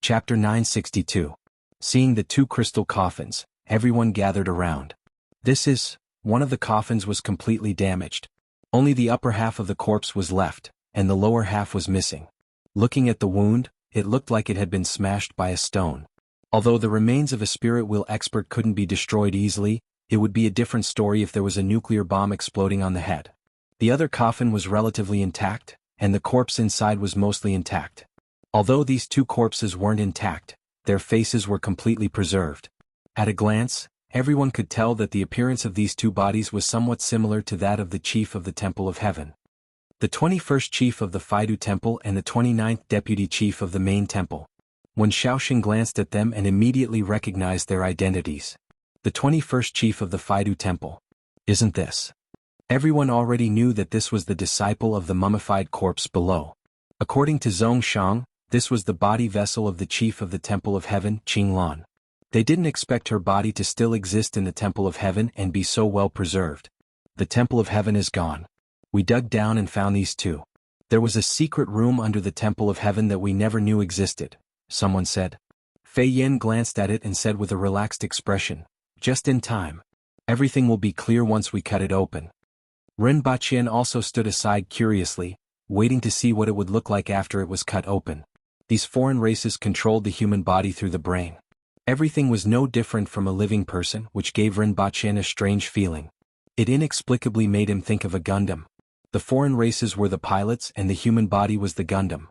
Chapter 962. Seeing the two crystal coffins, everyone gathered around. One of the coffins was completely damaged. Only the upper half of the corpse was left, and the lower half was missing. Looking at the wound, it looked like it had been smashed by a stone. Although the remains of a spirit wheel expert couldn't be destroyed easily, it would be a different story if there was a nuclear bomb exploding on the head. The other coffin was relatively intact, and the corpse inside was mostly intact. Although these two corpses weren't intact, their faces were completely preserved. At a glance, everyone could tell that the appearance of these two bodies was somewhat similar to that of the chief of the Temple of Heaven. The 21st chief of the Faidu Temple and the 29th deputy chief of the main temple. When Xiaoxing glanced at them and immediately recognized their identities. The 21st chief of the Faidu Temple. Isn't this? Everyone already knew that this was the disciple of the mummified corpse below. According to Zhongshang, this was the body vessel of the chief of the Temple of Heaven, Qinglan. They didn't expect her body to still exist in the Temple of Heaven and be so well preserved. The Temple of Heaven is gone. We dug down and found these two. There was a secret room under the Temple of Heaven that we never knew existed, someone said. Fei Yin glanced at it and said with a relaxed expression, just in time. Everything will be clear once we cut it open. Ren Baqian also stood aside curiously, waiting to see what it would look like after it was cut open. These foreign races controlled the human body through the brain. Everything was no different from a living person, which gave Ren Baqian a strange feeling. It inexplicably made him think of a Gundam. The foreign races were the pilots and the human body was the Gundam.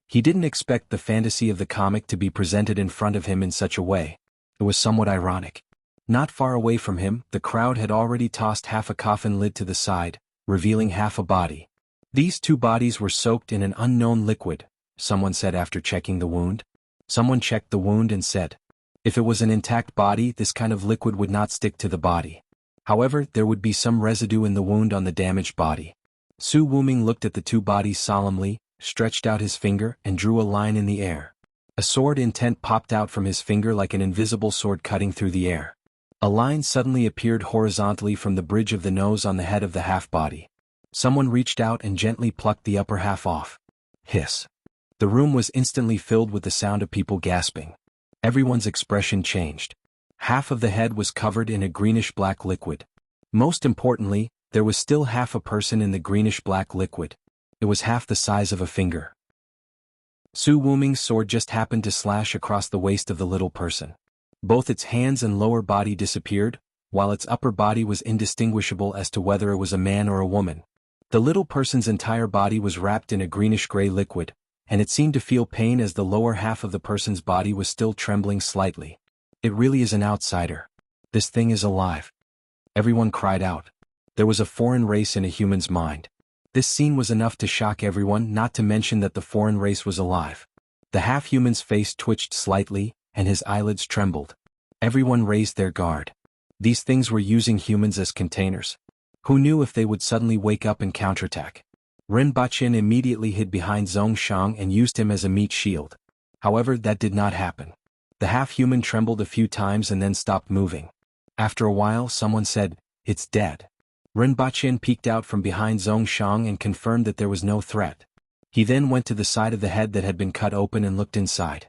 He didn't expect the fantasy of the comic to be presented in front of him in such a way. It was somewhat ironic. Not far away from him, the crowd had already tossed half a coffin lid to the side, revealing half a body. These two bodies were soaked in an unknown liquid, someone said after checking the wound. Someone checked the wound and said, if it was an intact body, this kind of liquid would not stick to the body. However, there would be some residue in the wound on the damaged body. Su Wuming looked at the two bodies solemnly, stretched out his finger and drew a line in the air. A sword intent popped out from his finger like an invisible sword cutting through the air. A line suddenly appeared horizontally from the bridge of the nose on the head of the half-body. Someone reached out and gently plucked the upper half off. Hiss. The room was instantly filled with the sound of people gasping. Everyone's expression changed. Half of the head was covered in a greenish-black liquid. Most importantly, there was still half a person in the greenish-black liquid. It was half the size of a finger. Su Wuming's sword just happened to slash across the waist of the little person. Both its hands and lower body disappeared, while its upper body was indistinguishable as to whether it was a man or a woman. The little person's entire body was wrapped in a greenish-gray liquid, and it seemed to feel pain as the lower half of the person's body was still trembling slightly. It really is an outsider. This thing is alive. Everyone cried out. There was a foreign race in a human's mind. This scene was enough to shock everyone, not to mention that the foreign race was alive. The half-human's face twitched slightly, and his eyelids trembled. Everyone raised their guard. These things were using humans as containers. Who knew if they would suddenly wake up and counterattack? Ren Baqian immediately hid behind Zhongshang and used him as a meat shield. However, that did not happen. The half-human trembled a few times and then stopped moving. After a while, someone said, "It's dead." Ren Baqian peeked out from behind Zhongshang and confirmed that there was no threat. He then went to the side of the head that had been cut open and looked inside.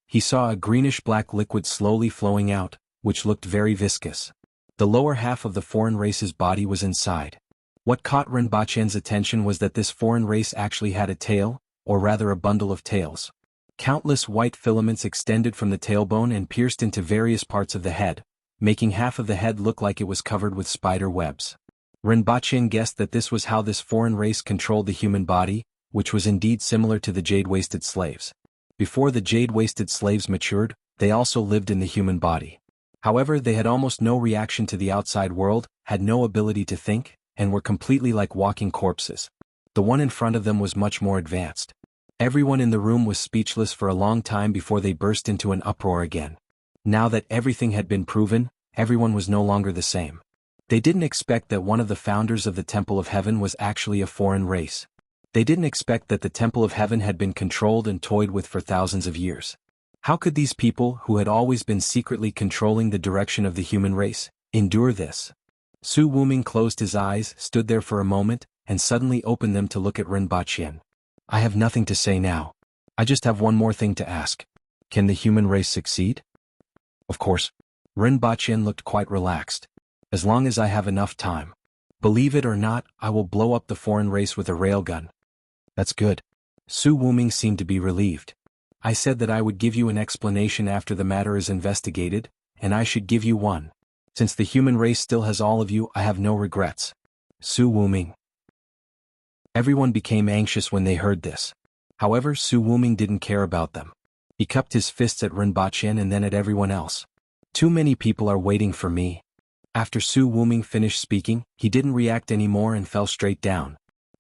He saw a greenish-black liquid slowly flowing out, which looked very viscous. The lower half of the foreign race's body was inside. What caught Ren Baqian's attention was that this foreign race actually had a tail, or rather a bundle of tails. Countless white filaments extended from the tailbone and pierced into various parts of the head, making half of the head look like it was covered with spider webs. Ren Baqian guessed that this was how this foreign race controlled the human body, which was indeed similar to the jade-waisted slaves. Before the jade-waisted slaves matured, they also lived in the human body. However, they had almost no reaction to the outside world, had no ability to think, and were completely like walking corpses. The one in front of them was much more advanced. Everyone in the room was speechless for a long time before they burst into an uproar again. Now that everything had been proven, everyone was no longer the same. They didn't expect that one of the founders of the Temple of Heaven was actually a foreign race. They didn't expect that the Temple of Heaven had been controlled and toyed with for thousands of years. How could these people, who had always been secretly controlling the direction of the human race, endure this? Su Wuming closed his eyes, stood there for a moment, and suddenly opened them to look at Ren Baqian. I have nothing to say now. I just have one more thing to ask. Can the human race succeed? Of course. Rinpoche looked quite relaxed. As long as I have enough time. Believe it or not, I will blow up the foreign race with a railgun. That's good. Su Wuming seemed to be relieved. I said that I would give you an explanation after the matter is investigated, and I should give you one. Since the human race still has all of you, I have no regrets. Su Wuming. Everyone became anxious when they heard this. However, Su Wuming didn't care about them. He cupped his fists at Rinpoche and then at everyone else. Too many people are waiting for me. After Su Wuming finished speaking, he didn't react anymore and fell straight down.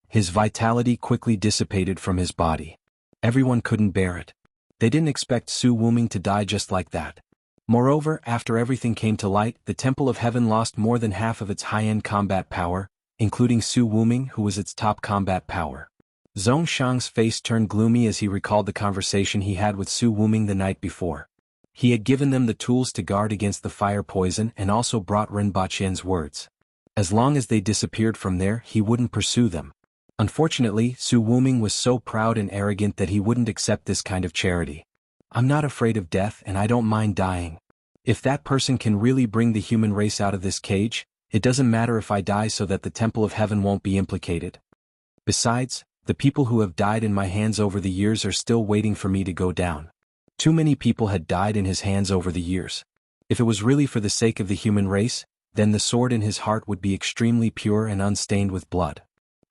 His vitality quickly dissipated from his body. Everyone couldn't bear it. They didn't expect Su Wuming to die just like that. Moreover, after everything came to light, the Temple of Heaven lost more than half of its high-end combat power, including Su Wuming, who was its top combat power. Zhongshang's face turned gloomy as he recalled the conversation he had with Su Wuming the night before. He had given them the tools to guard against the fire poison and also brought Rinpoche's words. As long as they disappeared from there, he wouldn't pursue them. Unfortunately, Su Wuming was so proud and arrogant that he wouldn't accept this kind of charity. I'm not afraid of death and I don't mind dying. If that person can really bring the human race out of this cage, it doesn't matter if I die so that the Temple of Heaven won't be implicated. Besides, the people who have died in my hands over the years are still waiting for me to go down. Too many people had died in his hands over the years. If it was really for the sake of the human race, then the sword in his heart would be extremely pure and unstained with blood.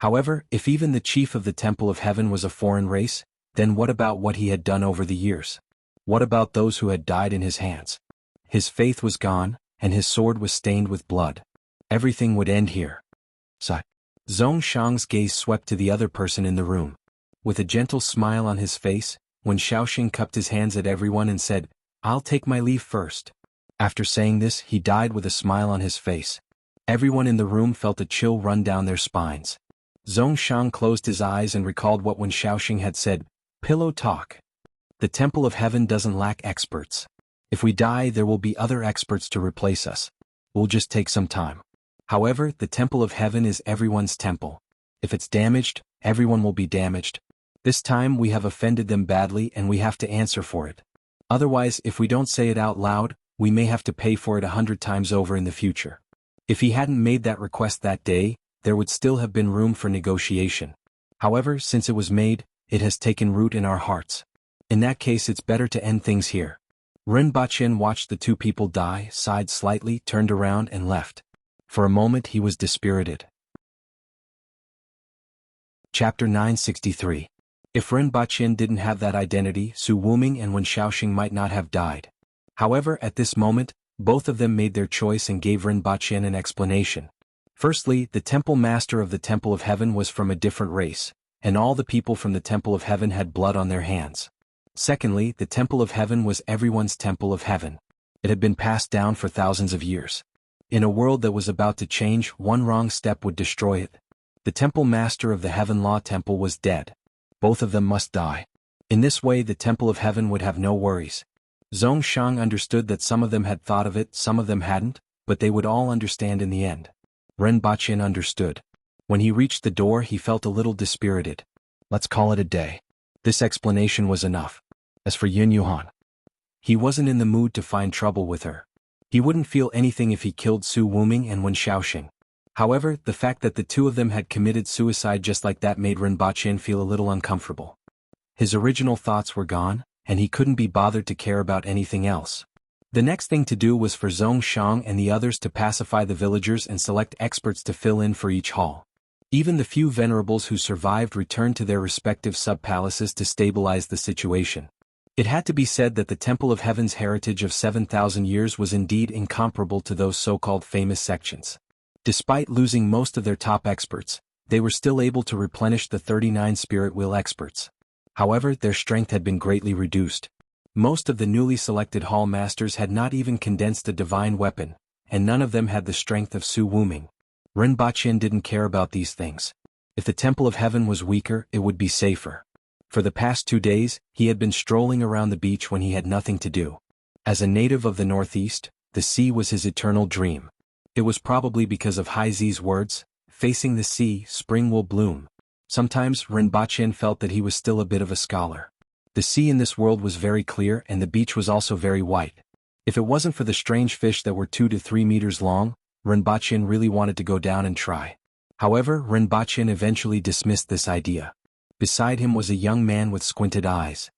However, if even the chief of the Temple of Heaven was a foreign race, then what about what he had done over the years? What about those who had died in his hands? His faith was gone, and his sword was stained with blood. Everything would end here. Sigh. Zhongshang's gaze swept to the other person in the room. With a gentle smile on his face, when Shaoxing cupped his hands at everyone and said, "I'll take my leave first." After saying this, he died with a smile on his face. Everyone in the room felt a chill run down their spines. Zhongshang closed his eyes and recalled what when Shaoxing had said, "Pillow talk. The Temple of Heaven doesn't lack experts. If we die, there will be other experts to replace us. We'll just take some time. However, the Temple of Heaven is everyone's temple. If it's damaged, everyone will be damaged. This time we have offended them badly and we have to answer for it. Otherwise, if we don't say it out loud, we may have to pay for it 100 times over in the future." If he hadn't made that request that day, there would still have been room for negotiation. However, since it was made, it has taken root in our hearts. In that case, it's better to end things here. Rinpoche watched the two people die, sighed slightly, turned around and left. For a moment he was dispirited. Chapter 963. If Rinpoche didn't have that identity, Su Wuming and Wen Shaoxing might not have died. However, at this moment, both of them made their choice and gave Rinpoche an explanation. Firstly, the temple master of the Temple of Heaven was from a different race, and all the people from the Temple of Heaven had blood on their hands. Secondly, the Temple of Heaven was everyone's Temple of Heaven. It had been passed down for thousands of years. In a world that was about to change, one wrong step would destroy it. The temple master of the Heaven Law Temple was dead. Both of them must die. In this way, the Temple of Heaven would have no worries. Zhongshang understood that some of them had thought of it, some of them hadn't, but they would all understand in the end. Rinpoche understood. When he reached the door, he felt a little dispirited. Let's call it a day. This explanation was enough. As for Yin Yuhan, he wasn't in the mood to find trouble with her. He wouldn't feel anything if he killed Su Wuming and Wen Shaoxing. However, the fact that the two of them had committed suicide just like that made Rinpoche feel a little uncomfortable. His original thoughts were gone, and he couldn't be bothered to care about anything else. The next thing to do was for Zhongshang and the others to pacify the villagers and select experts to fill in for each hall. Even the few venerables who survived returned to their respective sub-palaces to stabilize the situation. It had to be said that the Temple of Heaven's heritage of 7,000 years was indeed incomparable to those so-called famous sections. Despite losing most of their top experts, they were still able to replenish the 39 spirit wheel experts. However, their strength had been greatly reduced. Most of the newly selected hall masters had not even condensed a divine weapon, and none of them had the strength of Su Wuming. Rinpoche didn't care about these things. If the Temple of Heaven was weaker, it would be safer. For the past 2 days, he had been strolling around the beach when he had nothing to do. As a native of the Northeast, the sea was his eternal dream. It was probably because of Haizi's words, "Facing the sea, spring will bloom." Sometimes Rinpoche felt that he was still a bit of a scholar. The sea in this world was very clear and the beach was also very white. If it wasn't for the strange fish that were 2 to 3 meters long, Rinpoche really wanted to go down and try. However, Rinpoche eventually dismissed this idea. Beside him was a young man with squinted eyes.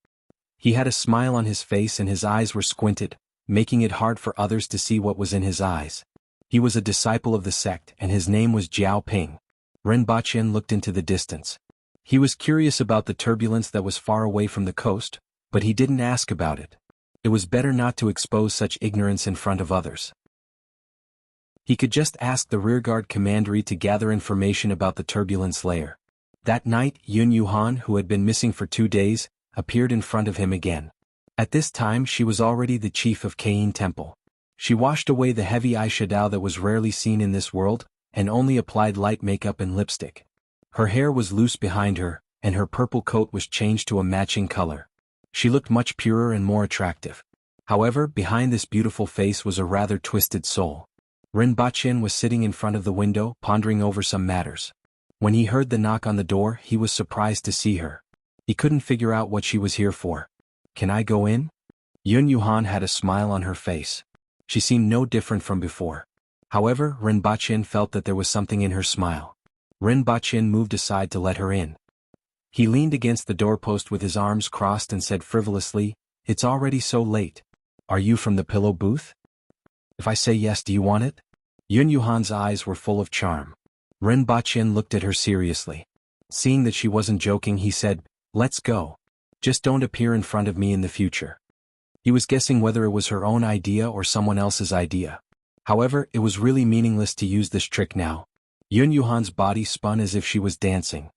He had a smile on his face and his eyes were squinted, making it hard for others to see what was in his eyes. He was a disciple of the sect and his name was Jiao Ping. Rinpoche looked into the distance. He was curious about the turbulence that was far away from the coast, but he didn't ask about it. It was better not to expose such ignorance in front of others. He could just ask the rearguard commandery to gather information about the turbulence layer. That night, Yun Yuhan, who had been missing for 2 days, appeared in front of him again. At this time she was already the chief of Kain Temple. She washed away the heavy eyeshadow that was rarely seen in this world, and only applied light makeup and lipstick. Her hair was loose behind her, and her purple coat was changed to a matching color. She looked much purer and more attractive. However, behind this beautiful face was a rather twisted soul. Rinpoche was sitting in front of the window, pondering over some matters. When he heard the knock on the door, he was surprised to see her. He couldn't figure out what she was here for. "Can I go in?" Yun Yuhan had a smile on her face. She seemed no different from before. However, Rinpoche felt that there was something in her smile. Rinpoche moved aside to let her in. He leaned against the doorpost with his arms crossed and said frivolously, "It's already so late. Are you from the pillow booth? If I say yes, do you want it?" Yun Yuhan's eyes were full of charm. Rinpoche looked at her seriously. Seeing that she wasn't joking, he said, "Let's go. Just don't appear in front of me in the future." He was guessing whether it was her own idea or someone else's idea. However, it was really meaningless to use this trick now. Yun Yuhan's body spun as if she was dancing.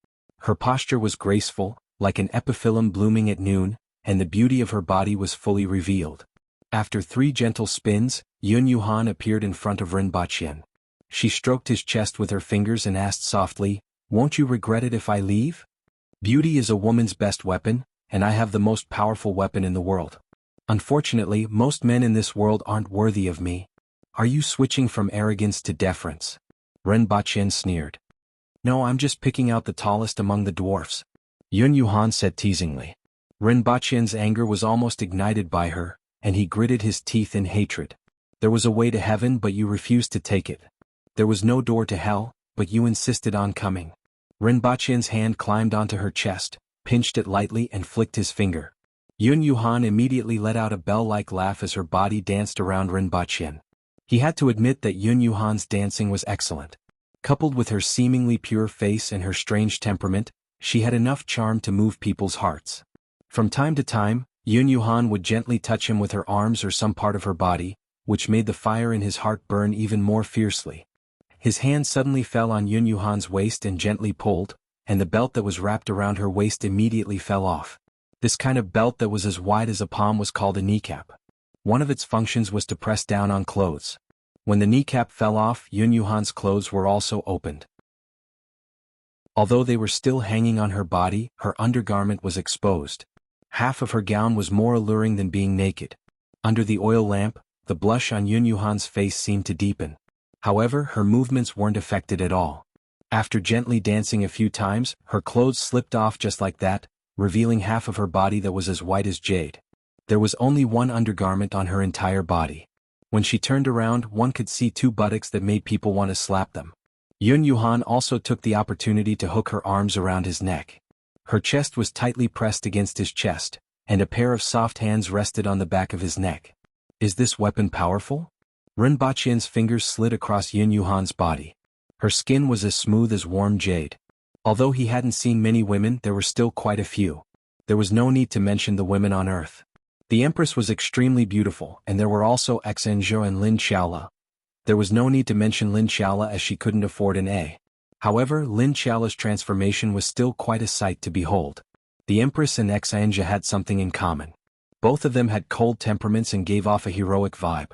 Her posture was graceful, like an epiphyllum blooming at noon, and the beauty of her body was fully revealed. After 3 gentle spins, Yun Yuhan appeared in front of Rinpoche. She stroked his chest with her fingers and asked softly, "Won't you regret it if I leave? Beauty is a woman's best weapon, and I have the most powerful weapon in the world. Unfortunately, most men in this world aren't worthy of me. Are you switching from arrogance to deference?" Rinpoche sneered. "No, I'm just picking out the tallest among the dwarfs," Yun Yuhan said teasingly. Rinpoche's anger was almost ignited by her, and he gritted his teeth in hatred. "There was a way to heaven, but you refused to take it. There was no door to hell, but you insisted on coming." Rinpoche's hand climbed onto her chest, pinched it lightly and flicked his finger. Yun Yuhan immediately let out a bell-like laugh as her body danced around Rinpoche. He had to admit that Yun Yuhan's dancing was excellent. Coupled with her seemingly pure face and her strange temperament, she had enough charm to move people's hearts. From time to time, Yun Yuhan would gently touch him with her arms or some part of her body, which made the fire in his heart burn even more fiercely. His hand suddenly fell on Yun Yuhan's waist and gently pulled, and the belt that was wrapped around her waist immediately fell off. This kind of belt that was as wide as a palm was called a kneecap. One of its functions was to press down on clothes. When the kneecap fell off, Yun Yuhan's clothes were also opened. Although they were still hanging on her body, her undergarment was exposed. Half of her gown was more alluring than being naked. Under the oil lamp, the blush on Yun Yuhan's face seemed to deepen. However, her movements weren't affected at all. After gently dancing a few times, her clothes slipped off just like that, revealing half of her body that was as white as jade. There was only one undergarment on her entire body. When she turned around, one could see 2 buttocks that made people want to slap them. Yun Yuhan also took the opportunity to hook her arms around his neck. Her chest was tightly pressed against his chest, and a pair of soft hands rested on the back of his neck. "Is this weapon powerful?" Rinpoche's fingers slid across Yun Yuhan's body. Her skin was as smooth as warm jade. Although he hadn't seen many women, there were still quite a few. There was no need to mention the women on earth. The Empress was extremely beautiful, and there were also Xanzhou and Lin Xiaola. There was no need to mention Lin Xiaola as she couldn't afford an A. However, Lin Xiaola's transformation was still quite a sight to behold. The Empress and Xanzhou had something in common. Both of them had cold temperaments and gave off a heroic vibe.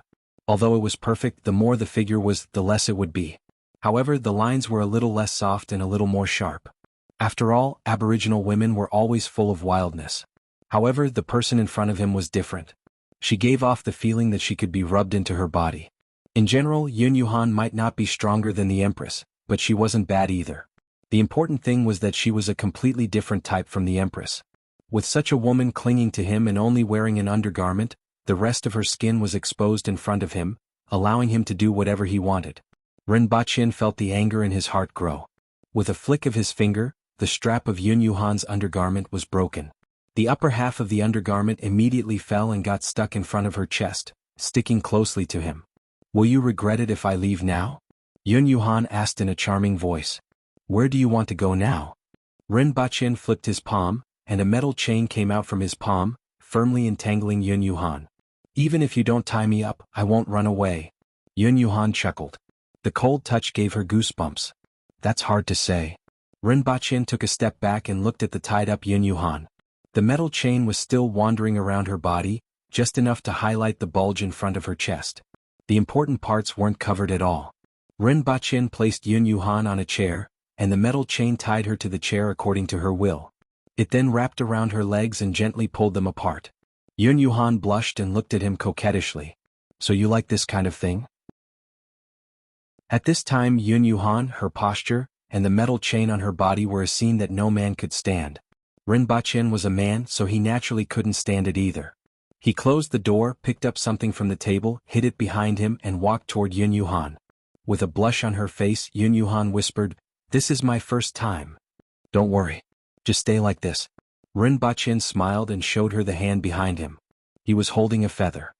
Although it was perfect, the more the figure was, the less it would be. However, the lines were a little less soft and a little more sharp. After all, Aboriginal women were always full of wildness. However, the person in front of him was different. She gave off the feeling that she could be rubbed into her body. In general, Yun Yuhan might not be stronger than the Empress, but she wasn't bad either. The important thing was that she was a completely different type from the Empress. With such a woman clinging to him and only wearing an undergarment, the rest of her skin was exposed in front of him, allowing him to do whatever he wanted. Rinpoche felt the anger in his heart grow. With a flick of his finger, the strap of Yun Yuhan's undergarment was broken. The upper half of the undergarment immediately fell and got stuck in front of her chest, sticking closely to him. "Will you regret it if I leave now?" Yun Yuhan asked in a charming voice. "Where do you want to go now?" Rinpoche flipped his palm, and a metal chain came out from his palm, firmly entangling Yun Yuhan. "Even if you don't tie me up, I won't run away." Yun Yuhan chuckled. The cold touch gave her goosebumps. "That's hard to say." Rinpoche took a step back and looked at the tied-up Yun Yuhan. The metal chain was still wandering around her body, just enough to highlight the bulge in front of her chest. The important parts weren't covered at all. Rinpoche placed Yun Yuhan on a chair, and the metal chain tied her to the chair according to her will. It then wrapped around her legs and gently pulled them apart. Yun Yuhan blushed and looked at him coquettishly. "So you like this kind of thing?" At this time Yun Yuhan, her posture, and the metal chain on her body were a scene that no man could stand. Rinpoche was a man, so he naturally couldn't stand it either. He closed the door, picked up something from the table, hid it behind him and walked toward Yun Yuhan. With a blush on her face, Yun Yuhan whispered, "This is my first time." "Don't worry. Just stay like this." Rinpoche smiled and showed her the hand behind him. He was holding a feather.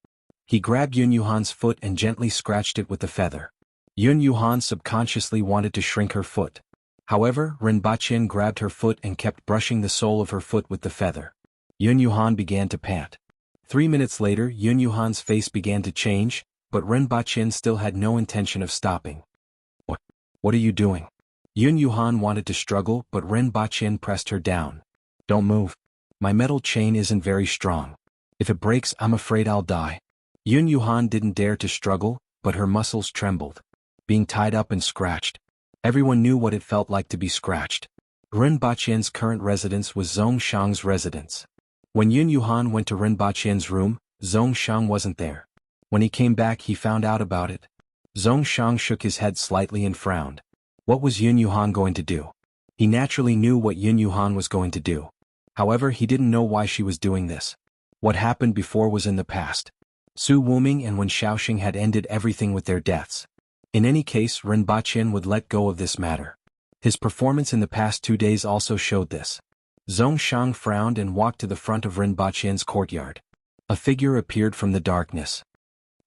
He grabbed Yun Yuhan's foot and gently scratched it with the feather. Yun Yuhan subconsciously wanted to shrink her foot. However, Rinpoche grabbed her foot and kept brushing the sole of her foot with the feather. Yun Yuhan began to pant. 3 minutes later Yun Yuhan's face began to change, but Rinpoche still had no intention of stopping. What are you doing?" Yun Yuhan wanted to struggle, but Rinpoche pressed her down. "Don't move. My metal chain isn't very strong. If it breaks, I'm afraid I'll die." Yun Yuhan didn't dare to struggle, but her muscles trembled. Being tied up and scratched. Everyone knew what it felt like to be scratched. Rinpoche's current residence was Zhongshang's residence. When Yun Yuhan went to Rinpoche's room, Zhongshang wasn't there. When he came back he found out about it. Zhongshang shook his head slightly and frowned. What was Yun Yuhan going to do? He naturally knew what Yun Yuhan was going to do. However, he didn't know why she was doing this. What happened before was in the past. Su Wuming and Wen Shaoxing had ended everything with their deaths. In any case, Rinpoche would let go of this matter. His performance in the past 2 days also showed this. Zhongshang frowned and walked to the front of Rinpoche's courtyard. A figure appeared from the darkness.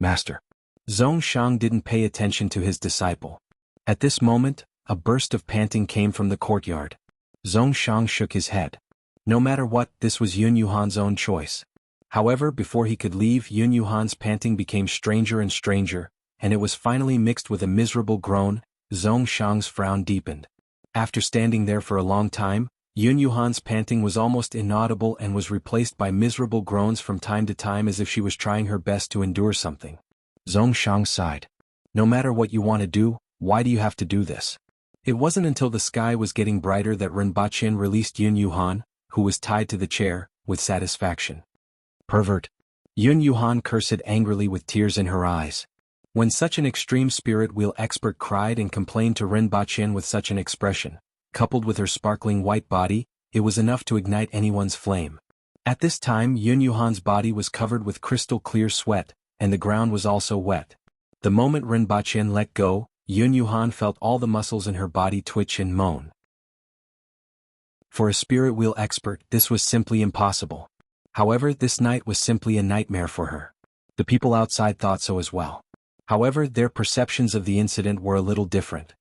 "Master." Zhongshang didn't pay attention to his disciple. At this moment, a burst of panting came from the courtyard. Zhongshang shook his head. No matter what, this was Yun Yuhan's own choice. However, before he could leave, Yun Yuhan's panting became stranger and stranger, and it was finally mixed with a miserable groan. Zhongshang's frown deepened. After standing there for a long time, Yun Yuhan's panting was almost inaudible and was replaced by miserable groans from time to time as if she was trying her best to endure something. Zhongshang sighed. "No matter what you want to do, why do you have to do this?" It wasn't until the sky was getting brighter that Rinpoche released Yun Yuhan, who was tied to the chair, with satisfaction. "Pervert." Yun Yuhan cursed angrily with tears in her eyes. When such an extreme spirit wheel expert cried and complained to Rinpoche with such an expression, coupled with her sparkling white body, it was enough to ignite anyone's flame. At this time Yun Yuhan's body was covered with crystal clear sweat, and the ground was also wet. The moment Rinpoche let go, Yun Yuhan felt all the muscles in her body twitch and moan. For a spirit wheel expert, this was simply impossible. However, this night was simply a nightmare for her. The people outside thought so as well. However, their perceptions of the incident were a little different.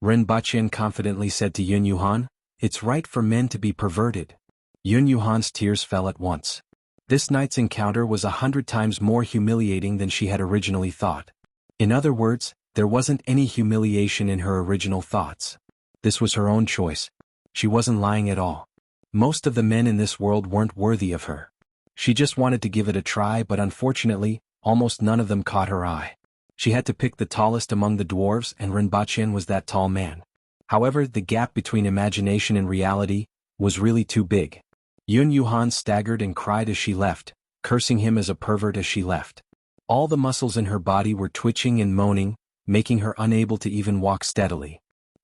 Rinpoche confidently said to Yun Yuhan, "It's right for men to be perverted." Yun Yuhan's tears fell at once. This night's encounter was 100 times more humiliating than she had originally thought. In other words, there wasn't any humiliation in her original thoughts. This was her own choice. She wasn't lying at all. Most of the men in this world weren't worthy of her. She just wanted to give it a try, but unfortunately, almost none of them caught her eye. She had to pick the tallest among the dwarves, and Rinpoche was that tall man. However, the gap between imagination and reality was really too big. Yun Yuhan staggered and cried as she left, cursing him as a pervert as she left. All the muscles in her body were twitching and moaning, making her unable to even walk steadily.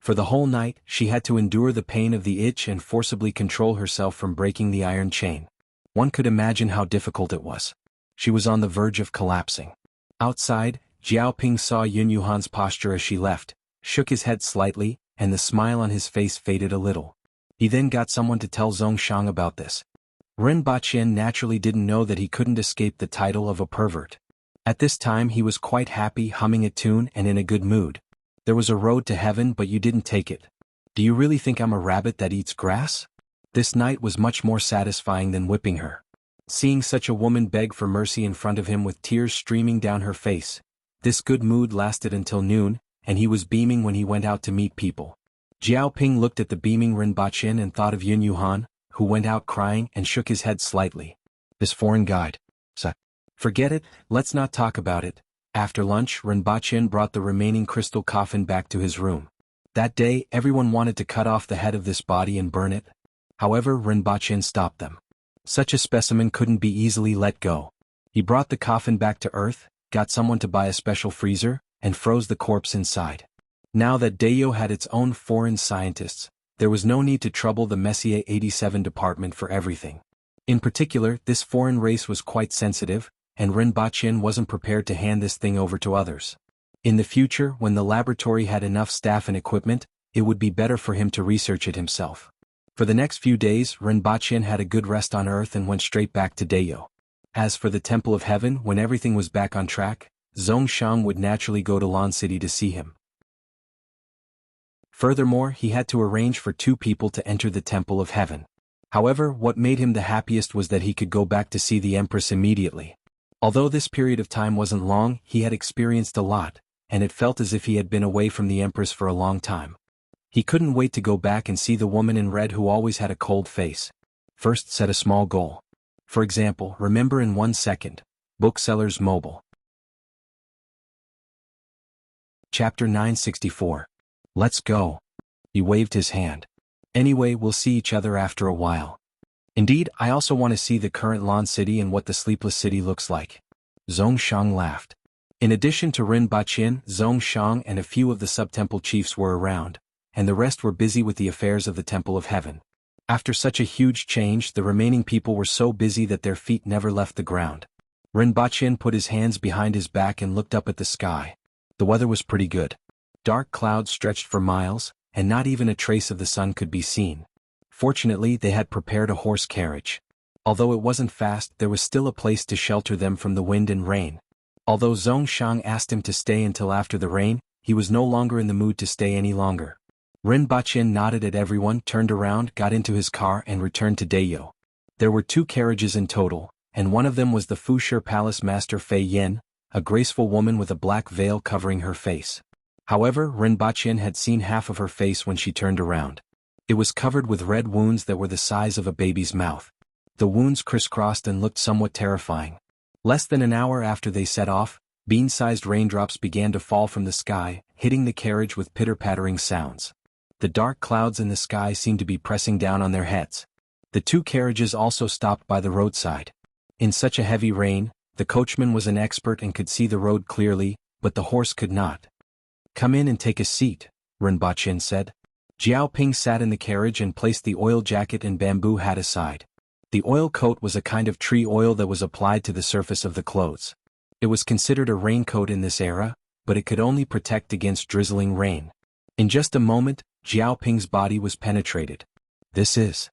For the whole night, she had to endure the pain of the itch and forcibly control herself from breaking the iron chain. One could imagine how difficult it was. She was on the verge of collapsing. Outside, Jiao Ping saw Yun Yuhan's posture as she left, shook his head slightly, and the smile on his face faded a little. He then got someone to tell Zhongxiang about this. Ren Baqian naturally didn't know that he couldn't escape the title of a pervert. At this time he was quite happy, humming a tune and in a good mood. There was a road to heaven, but you didn't take it. Do you really think I'm a rabbit that eats grass? This night was much more satisfying than whipping her. Seeing such a woman beg for mercy in front of him with tears streaming down her face, this good mood lasted until noon, and he was beaming when he went out to meet people. Jiao Ping looked at the beaming Ren Baqian and thought of Yun Yuhan, who went out crying and shook his head slightly. This foreign guide. Forget it, let's not talk about it. After lunch, Ren Baqian brought the remaining crystal coffin back to his room. That day, everyone wanted to cut off the head of this body and burn it. However, Ren Baqian stopped them. Such a specimen couldn't be easily let go. He brought the coffin back to Earth, got someone to buy a special freezer, and froze the corpse inside. Now that Dayo had its own foreign scientists, there was no need to trouble the Messier 87 department for everything. In particular, this foreign race was quite sensitive, and Ren Baqian wasn't prepared to hand this thing over to others. In the future, when the laboratory had enough staff and equipment, it would be better for him to research it himself. For the next few days, Ren Baqian had a good rest on Earth and went straight back to Dayo. As for the Temple of Heaven, when everything was back on track, Zhongxiang would naturally go to Lan City to see him. Furthermore, he had to arrange for 2 people to enter the Temple of Heaven. However, what made him the happiest was that he could go back to see the Empress immediately. Although this period of time wasn't long, he had experienced a lot, and it felt as if he had been away from the Empress for a long time. He couldn't wait to go back and see the woman in red who always had a cold face. First, set a small goal. For example, remember in 1 second. Booksellers Mobile. Chapter 964. Let's go. He waved his hand. Anyway, we'll see each other after a while. Indeed, I also want to see the current Lan City and what the Sleepless City looks like. Zhongxiang laughed. In addition to Ren Baqian, Zhongxiang and a few of the sub-temple chiefs were around, and the rest were busy with the affairs of the Temple of Heaven. After such a huge change, the remaining people were so busy that their feet never left the ground. Ren Baqian put his hands behind his back and looked up at the sky. The weather was pretty good. Dark clouds stretched for miles, and not even a trace of the sun could be seen. Fortunately, they had prepared a horse carriage. Although it wasn't fast, there was still a place to shelter them from the wind and rain. Although Zhongxiang asked him to stay until after the rain, he was no longer in the mood to stay any longer. Ren Baqian nodded at everyone, turned around, got into his car and returned to Dayo. There were 2 carriages in total, and one of them was the Fushi Palace Master Fei Yin, a graceful woman with a black veil covering her face. However, Ren Baqian had seen half of her face when she turned around. It was covered with red wounds that were the size of a baby's mouth. The wounds crisscrossed and looked somewhat terrifying. Less than an hour after they set off, bean-sized raindrops began to fall from the sky, hitting the carriage with pitter-pattering sounds. The dark clouds in the sky seemed to be pressing down on their heads. The 2 carriages also stopped by the roadside. In such a heavy rain, the coachman was an expert and could see the road clearly, but the horse could not. "Come in and take a seat," Ren Baqian said. Jiao Ping sat in the carriage and placed the oil jacket and bamboo hat aside. The oil coat was a kind of tree oil that was applied to the surface of the clothes. It was considered a raincoat in this era, but it could only protect against drizzling rain. In just a moment, Jiao Ping's body was penetrated. "This is..."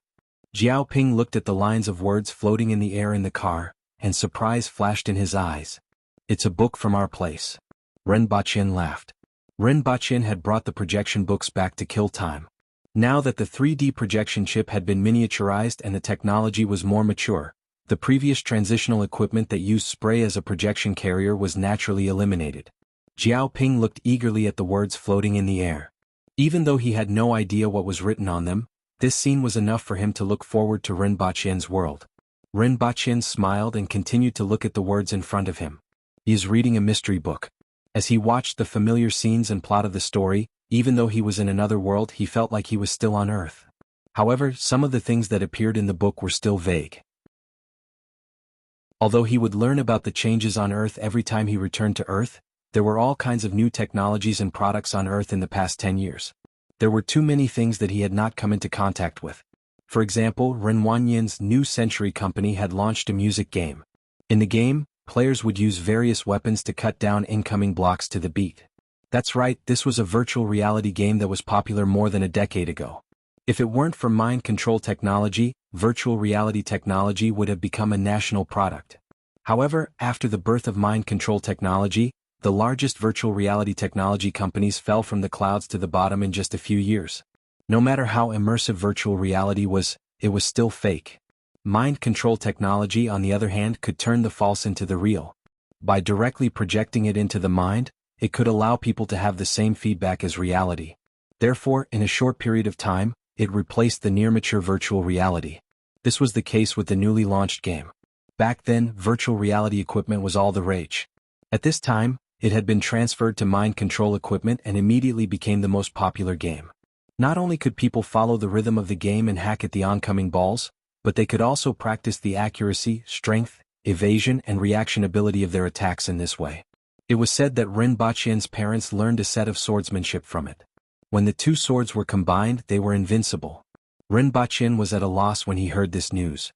Jiao Ping looked at the lines of words floating in the air in the car, and surprise flashed in his eyes. "It's a book from our place." Ren Baqian laughed. Ren Baqian had brought the projection books back to kill time. Now that the 3D projection chip had been miniaturized and the technology was more mature, the previous transitional equipment that used spray as a projection carrier was naturally eliminated. Jiao Ping looked eagerly at the words floating in the air. Even though he had no idea what was written on them, this scene was enough for him to look forward to Ren Baqian's world. Ren Baqian smiled and continued to look at the words in front of him. He is reading a mystery book. As he watched the familiar scenes and plot of the story, even though he was in another world, he felt like he was still on Earth. However, some of the things that appeared in the book were still vague. Although he would learn about the changes on Earth every time he returned to Earth, there were all kinds of new technologies and products on Earth in the past 10 years. There were too many things that he had not come into contact with. For example, Ren Wanyan's New Century Company had launched a music game. In the game, players would use various weapons to cut down incoming blocks to the beat. That's right, this was a virtual reality game that was popular more than a decade ago. If it weren't for mind control technology, virtual reality technology would have become a national product. However, after the birth of mind control technology, the largest virtual reality technology companies fell from the clouds to the bottom in just a few years. No matter how immersive virtual reality was, it was still fake. Mind control technology, on the other hand, could turn the false into the real. By directly projecting it into the mind, it could allow people to have the same feedback as reality. Therefore, in a short period of time, it replaced the near-mature virtual reality. This was the case with the newly launched game. Back then, virtual reality equipment was all the rage. At this time, it had been transferred to mind control equipment and immediately became the most popular game. Not only could people follow the rhythm of the game and hack at the oncoming balls, but they could also practice the accuracy, strength, evasion, and reaction ability of their attacks in this way. It was said that Ren Baqian's parents learned a set of swordsmanship from it. When the two swords were combined, they were invincible. Ren Baqian was at a loss when he heard this news.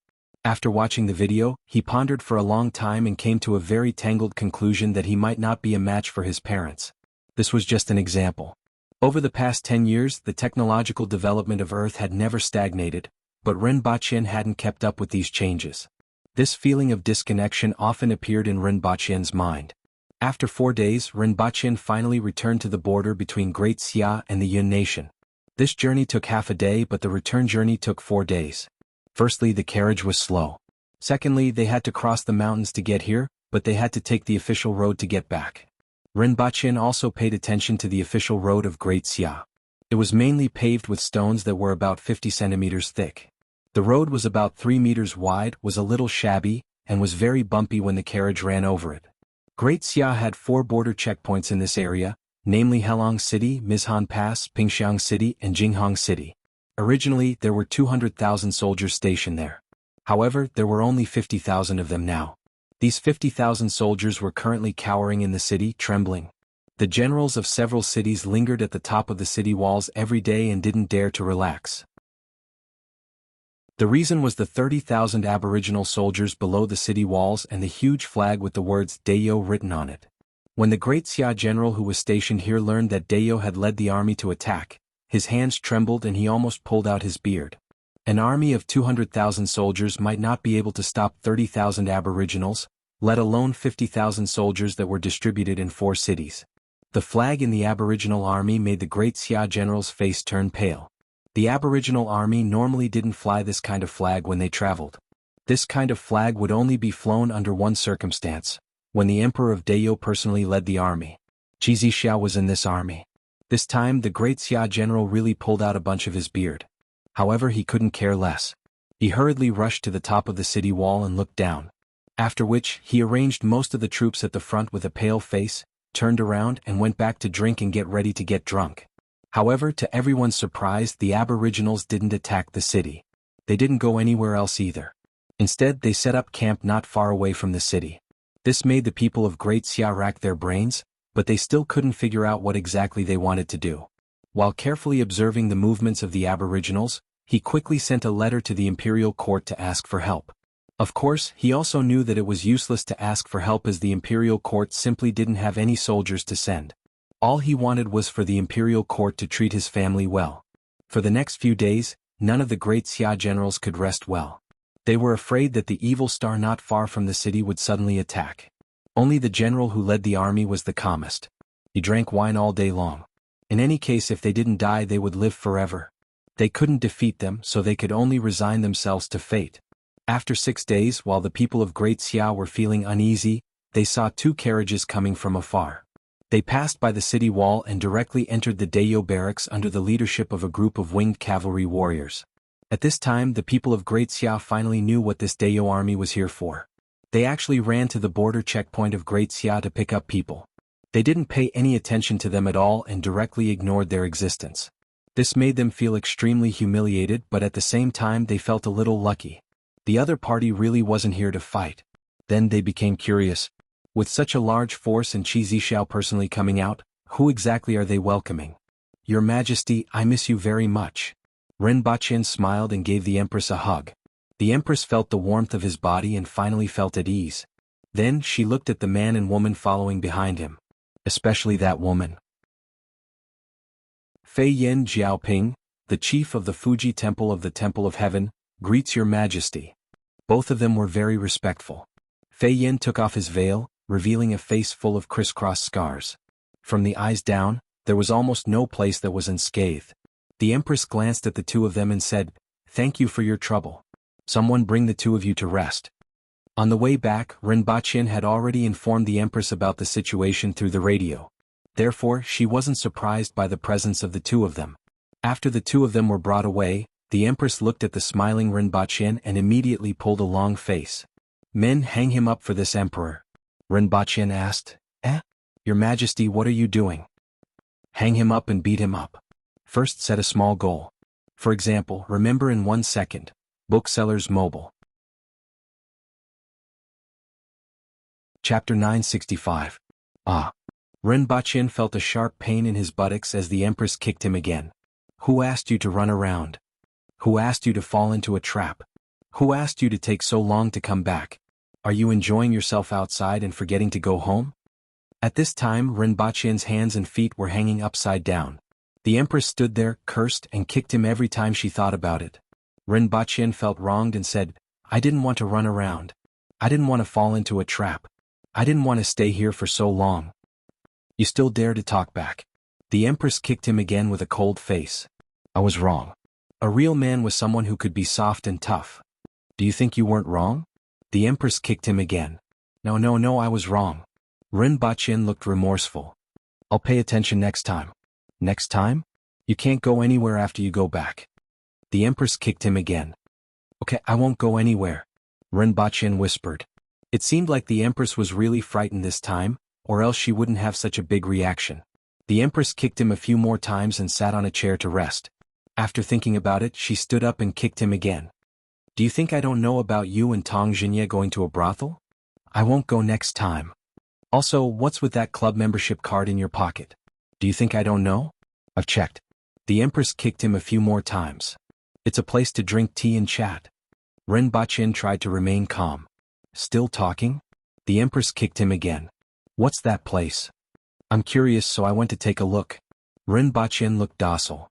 After watching the video, he pondered for a long time and came to a very tangled conclusion that he might not be a match for his parents. This was just an example. Over the past 10 years, the technological development of Earth had never stagnated, but Ren Baqian hadn't kept up with these changes. This feeling of disconnection often appeared in Ren Baqian's mind. After 4 days, Ren Baqian finally returned to the border between Great Xia and the Yun nation. This journey took half a day, but the return journey took 4 days. Firstly, the carriage was slow. Secondly, they had to cross the mountains to get here, but they had to take the official road to get back. Ren Baqian also paid attention to the official road of Great Xia. It was mainly paved with stones that were about 50 centimeters thick. The road was about 3 meters wide, was a little shabby, and was very bumpy when the carriage ran over it. Great Xia had 4 border checkpoints in this area, namely Helong City, Mizhan Pass, Pingxiang City, and Jinghong City. Originally, there were 200,000 soldiers stationed there. However, there were only 50,000 of them now. These 50,000 soldiers were currently cowering in the city, trembling. The generals of several cities lingered at the top of the city walls every day and didn't dare to relax. The reason was the 30,000 Aboriginal soldiers below the city walls and the huge flag with the words Dayo written on it. When the Great Xia general who was stationed here learned that Dayo had led the army to attack, his hands trembled and he almost pulled out his beard. An army of 200,000 soldiers might not be able to stop 30,000 Aboriginals, let alone 50,000 soldiers that were distributed in 4 cities. The flag in the Aboriginal army made the Great Xia general's face turn pale. The Aboriginal army normally didn't fly this kind of flag when they traveled. This kind of flag would only be flown under one circumstance, when the Emperor of Dayo personally led the army. Qi Zhixiao was in this army. This time the Great Xia general really pulled out a bunch of his beard. However, he couldn't care less. He hurriedly rushed to the top of the city wall and looked down. After which, he arranged most of the troops at the front with a pale face, turned around and went back to drink and get ready to get drunk. However, to everyone's surprise, the Aboriginals didn't attack the city. They didn't go anywhere else either. Instead, they set up camp not far away from the city. This made the people of Great Xia rack their brains, but they still couldn't figure out what exactly they wanted to do. While carefully observing the movements of the Aboriginals, he quickly sent a letter to the imperial court to ask for help. Of course, he also knew that it was useless to ask for help as the imperial court simply didn't have any soldiers to send. All he wanted was for the imperial court to treat his family well. For the next few days, none of the Great Xia generals could rest well. They were afraid that the evil star not far from the city would suddenly attack. Only the general who led the army was the calmest. He drank wine all day long. In any case, if they didn't die, they would live forever. They couldn't defeat them, so they could only resign themselves to fate. After 6 days, while the people of Great Xia were feeling uneasy, they saw 2 carriages coming from afar. They passed by the city wall and directly entered the Dayo barracks under the leadership of a group of winged cavalry warriors. At this time, the people of Great Xia finally knew what this Dayo army was here for. They actually ran to the border checkpoint of Great Xia to pick up people. They didn't pay any attention to them at all and directly ignored their existence. This made them feel extremely humiliated, but at the same time they felt a little lucky. The other party really wasn't here to fight. Then they became curious. With such a large force and Qi Zhixiao personally coming out, who exactly are they welcoming? Your Majesty, I miss you very much. Rinpoche smiled and gave the Empress a hug. The Empress felt the warmth of his body and finally felt at ease. Then she looked at the man and woman following behind him. Especially that woman. Fei Yin Jiaoping, the chief of the Fuji Temple of the Temple of Heaven, greets your Majesty. Both of them were very respectful. Fei Yin took off his veil, revealing a face full of crisscross scars. From the eyes down, there was almost no place that was unscathed. The Empress glanced at the two of them and said, "Thank you for your trouble. Someone bring the two of you to rest." On the way back, Rinpoche had already informed the Empress about the situation through the radio. Therefore, she wasn't surprised by the presence of the two of them. After the two of them were brought away, the Empress looked at the smiling Rinpoche and immediately pulled a long face. "Men, hang him up for this emperor." Rinpoche asked. Your Majesty, what are you doing?" "Hang him up and beat him up. First set a small goal. For example, remember in 1 second. Booksellers Mobile. Chapter 965. Rinpoche felt a sharp pain in his buttocks as the Empress kicked him again. "Who asked you to run around? Who asked you to fall into a trap? Who asked you to take so long to come back? Are you enjoying yourself outside and forgetting to go home?" At this time, Rinpoche's hands and feet were hanging upside down. The Empress stood there, cursed, and kicked him every time she thought about it. Rinpoche felt wronged and said, "I didn't want to run around. I didn't want to fall into a trap. I didn't want to stay here for so long." "You still dare to talk back." The Empress kicked him again with a cold face. "I was wrong. A real man was someone who could be soft and tough. Do you think you weren't wrong?" The Empress kicked him again. No, I was wrong." Rinpoche looked remorseful. "I'll pay attention next time." "Next time? You can't go anywhere after you go back." The Empress kicked him again. "Okay, I won't go anywhere," Rinpoche whispered. It seemed like the Empress was really frightened this time, or else she wouldn't have such a big reaction. The Empress kicked him a few more times and sat on a chair to rest. After thinking about it, she stood up and kicked him again. "Do you think I don't know about you and Tong Jinye going to a brothel? I won't go next time. Also, what's with that club membership card in your pocket? Do you think I don't know? I've checked." The Empress kicked him a few more times. "It's a place to drink tea and chat." Rinpoche tried to remain calm. "Still talking?" The Empress kicked him again. "What's that place?" "I'm curious, so I went to take a look." Rinpoche looked docile.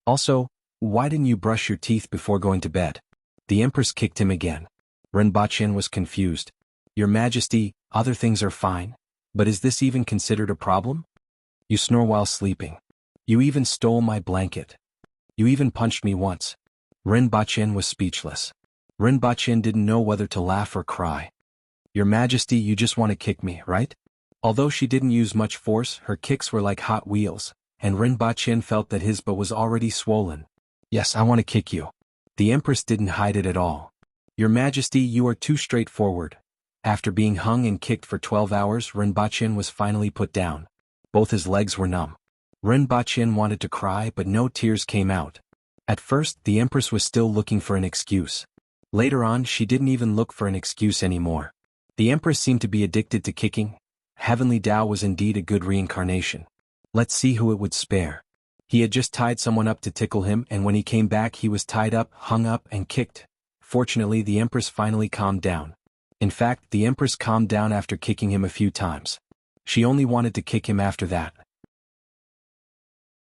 "Also, why didn't you brush your teeth before going to bed?" The Empress kicked him again. Rinpoche was confused. "Your Majesty, other things are fine. But is this even considered a problem? You snore while sleeping. You even stole my blanket. You even punched me once." Rinpoche was speechless. Rinpoche didn't know whether to laugh or cry. "Your Majesty, you just want to kick me, right?" Although she didn't use much force, her kicks were like hot wheels, and Rinpoche felt that his butt was already swollen. "Yes, I want to kick you." The Empress didn't hide it at all. "Your Majesty, you are too straightforward." After being hung and kicked for 12 hours, Rinpoche was finally put down. Both his legs were numb. Rinpoche wanted to cry, but no tears came out. At first, the Empress was still looking for an excuse. Later on, she didn't even look for an excuse anymore. The Empress seemed to be addicted to kicking. Heavenly Tao was indeed a good reincarnation. Let's see who it would spare. He had just tied someone up to tickle him, and when he came back he was tied up, hung up, and kicked. Fortunately, the Empress finally calmed down. In fact, the Empress calmed down after kicking him a few times. She only wanted to kick him after that.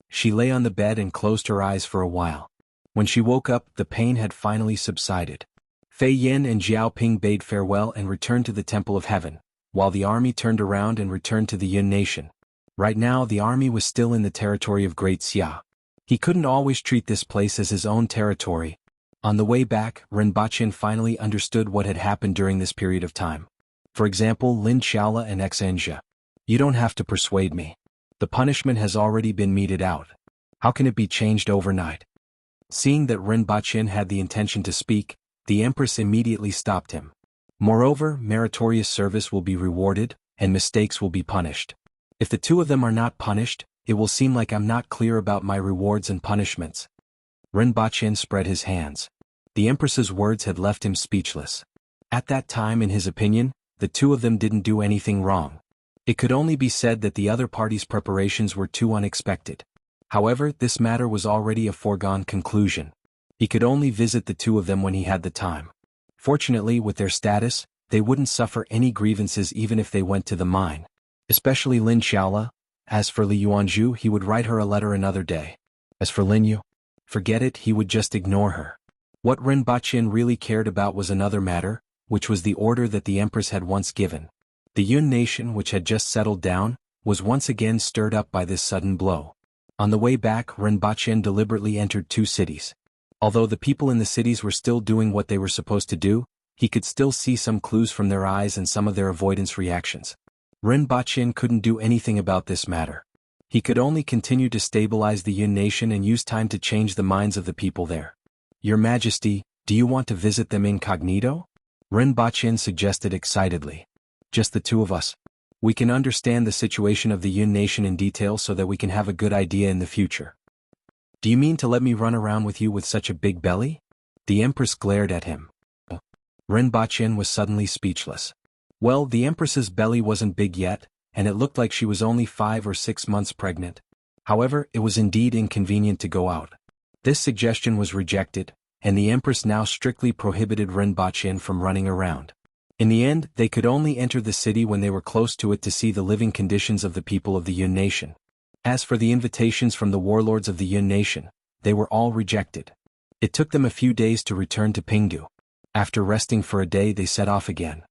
She lay on the bed and closed her eyes for a while. When she woke up, the pain had finally subsided. Fei Yin and Jiaoping bade farewell and returned to the Temple of Heaven, while the army turned around and returned to the Yun Nation. Right now, the army was still in the territory of Great Xia. He couldn't always treat this place as his own territory. On the way back, Rinpoche finally understood what had happened during this period of time. For example, Lin Xiaola and Xenjia. You don't have to persuade me. The punishment has already been meted out. How can it be changed overnight? Seeing that Rinpoche had the intention to speak, the Empress immediately stopped him. Moreover, meritorious service will be rewarded, and mistakes will be punished. If the two of them are not punished, it will seem like I'm not clear about my rewards and punishments. Rinpoche spread his hands. The Empress's words had left him speechless. At that time, in his opinion, the two of them didn't do anything wrong. It could only be said that the other party's preparations were too unexpected. However, this matter was already a foregone conclusion. He could only visit the two of them when he had the time. Fortunately, with their status, they wouldn't suffer any grievances even if they went to the mine. Especially Lin Xiaola. As for Li Yuanzhu, he would write her a letter another day. As for Lin Yu, forget it, he would just ignore her. What Ren Baqin really cared about was another matter, which was the order that the Empress had once given. The Yun nation, which had just settled down, was once again stirred up by this sudden blow. On the way back, Ren Baqin deliberately entered two cities. Although the people in the cities were still doing what they were supposed to do, he could still see some clues from their eyes and some of their avoidance reactions. Ren Baqin couldn't do anything about this matter. He could only continue to stabilize the Yun nation and use time to change the minds of the people there. Your Majesty, do you want to visit them incognito? Ren Baqin suggested excitedly. Just the two of us. We can understand the situation of the Yun nation in detail so that we can have a good idea in the future. Do you mean to let me run around with you with such a big belly? The Empress glared at him. Ren Baqin was suddenly speechless. Well, the Empress's belly wasn't big yet, and it looked like she was only 5 or 6 months pregnant. However, it was indeed inconvenient to go out. This suggestion was rejected, and the Empress now strictly prohibited Ren Baqin from running around. In the end, they could only enter the city when they were close to it to see the living conditions of the people of the Yun nation. As for the invitations from the warlords of the Yun nation, they were all rejected. It took them a few days to return to Pingdu. After resting for a day, they set off again.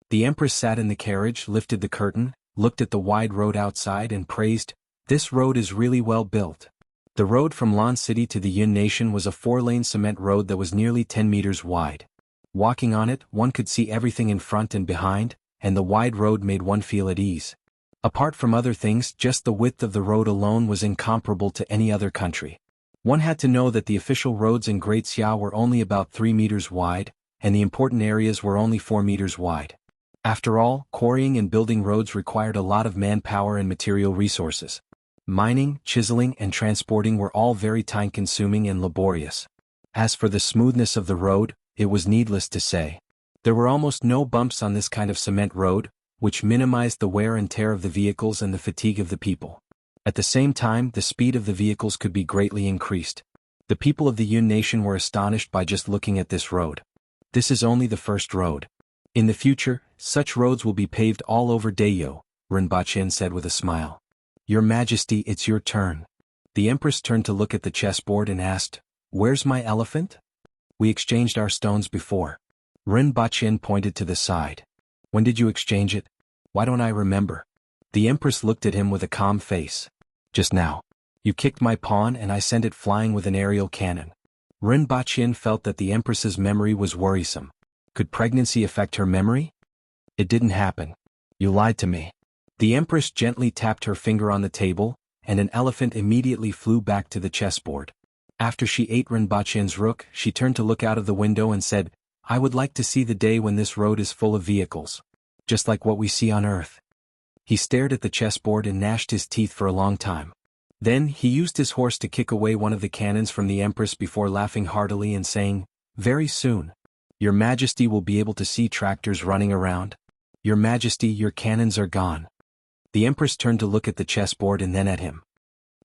The Empress sat in the carriage, lifted the curtain, looked at the wide road outside and praised, "This road is really well built." The road from Lan City to the Yun nation was a 4-lane cement road that was nearly 10 meters wide. Walking on it, one could see everything in front and behind, and the wide road made one feel at ease. Apart from other things, just the width of the road alone was incomparable to any other country. One had to know that the official roads in Great Xia were only about 3 meters wide, and the important areas were only 4 meters wide. After all, quarrying and building roads required a lot of manpower and material resources. Mining, chiseling, and transporting were all very time-consuming and laborious. As for the smoothness of the road, it was needless to say. There were almost no bumps on this kind of cement road, which minimized the wear and tear of the vehicles and the fatigue of the people. At the same time, the speed of the vehicles could be greatly increased. The people of the Yun nation were astonished by just looking at this road. This is only the first road. In the future, such roads will be paved all over Dayo, Ren Baqin said with a smile. Your Majesty, it's your turn. The Empress turned to look at the chessboard and asked, "Where's my elephant?" "We exchanged our stones before." Ren Baqin pointed to the side. "When did you exchange it?" "Why don't I remember?" The Empress looked at him with a calm face. "Just now. You kicked my pawn and I sent it flying with an aerial cannon." Ren Baqin felt that the Empress's memory was worrisome. Could pregnancy affect her memory? "It didn't happen. You lied to me." The Empress gently tapped her finger on the table, and an elephant immediately flew back to the chessboard. After she ate Ren Baqin's rook, she turned to look out of the window and said, "I would like to see the day when this road is full of vehicles. Just like what we see on Earth." He stared at the chessboard and gnashed his teeth for a long time. Then, he used his horse to kick away one of the cannons from the Empress before laughing heartily and saying, "Very soon, Your Majesty will be able to see tractors running around. Your Majesty, your cannons are gone." The Empress turned to look at the chessboard and then at him.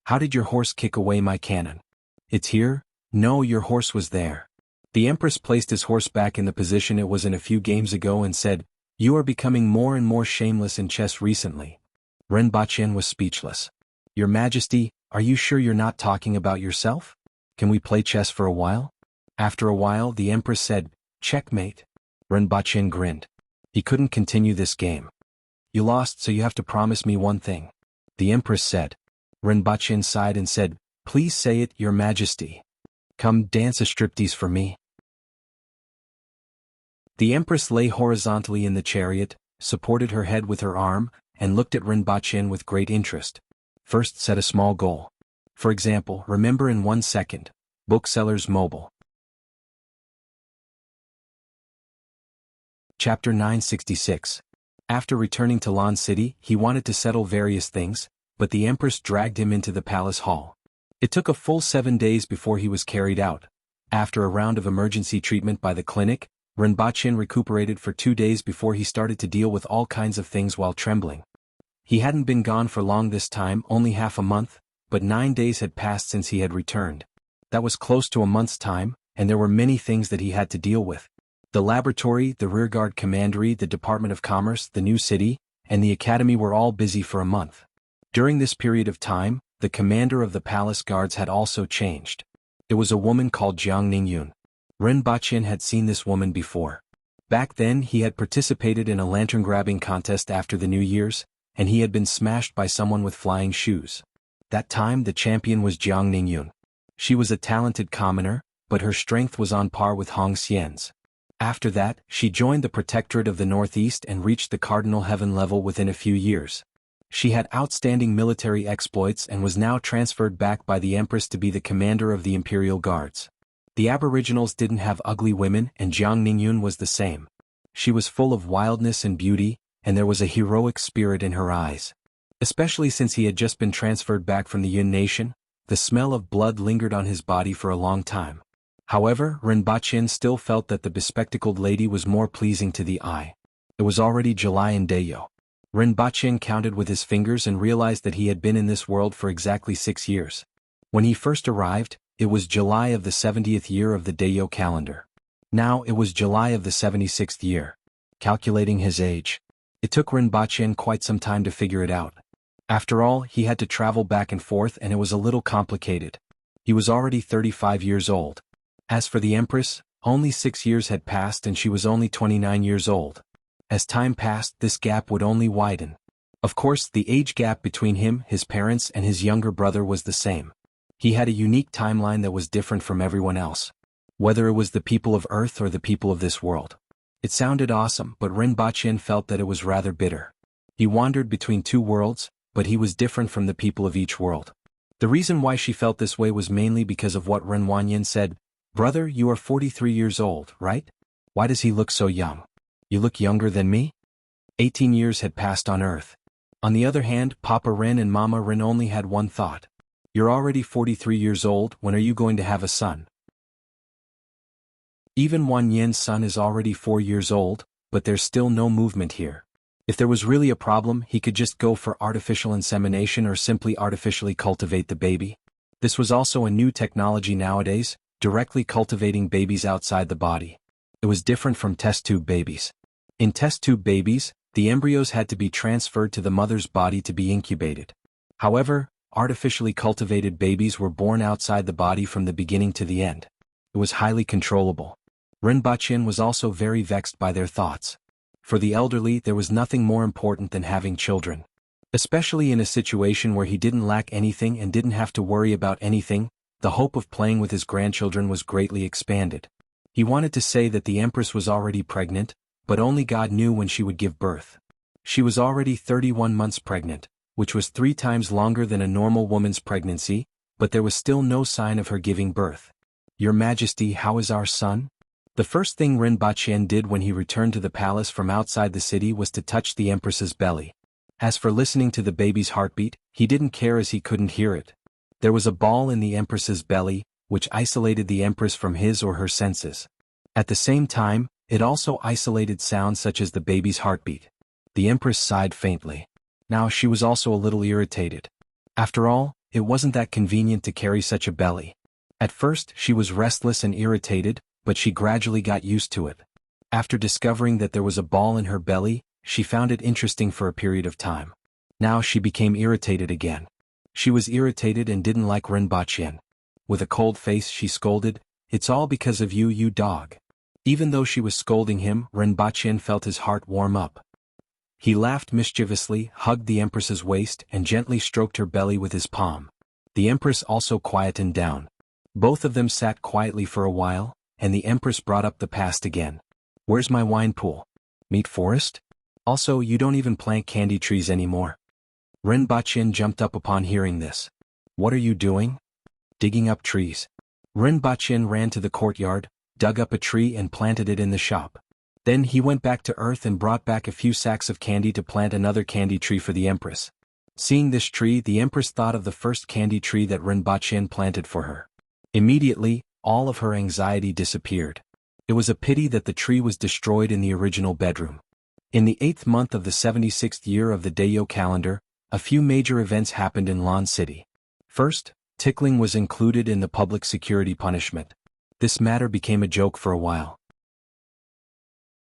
"How did your horse kick away my cannon?" "It's here." "No, your horse was there." The Empress placed his horse back in the position it was in a few games ago and said, "You are becoming more and more shameless in chess recently." Ren Baqin was speechless. "Your Majesty, are you sure you're not talking about yourself? Can we play chess for a while?" After a while, the Empress said, "Checkmate." Ren Baqin grinned. He couldn't continue this game. "You lost, so you have to promise me one thing," the Empress said. Ren Baqin sighed and said, "Please say it, Your Majesty." "Come dance a striptease for me." The Empress lay horizontally in the chariot, supported her head with her arm, and looked at Ren Baqin with great interest. First, set a small goal. For example, remember in 1 second. Booksellers Mobile. Chapter 966. After returning to Lan City, he wanted to settle various things, but the Empress dragged him into the palace hall. It took a full 7 days before he was carried out. After a round of emergency treatment by the clinic, Ren Baqin recuperated for 2 days before he started to deal with all kinds of things while trembling. He hadn't been gone for long this time, only half a month, but 9 days had passed since he had returned. That was close to a month's time, and there were many things that he had to deal with. The laboratory, the rearguard commandery, the Department of Commerce, the new city, and the academy were all busy for a month. During this period of time, the commander of the palace guards had also changed. It was a woman called Jiang Ningyun. Ren Baqian had seen this woman before. Back then he had participated in a lantern-grabbing contest after the New Year's, and he had been smashed by someone with flying shoes. That time the champion was Jiang Ningyun. She was a talented commoner, but her strength was on par with Hong Xian's. After that, she joined the Protectorate of the Northeast and reached the Cardinal Heaven level within a few years. She had outstanding military exploits and was now transferred back by the Empress to be the commander of the Imperial Guards. The Aboriginals didn't have ugly women, and Jiang Ningyun was the same. She was full of wildness and beauty, and there was a heroic spirit in her eyes. Especially since he had just been transferred back from the Yun Nation, the smell of blood lingered on his body for a long time. However, Ren Baqian still felt that the bespectacled lady was more pleasing to the eye. It was already July in Deyo. Ren Baqian counted with his fingers and realized that he had been in this world for exactly 6 years. When he first arrived, it was July of the 70th year of the Deyo calendar. Now it was July of the 76th year. Calculating his age, it took Ren Baqian quite some time to figure it out. After all, he had to travel back and forth and it was a little complicated. He was already 35 years old. As for the Empress, only 6 years had passed and she was only 29 years old. As time passed, this gap would only widen. Of course, the age gap between him, his parents, and his younger brother was the same. He had a unique timeline that was different from everyone else. Whether it was the people of Earth or the people of this world. It sounded awesome, but Ren Baqian felt that it was rather bitter. He wandered between two worlds, but he was different from the people of each world. The reason why she felt this way was mainly because of what Ren Wanyan said. "Brother, you are 43 years old, right? Why does he look so young? You look younger than me?" 18 years had passed on Earth. On the other hand, Papa Ren and Mama Ren only had one thought. "You're already 43 years old, when are you going to have a son?" Even Wan Yan's son is already 4 years old, but there's still no movement here. If there was really a problem, he could just go for artificial insemination or simply artificially cultivate the baby. This was also a new technology nowadays, directly cultivating babies outside the body. It was different from test tube babies. In test tube babies, the embryos had to be transferred to the mother's body to be incubated. However, artificially cultivated babies were born outside the body from the beginning to the end. It was highly controllable. Ren Baqian was also very vexed by their thoughts. For the elderly, there was nothing more important than having children. Especially in a situation where he didn't lack anything and didn't have to worry about anything, the hope of playing with his grandchildren was greatly expanded. He wanted to say that the Empress was already pregnant, but only God knew when she would give birth. She was already 31 months pregnant, which was 3 times longer than a normal woman's pregnancy, but there was still no sign of her giving birth. "Your Majesty, how is our son?" The first thing Ren Baqian did when he returned to the palace from outside the city was to touch the Empress's belly. As for listening to the baby's heartbeat, he didn't care as he couldn't hear it. There was a ball in the Empress's belly, which isolated the Empress from his or her senses. At the same time, it also isolated sounds such as the baby's heartbeat. The Empress sighed faintly. Now she was also a little irritated. After all, it wasn't that convenient to carry such a belly. At first, she was restless and irritated, but she gradually got used to it. After discovering that there was a ball in her belly, she found it interesting for a period of time. Now she became irritated again. She was irritated and didn't like Ren Baqian. With a cold face she scolded, "It's all because of you, you dog." Even though she was scolding him, Ren Baqian felt his heart warm up. He laughed mischievously, hugged the Empress's waist, and gently stroked her belly with his palm. The Empress also quietened down. Both of them sat quietly for a while, and the Empress brought up the past again. "Where's my wine pool? Meat forest? Also, you don't even plant candy trees anymore." Ren Baqian jumped up upon hearing this. "What are you doing?" "Digging up trees." Ren Baqian ran to the courtyard, dug up a tree and planted it in the shop. Then he went back to Earth and brought back a few sacks of candy to plant another candy tree for the Empress. Seeing this tree, the Empress thought of the first candy tree that Ren Baqian planted for her. Immediately, all of her anxiety disappeared. It was a pity that the tree was destroyed in the original bedroom. In the 8th month of the 76th year of the Dayo calendar, a few major events happened in Lan City. First, tickling was included in the public security punishment. This matter became a joke for a while.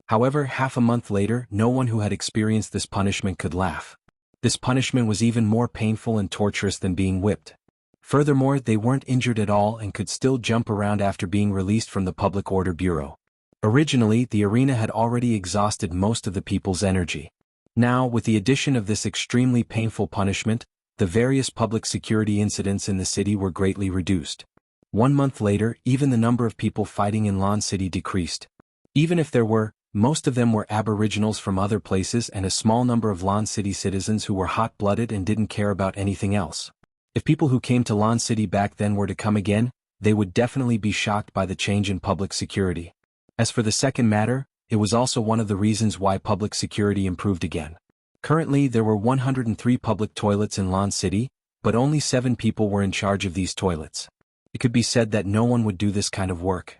However, half a month later, no one who had experienced this punishment could laugh. This punishment was even more painful and torturous than being whipped. Furthermore, they weren't injured at all and could still jump around after being released from the Public Order Bureau. Originally, the arena had already exhausted most of the people's energy. Now, with the addition of this extremely painful punishment, the various public security incidents in the city were greatly reduced. 1 month later, even the number of people fighting in Lan City decreased. Even if there were, most of them were aboriginals from other places and a small number of Lan City citizens who were hot-blooded and didn't care about anything else. If people who came to Lan City back then were to come again, they would definitely be shocked by the change in public security. As for the second matter, it was also one of the reasons why public security improved again. Currently, there were 103 public toilets in Lan City, but only 7 people were in charge of these toilets. It could be said that no one would do this kind of work.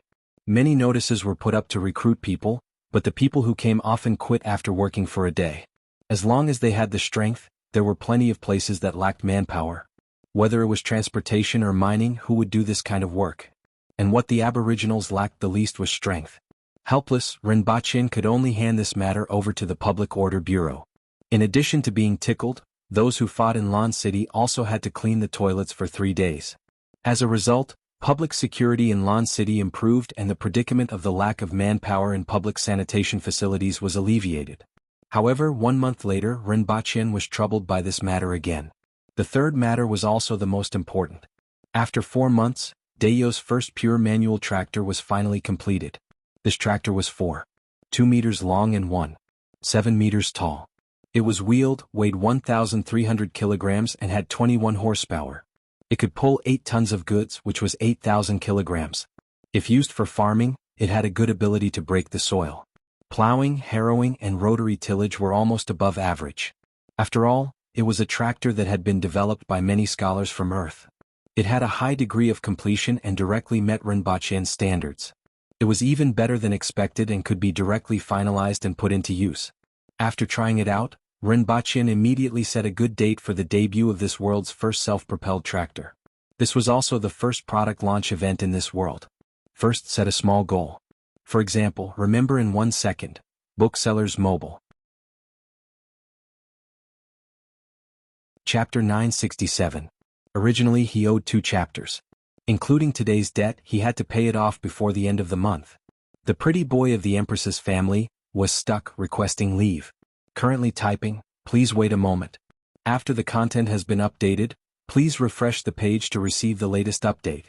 Many notices were put up to recruit people, but the people who came often quit after working for a day. As long as they had the strength, there were plenty of places that lacked manpower. Whether it was transportation or mining, who would do this kind of work? And what the aboriginals lacked the least was strength. Helpless, Rinpoche could only hand this matter over to the Public Order Bureau. In addition to being tickled, those who fought in Lan City also had to clean the toilets for 3 days. As a result, public security in Lan City improved and the predicament of the lack of manpower in public sanitation facilities was alleviated. However, 1 month later, Rinpoche was troubled by this matter again. The third matter was also the most important. After 4 months, Dayo's first pure manual tractor was finally completed. This tractor was 4.2 meters long and 1.7 meters tall. It was wheeled, weighed 1,300 kilograms and had 21 horsepower. It could pull 8 tons of goods, which was 8,000 kilograms. If used for farming, it had a good ability to break the soil. Plowing, harrowing, and rotary tillage were almost above average. After all, it was a tractor that had been developed by many scholars from Earth. It had a high degree of completion and directly met Rinpoche's standards. It was even better than expected and could be directly finalized and put into use. After trying it out, Rinpoche immediately set a good date for the debut of this world's first self-propelled tractor. This was also the first product launch event in this world. First, set a small goal. For example, remember in 1 second, Booksellers Mobile. Chapter 967. Originally he owed 2 chapters. Including today's debt, he had to pay it off before the end of the month. The pretty boy of the Empress's family was stuck requesting leave. Currently typing, please wait a moment. After the content has been updated, please refresh the page to receive the latest update.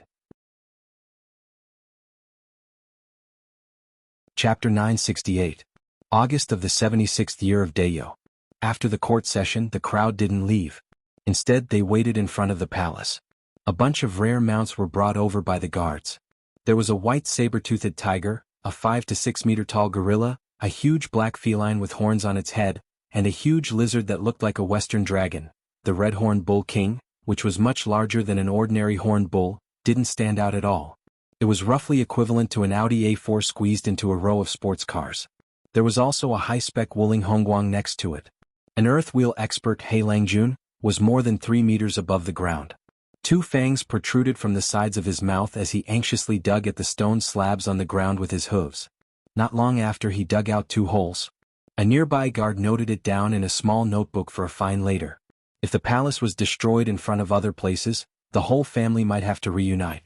Chapter 968. August of the 76th year of Dayo. After the court session, the crowd didn't leave. Instead, they waited in front of the palace. A bunch of rare mounts were brought over by the guards. There was a white saber-toothed tiger, a 5 to 6 meter tall gorilla, a huge black feline with horns on its head, and a huge lizard that looked like a western dragon. The red-horned bull king, which was much larger than an ordinary horned bull, didn't stand out at all. It was roughly equivalent to an Audi A4 squeezed into a row of sports cars. There was also a high-spec Wuling Hongguang next to it. An earth wheel expert, He Langjun, was more than 3 meters above the ground. 2 fangs protruded from the sides of his mouth as he anxiously dug at the stone slabs on the ground with his hooves. Not long after, he dug out 2 holes. A nearby guard noted it down in a small notebook for a fine later. If the palace was destroyed in front of other places, the whole family might have to reunite.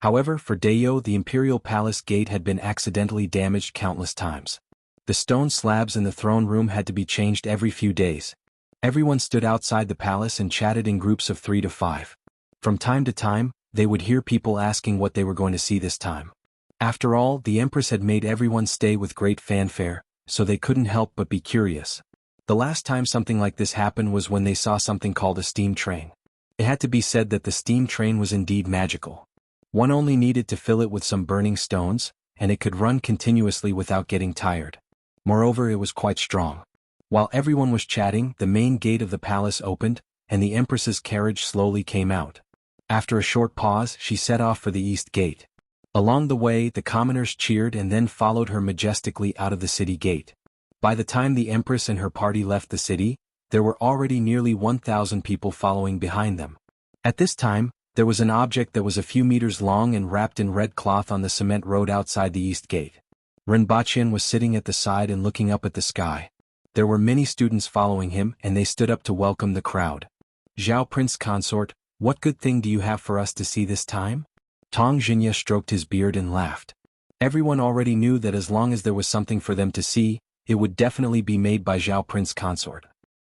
However, for Dayo, the imperial palace gate had been accidentally damaged countless times. The stone slabs in the throne room had to be changed every few days. Everyone stood outside the palace and chatted in groups of 3 to 5. From time to time, they would hear people asking what they were going to see this time. After all, the Empress had made everyone stay with great fanfare, so they couldn't help but be curious. The last time something like this happened was when they saw something called a steam train. It had to be said that the steam train was indeed magical. One only needed to fill it with some burning stones, and it could run continuously without getting tired. Moreover, it was quite strong. While everyone was chatting, the main gate of the palace opened, and the Empress's carriage slowly came out. After a short pause, she set off for the east gate. Along the way, the commoners cheered and then followed her majestically out of the city gate. By the time the Empress and her party left the city, there were already nearly 1,000 people following behind them. At this time, there was an object that was a few meters long and wrapped in red cloth on the cement road outside the east gate. Rinpoche was sitting at the side and looking up at the sky. There were many students following him and they stood up to welcome the crowd. "Zhao Prince Consort, what good thing do you have for us to see this time?" Tong Jinya stroked his beard and laughed. Everyone already knew that as long as there was something for them to see, it would definitely be made by Zhao Prince Consort.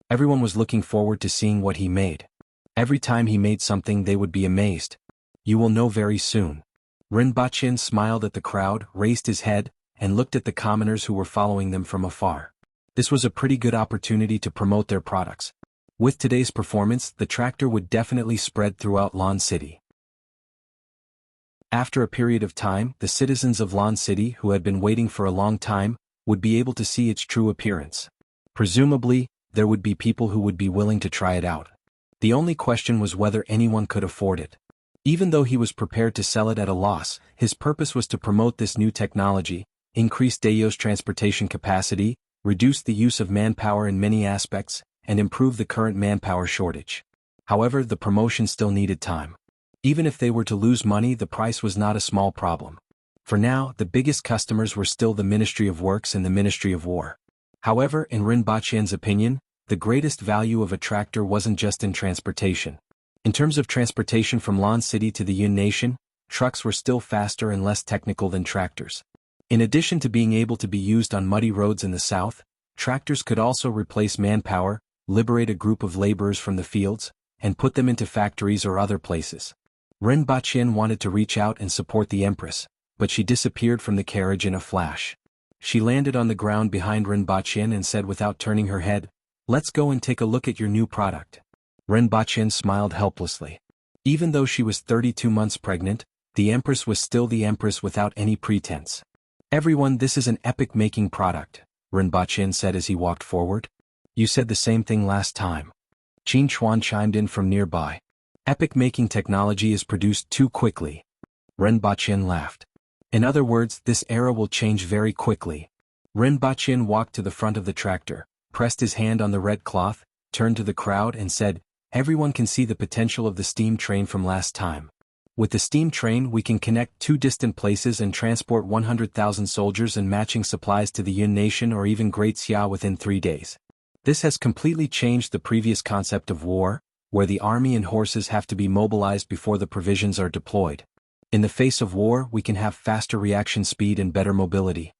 Everyone was looking forward to seeing what he made. Every time he made something they would be amazed. "You will know very soon." Rinpoche smiled at the crowd, raised his head, and looked at the commoners who were following them from afar. This was a pretty good opportunity to promote their products. With today's performance, the tractor would definitely spread throughout Lan City. After a period of time, the citizens of Lan City who had been waiting for a long time would be able to see its true appearance. Presumably, there would be people who would be willing to try it out. The only question was whether anyone could afford it. Even though he was prepared to sell it at a loss, his purpose was to promote this new technology, increase Dayo's transportation capacity, reduce the use of manpower in many aspects, and improve the current manpower shortage. However, the promotion still needed time. Even if they were to lose money, the price was not a small problem. For now, the biggest customers were still the Ministry of Works and the Ministry of War. However, in Rinpoche's opinion, the greatest value of a tractor wasn't just in transportation. In terms of transportation from Lan City to the Yun Nation, trucks were still faster and less technical than tractors. In addition to being able to be used on muddy roads in the south, tractors could also replace manpower, liberate a group of laborers from the fields, and put them into factories or other places. Rinpoche wanted to reach out and support the Empress, but she disappeared from the carriage in a flash. She landed on the ground behind Rinpoche and said without turning her head, "Let's go and take a look at your new product." Rinpoche smiled helplessly. Even though she was 32 months pregnant, the Empress was still the Empress without any pretense. "Everyone, this is an epic-making product," Rinpoche said as he walked forward. "You said the same thing last time." Qin Chuan chimed in from nearby. "Epic-making technology is produced too quickly." Rinpoche laughed. "In other words, this era will change very quickly." Rinpoche walked to the front of the tractor, pressed his hand on the red cloth, turned to the crowd and said, "Everyone can see the potential of the steam train from last time. With the steam train we can connect two distant places and transport 100,000 soldiers and matching supplies to the Yun Nation or even Great Xia within 3 days. This has completely changed the previous concept of war, where the army and horses have to be mobilized before the provisions are deployed. In the face of war we can have faster reaction speed and better mobility.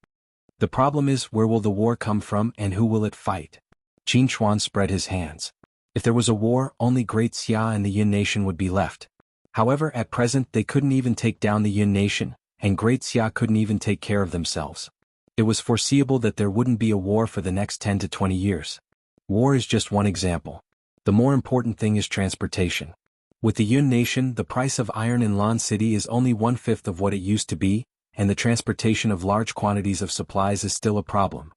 The problem is, where will the war come from and who will it fight?" Qin Chuan spread his hands. If there was a war, only Great Xia and the Yun Nation would be left. However, at present they couldn't even take down the Yun Nation, and Great Xia couldn't even take care of themselves. It was foreseeable that there wouldn't be a war for the next 10 to 20 years. War is just one example. The more important thing is transportation. With the Yun Nation, the price of iron in Lan City is only 1/5 of what it used to be, and the transportation of large quantities of supplies is still a problem.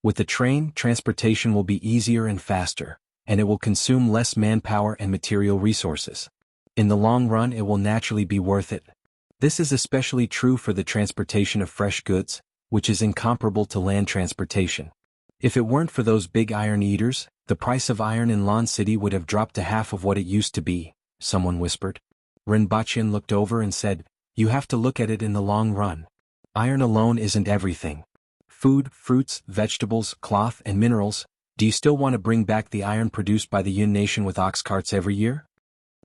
With the train, transportation will be easier and faster, and it will consume less manpower and material resources. In the long run it will naturally be worth it. This is especially true for the transportation of fresh goods, which is incomparable to land transportation. If it weren't for those big iron eaters, the price of iron in Lan City would have dropped to half of what it used to be, someone whispered. Rinpoche looked over and said, "You have to look at it in the long run. Iron alone isn't everything. Food, fruits, vegetables, cloth, and minerals. Do you still want to bring back the iron produced by the Yun Nation with ox carts every year?"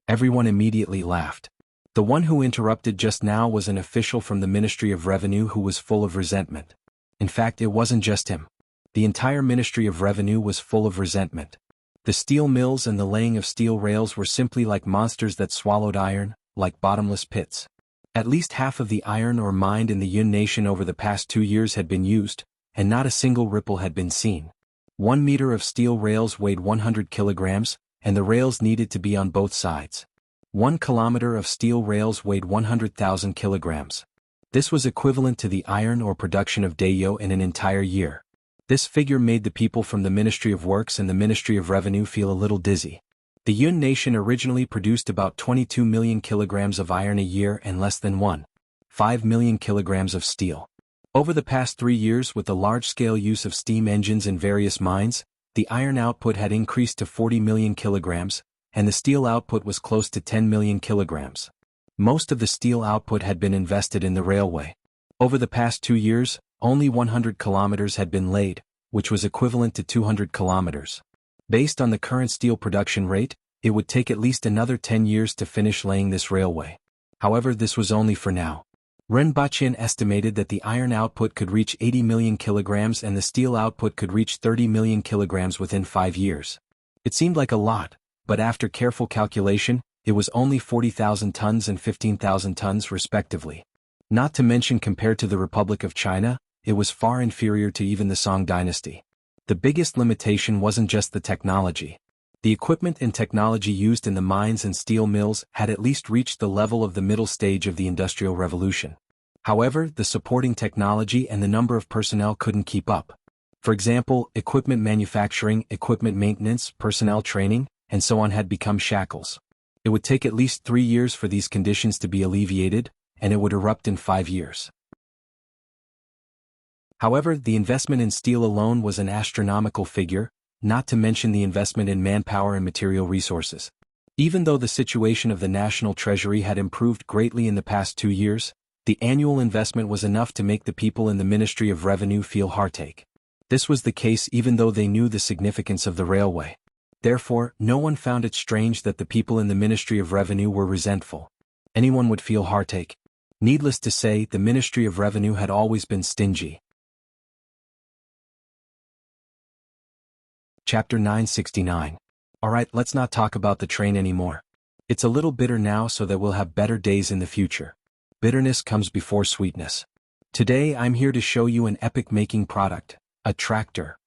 Everyone immediately laughed. The one who interrupted just now was an official from the Ministry of Revenue who was full of resentment. In fact, it wasn't just him. The entire Ministry of Revenue was full of resentment. The steel mills and the laying of steel rails were simply like monsters that swallowed iron, like bottomless pits. At least half of the iron ore mined in the Yun Nation over the past 2 years had been used, and not a single ripple had been seen. 1 meter of steel rails weighed 100 kilograms, and the rails needed to be on both sides. 1 kilometer of steel rails weighed 100,000 kilograms. This was equivalent to the iron ore production of Dayo in an entire year. This figure made the people from the Ministry of Works and the Ministry of Revenue feel a little dizzy. The Yun Nation originally produced about 22 million kilograms of iron a year and less than 1.5 million kilograms of steel. Over the past 3 years, with the large-scale use of steam engines in various mines, the iron output had increased to 40 million kilograms, and the steel output was close to 10 million kilograms. Most of the steel output had been invested in the railway. Over the past 2 years, only 100 kilometers had been laid, which was equivalent to 200 kilometers. Based on the current steel production rate, it would take at least another 10 years to finish laying this railway. However, this was only for now. Ren Baqian estimated that the iron output could reach 80 million kilograms and the steel output could reach 30 million kilograms within 5 years. It seemed like a lot, but after careful calculation, it was only 40,000 tons and 15,000 tons respectively. Not to mention, compared to the Republic of China, it was far inferior to even the Song dynasty. The biggest limitation wasn't just the technology. The equipment and technology used in the mines and steel mills had at least reached the level of the middle stage of the Industrial Revolution. However, the supporting technology and the number of personnel couldn't keep up. For example, equipment manufacturing, equipment maintenance, personnel training, and so on had become shackles. It would take at least 3 years for these conditions to be alleviated, and it would erupt in 5 years. However, the investment in steel alone was an astronomical figure, not to mention the investment in manpower and material resources. Even though the situation of the national treasury had improved greatly in the past 2 years, the annual investment was enough to make the people in the Ministry of Revenue feel heartache. This was the case even though they knew the significance of the railway. Therefore, no one found it strange that the people in the Ministry of Revenue were resentful. Anyone would feel heartache. Needless to say, the Ministry of Revenue had always been stingy. Chapter 969. Alright, let's not talk about the train anymore. It's a little bitter now, so that we'll have better days in the future. Bitterness comes before sweetness. Today I'm here to show you an epic-making product, a tractor.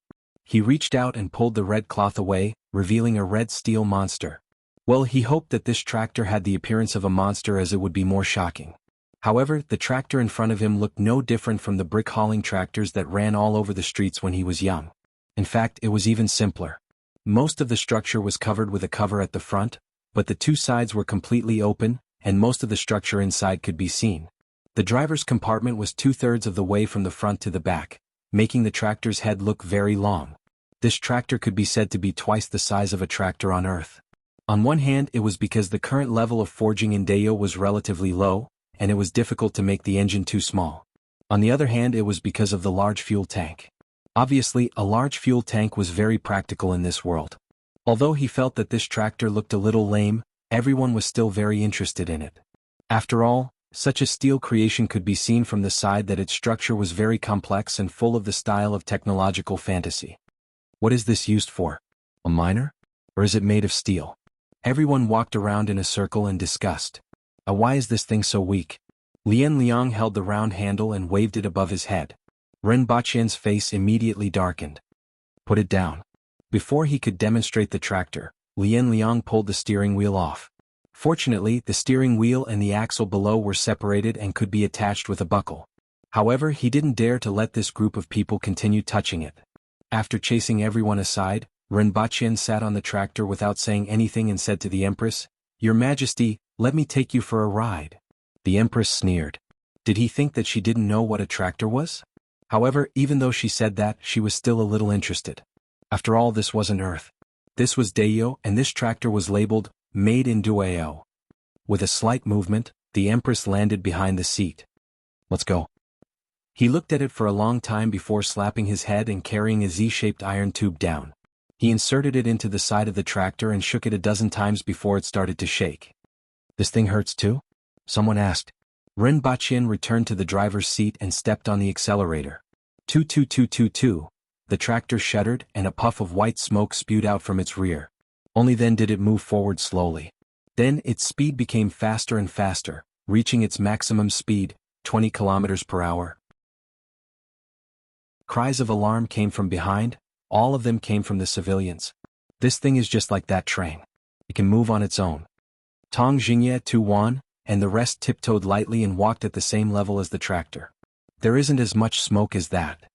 He reached out and pulled the red cloth away, revealing a red steel monster. Well, he hoped that this tractor had the appearance of a monster, as it would be more shocking. However, the tractor in front of him looked no different from the brick-hauling tractors that ran all over the streets when he was young. In fact, it was even simpler. Most of the structure was covered with a cover at the front, but the 2 sides were completely open, and most of the structure inside could be seen. The driver's compartment was 2/3 of the way from the front to the back, making the tractor's head look very long. This tractor could be said to be twice the size of a tractor on Earth. On one hand, it was because the current level of forging in Dayo was relatively low, and it was difficult to make the engine too small. On the other hand, it was because of the large fuel tank. Obviously, a large fuel tank was very practical in this world. Although he felt that this tractor looked a little lame, everyone was still very interested in it. After all, such a steel creation could be seen from the side that its structure was very complex and full of the style of technological fantasy. What is this used for? A miner? Or is it made of steel? Everyone walked around in a circle and discussed. Why is this thing so weak? Lian Liang held the round handle and waved it above his head. Ren Baqian's face immediately darkened. Put it down. Before he could demonstrate the tractor, Lian Liang pulled the steering wheel off. Fortunately, the steering wheel and the axle below were separated and could be attached with a buckle. However, he didn't dare to let this group of people continue touching it. After chasing everyone aside, Ren Baqian sat on the tractor without saying anything and said to the Empress, "Your Majesty, let me take you for a ride." The Empress sneered. Did he think that she didn't know what a tractor was? However, even though she said that, she was still a little interested. After all, this wasn't Earth. This was Dayo, and this tractor was labeled, "Made in Duao." With a slight movement, the Empress landed behind the seat. "Let's go." He looked at it for a long time before slapping his head and carrying a Z-shaped iron tube down. He inserted it into the side of the tractor and shook it a dozen times before it started to shake. "This thing hurts too?" someone asked. Ren Baqian returned to the driver's seat and stepped on the accelerator. Toot. The tractor shuddered and a puff of white smoke spewed out from its rear. Only then did it move forward slowly. Then its speed became faster and faster, reaching its maximum speed, 20 kilometers per hour. Cries of alarm came from behind. All of them came from the civilians. "This thing is just like that train. It can move on its own." Tong Jingye Tuan and the rest tiptoed lightly and walked at the same level as the tractor. "There isn't as much smoke as that."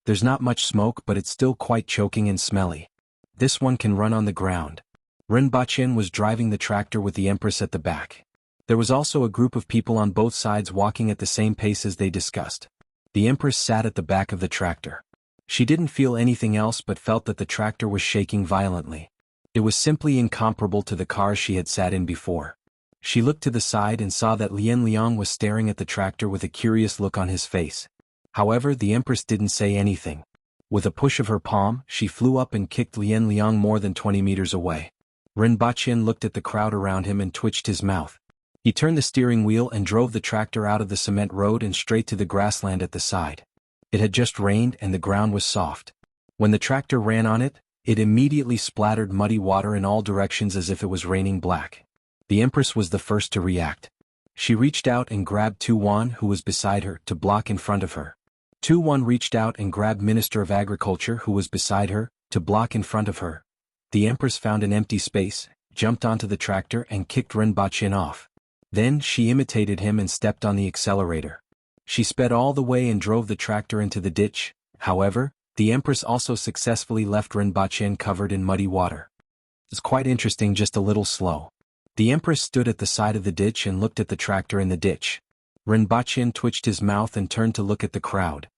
"There's not much smoke, but it's still quite choking and smelly. This one can run on the ground." Ren Baqian was driving the tractor with the Empress at the back. There was also a group of people on both sides walking at the same pace as they discussed. The Empress sat at the back of the tractor. She didn't feel anything else but felt that the tractor was shaking violently. It was simply incomparable to the cars she had sat in before. She looked to the side and saw that Lian Liang was staring at the tractor with a curious look on his face. However, the Empress didn't say anything. With a push of her palm, she flew up and kicked Lian Liang more than 20 meters away. Rinpoche looked at the crowd around him and twitched his mouth. He turned the steering wheel and drove the tractor out of the cement road and straight to the grassland at the side. It had just rained and the ground was soft. When the tractor ran on it, it immediately splattered muddy water in all directions as if it was raining black. The Empress was the first to react. She reached out and grabbed Tu Wan, who was beside her, to block in front of her. Tu Wan reached out and grabbed Minister of Agriculture, who was beside her, to block in front of her. The Empress found an empty space, jumped onto the tractor and kicked Rinpoche off. Then she imitated him and stepped on the accelerator. She sped all the way and drove the tractor into the ditch. However, the Empress also successfully left Rinpoche covered in muddy water. It's quite interesting, just a little slow. The Empress stood at the side of the ditch and looked at the tractor in the ditch. Rinpoche twitched his mouth and turned to look at the crowd.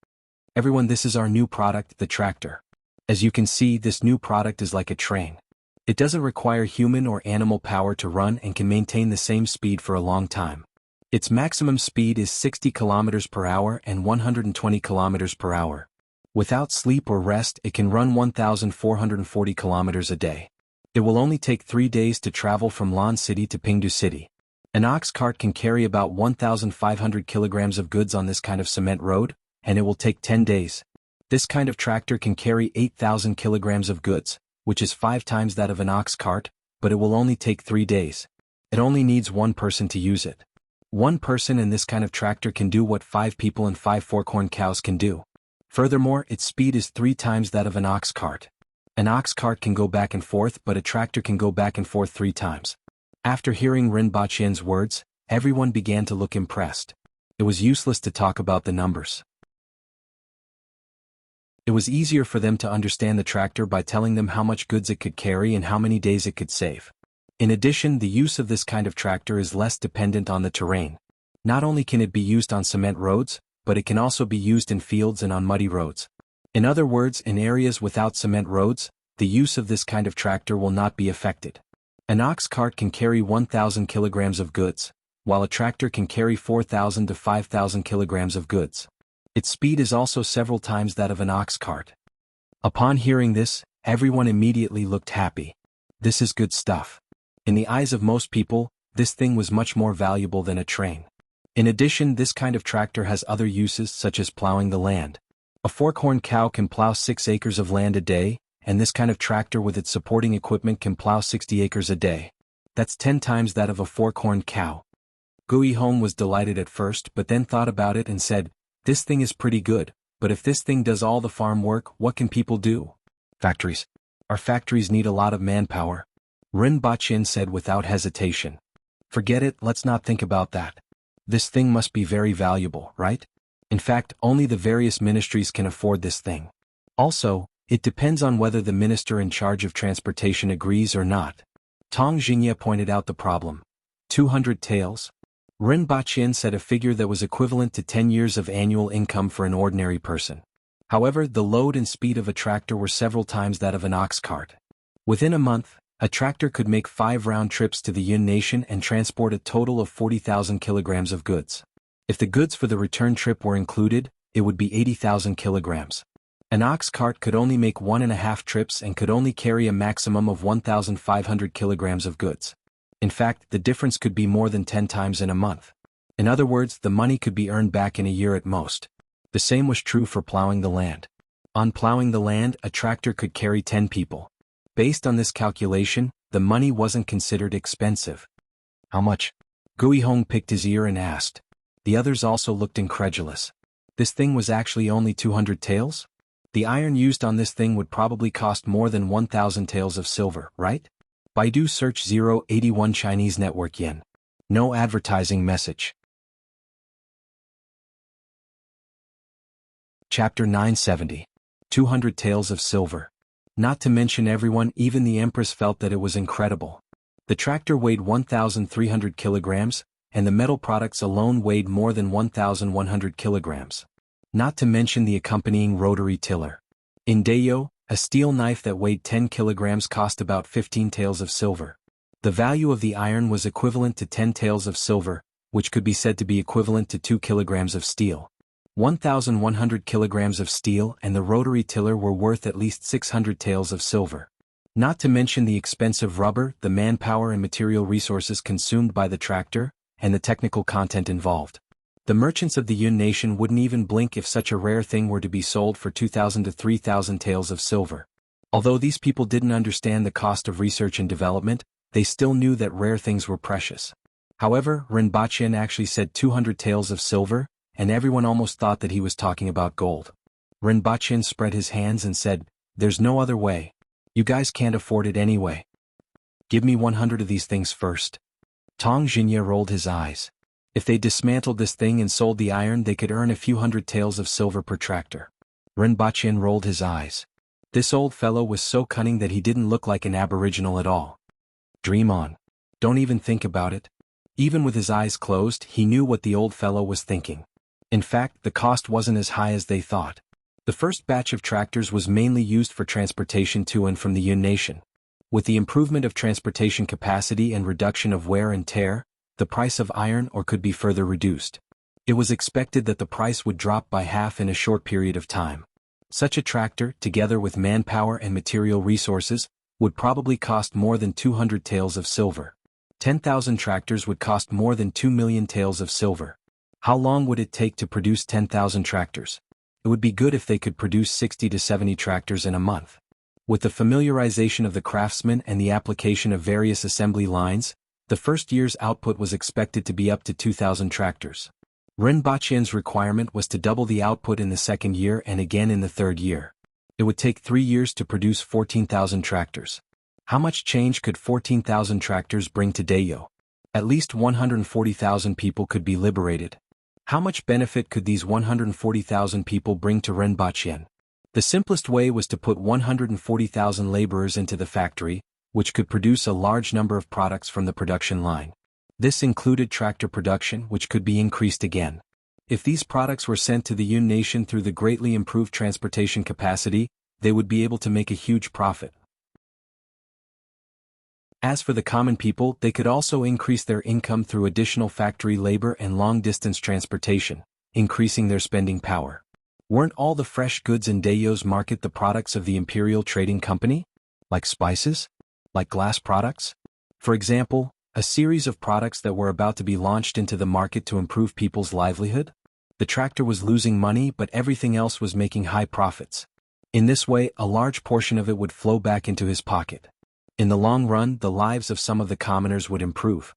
Everyone, this is our new product, the tractor. As you can see, this new product is like a train. It doesn't require human or animal power to run and can maintain the same speed for a long time. Its maximum speed is 60 km per hour and 120 km per hour. Without sleep or rest, it can run 1,440 km a day. It will only take 3 days to travel from Lan City to Pingdu City. An ox cart can carry about 1,500 kilograms of goods on this kind of cement road, and it will take 10 days. This kind of tractor can carry 8,000 kilograms of goods, which is 5 times that of an ox cart, but it will only take 3 days. It only needs 1 person to use it. 1 person in this kind of tractor can do what 5 people and 5 fork-horned cows can do. Furthermore, its speed is 3 times that of an ox cart. An ox cart can go back and forth, but a tractor can go back and forth 3 times. After hearing Rinpoche's words, everyone began to look impressed. It was useless to talk about the numbers. It was easier for them to understand the tractor by telling them how much goods it could carry and how many days it could save. In addition, the use of this kind of tractor is less dependent on the terrain. Not only can it be used on cement roads, but it can also be used in fields and on muddy roads. In other words, in areas without cement roads, the use of this kind of tractor will not be affected. An ox cart can carry 1,000 kilograms of goods, while a tractor can carry 4,000 to 5,000 kilograms of goods. Its speed is also several times that of an ox cart. Upon hearing this, everyone immediately looked happy. This is good stuff. In the eyes of most people, this thing was much more valuable than a train. In addition, this kind of tractor has other uses such as plowing the land. A fork-horned cow can plow 6 acres of land a day, and this kind of tractor with its supporting equipment can plow 60 acres a day. That's 10 times that of a fork-horned cow. Gui Hong was delighted at first but then thought about it and said, "This thing is pretty good, but if this thing does all the farm work, what can people do?" "Factories. Our factories need a lot of manpower," Rinpoche said without hesitation. "Forget it, let's not think about that. This thing must be very valuable, right? In fact, only the various ministries can afford this thing. Also, it depends on whether the minister in charge of transportation agrees or not." Tong Jingye pointed out the problem. 200 taels? Rinpoche said a figure that was equivalent to 10 years of annual income for an ordinary person. However, the load and speed of a tractor were several times that of an ox cart. Within a month, a tractor could make 5 round trips to the Yun Nation and transport a total of 40,000 kilograms of goods. If the goods for the return trip were included, it would be 80,000 kilograms. An ox cart could only make 1.5 trips and could only carry a maximum of 1,500 kilograms of goods. In fact, the difference could be more than 10 times in a month. In other words, the money could be earned back in a year at most. The same was true for plowing the land. On plowing the land, a tractor could carry 10 people. Based on this calculation, the money wasn't considered expensive. "How much?" Gui Hong picked his ear and asked. The others also looked incredulous. This thing was actually only 200 taels? The iron used on this thing would probably cost more than 1,000 taels of silver, right? Baidu search 081 Chinese network yen. No advertising message. Chapter 970. 200 taels of silver. Not to mention everyone, even the Empress felt that it was incredible. The tractor weighed 1,300 kilograms, and the metal products alone weighed more than 1,100 kilograms. not to mention the accompanying rotary tiller. In Dayo, a steel knife that weighed 10 kilograms cost about 15 taels of silver. The value of the iron was equivalent to 10 taels of silver, which could be said to be equivalent to 2 kilograms of steel. 1,100 kilograms of steel and the rotary tiller were worth at least 600 taels of silver. Not to mention the expensive rubber, the manpower and material resources consumed by the tractor, and the technical content involved. The merchants of the Yun nation wouldn't even blink if such a rare thing were to be sold for 2,000 to 3,000 taels of silver. Although these people didn't understand the cost of research and development, they still knew that rare things were precious. However, Rinpoche actually said 200 taels of silver, and everyone almost thought that he was talking about gold. Rinpoche spread his hands and said, "There's no other way. You guys can't afford it anyway. Give me 100 of these things first." Tong Jinye rolled his eyes. If they dismantled this thing and sold the iron, they could earn a few hundred taels of silver per tractor. Rinpoche rolled his eyes. This old fellow was so cunning that he didn't look like an aboriginal at all. Dream on. Don't even think about it. Even with his eyes closed, he knew what the old fellow was thinking. In fact, the cost wasn't as high as they thought. The first batch of tractors was mainly used for transportation to and from the Yun nation. With the improvement of transportation capacity and reduction of wear and tear, the price of iron ore could be further reduced. It was expected that the price would drop by half in a short period of time. Such a tractor, together with manpower and material resources, would probably cost more than 200 taels of silver. 10,000 tractors would cost more than 2 million taels of silver. How long would it take to produce 10,000 tractors? It would be good if they could produce 60 to 70 tractors in a month. With the familiarization of the craftsmen and the application of various assembly lines, the first year's output was expected to be up to 2,000 tractors. Rinpoche's requirement was to double the output in the second year and again in the third year. It would take 3 years to produce 14,000 tractors. How much change could 14,000 tractors bring to Dayo? At least 140,000 people could be liberated. How much benefit could these 140,000 people bring to Rinpoche? The simplest way was to put 140,000 laborers into the factory, which could produce a large number of products from the production line. This included tractor production, which could be increased again. If these products were sent to the Yun nation through the greatly improved transportation capacity, they would be able to make a huge profit. As for the common people, they could also increase their income through additional factory labor and long-distance transportation, increasing their spending power. Weren't all the fresh goods in Dayo's market the products of the Imperial Trading Company? Like spices? Like glass products? For example, a series of products that were about to be launched into the market to improve people's livelihood? The tractor was losing money, but everything else was making high profits. In this way, a large portion of it would flow back into his pocket. In the long run, the lives of some of the commoners would improve.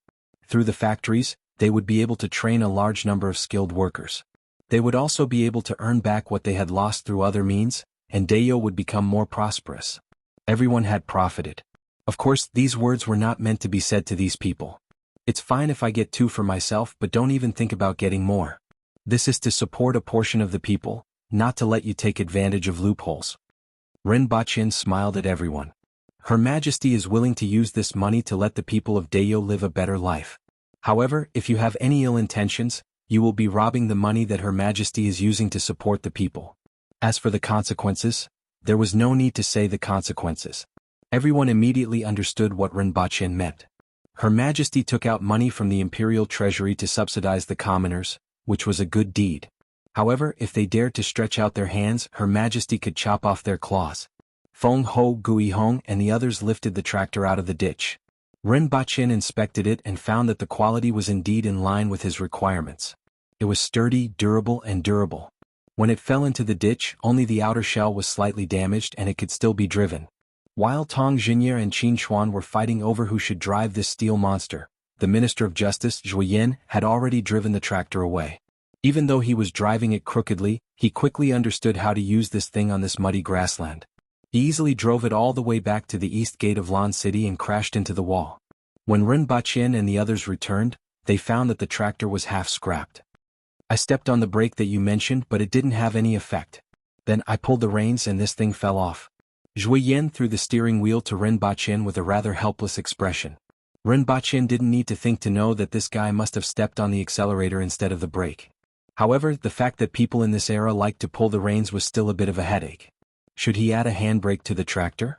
Through the factories, they would be able to train a large number of skilled workers. They would also be able to earn back what they had lost through other means, and Dayo would become more prosperous. Everyone had profited. Of course, these words were not meant to be said to these people. It's fine if I get 2 for myself, but don't even think about getting more. This is to support a portion of the people, not to let you take advantage of loopholes. Rinpoche smiled at everyone. Her Majesty is willing to use this money to let the people of Dayo live a better life. However, if you have any ill intentions, you will be robbing the money that Her Majesty is using to support the people. As for the consequences, there was no need to say the consequences. Everyone immediately understood what Rinpoche meant. Her Majesty took out money from the imperial treasury to subsidize the commoners, which was a good deed. However, if they dared to stretch out their hands, Her Majesty could chop off their claws. Feng Ho Gui Hong and the others lifted the tractor out of the ditch. Rinpoche inspected it and found that the quality was indeed in line with his requirements. It was sturdy, durable. When it fell into the ditch, only the outer shell was slightly damaged and it could still be driven. While Tong Jinye and Qin Chuan were fighting over who should drive this steel monster, the Minister of Justice, Zhu Yin, had already driven the tractor away. Even though he was driving it crookedly, he quickly understood how to use this thing on this muddy grassland. He easily drove it all the way back to the east gate of Lan City and crashed into the wall. When Rinpoche and the others returned, they found that the tractor was half scrapped. I stepped on the brake that you mentioned, but it didn't have any effect. Then I pulled the reins and this thing fell off. Zhu Yin threw the steering wheel to Rinpoche with a rather helpless expression. Rinpoche didn't need to think to know that this guy must have stepped on the accelerator instead of the brake. However, the fact that people in this era liked to pull the reins was still a bit of a headache. Should he add a handbrake to the tractor?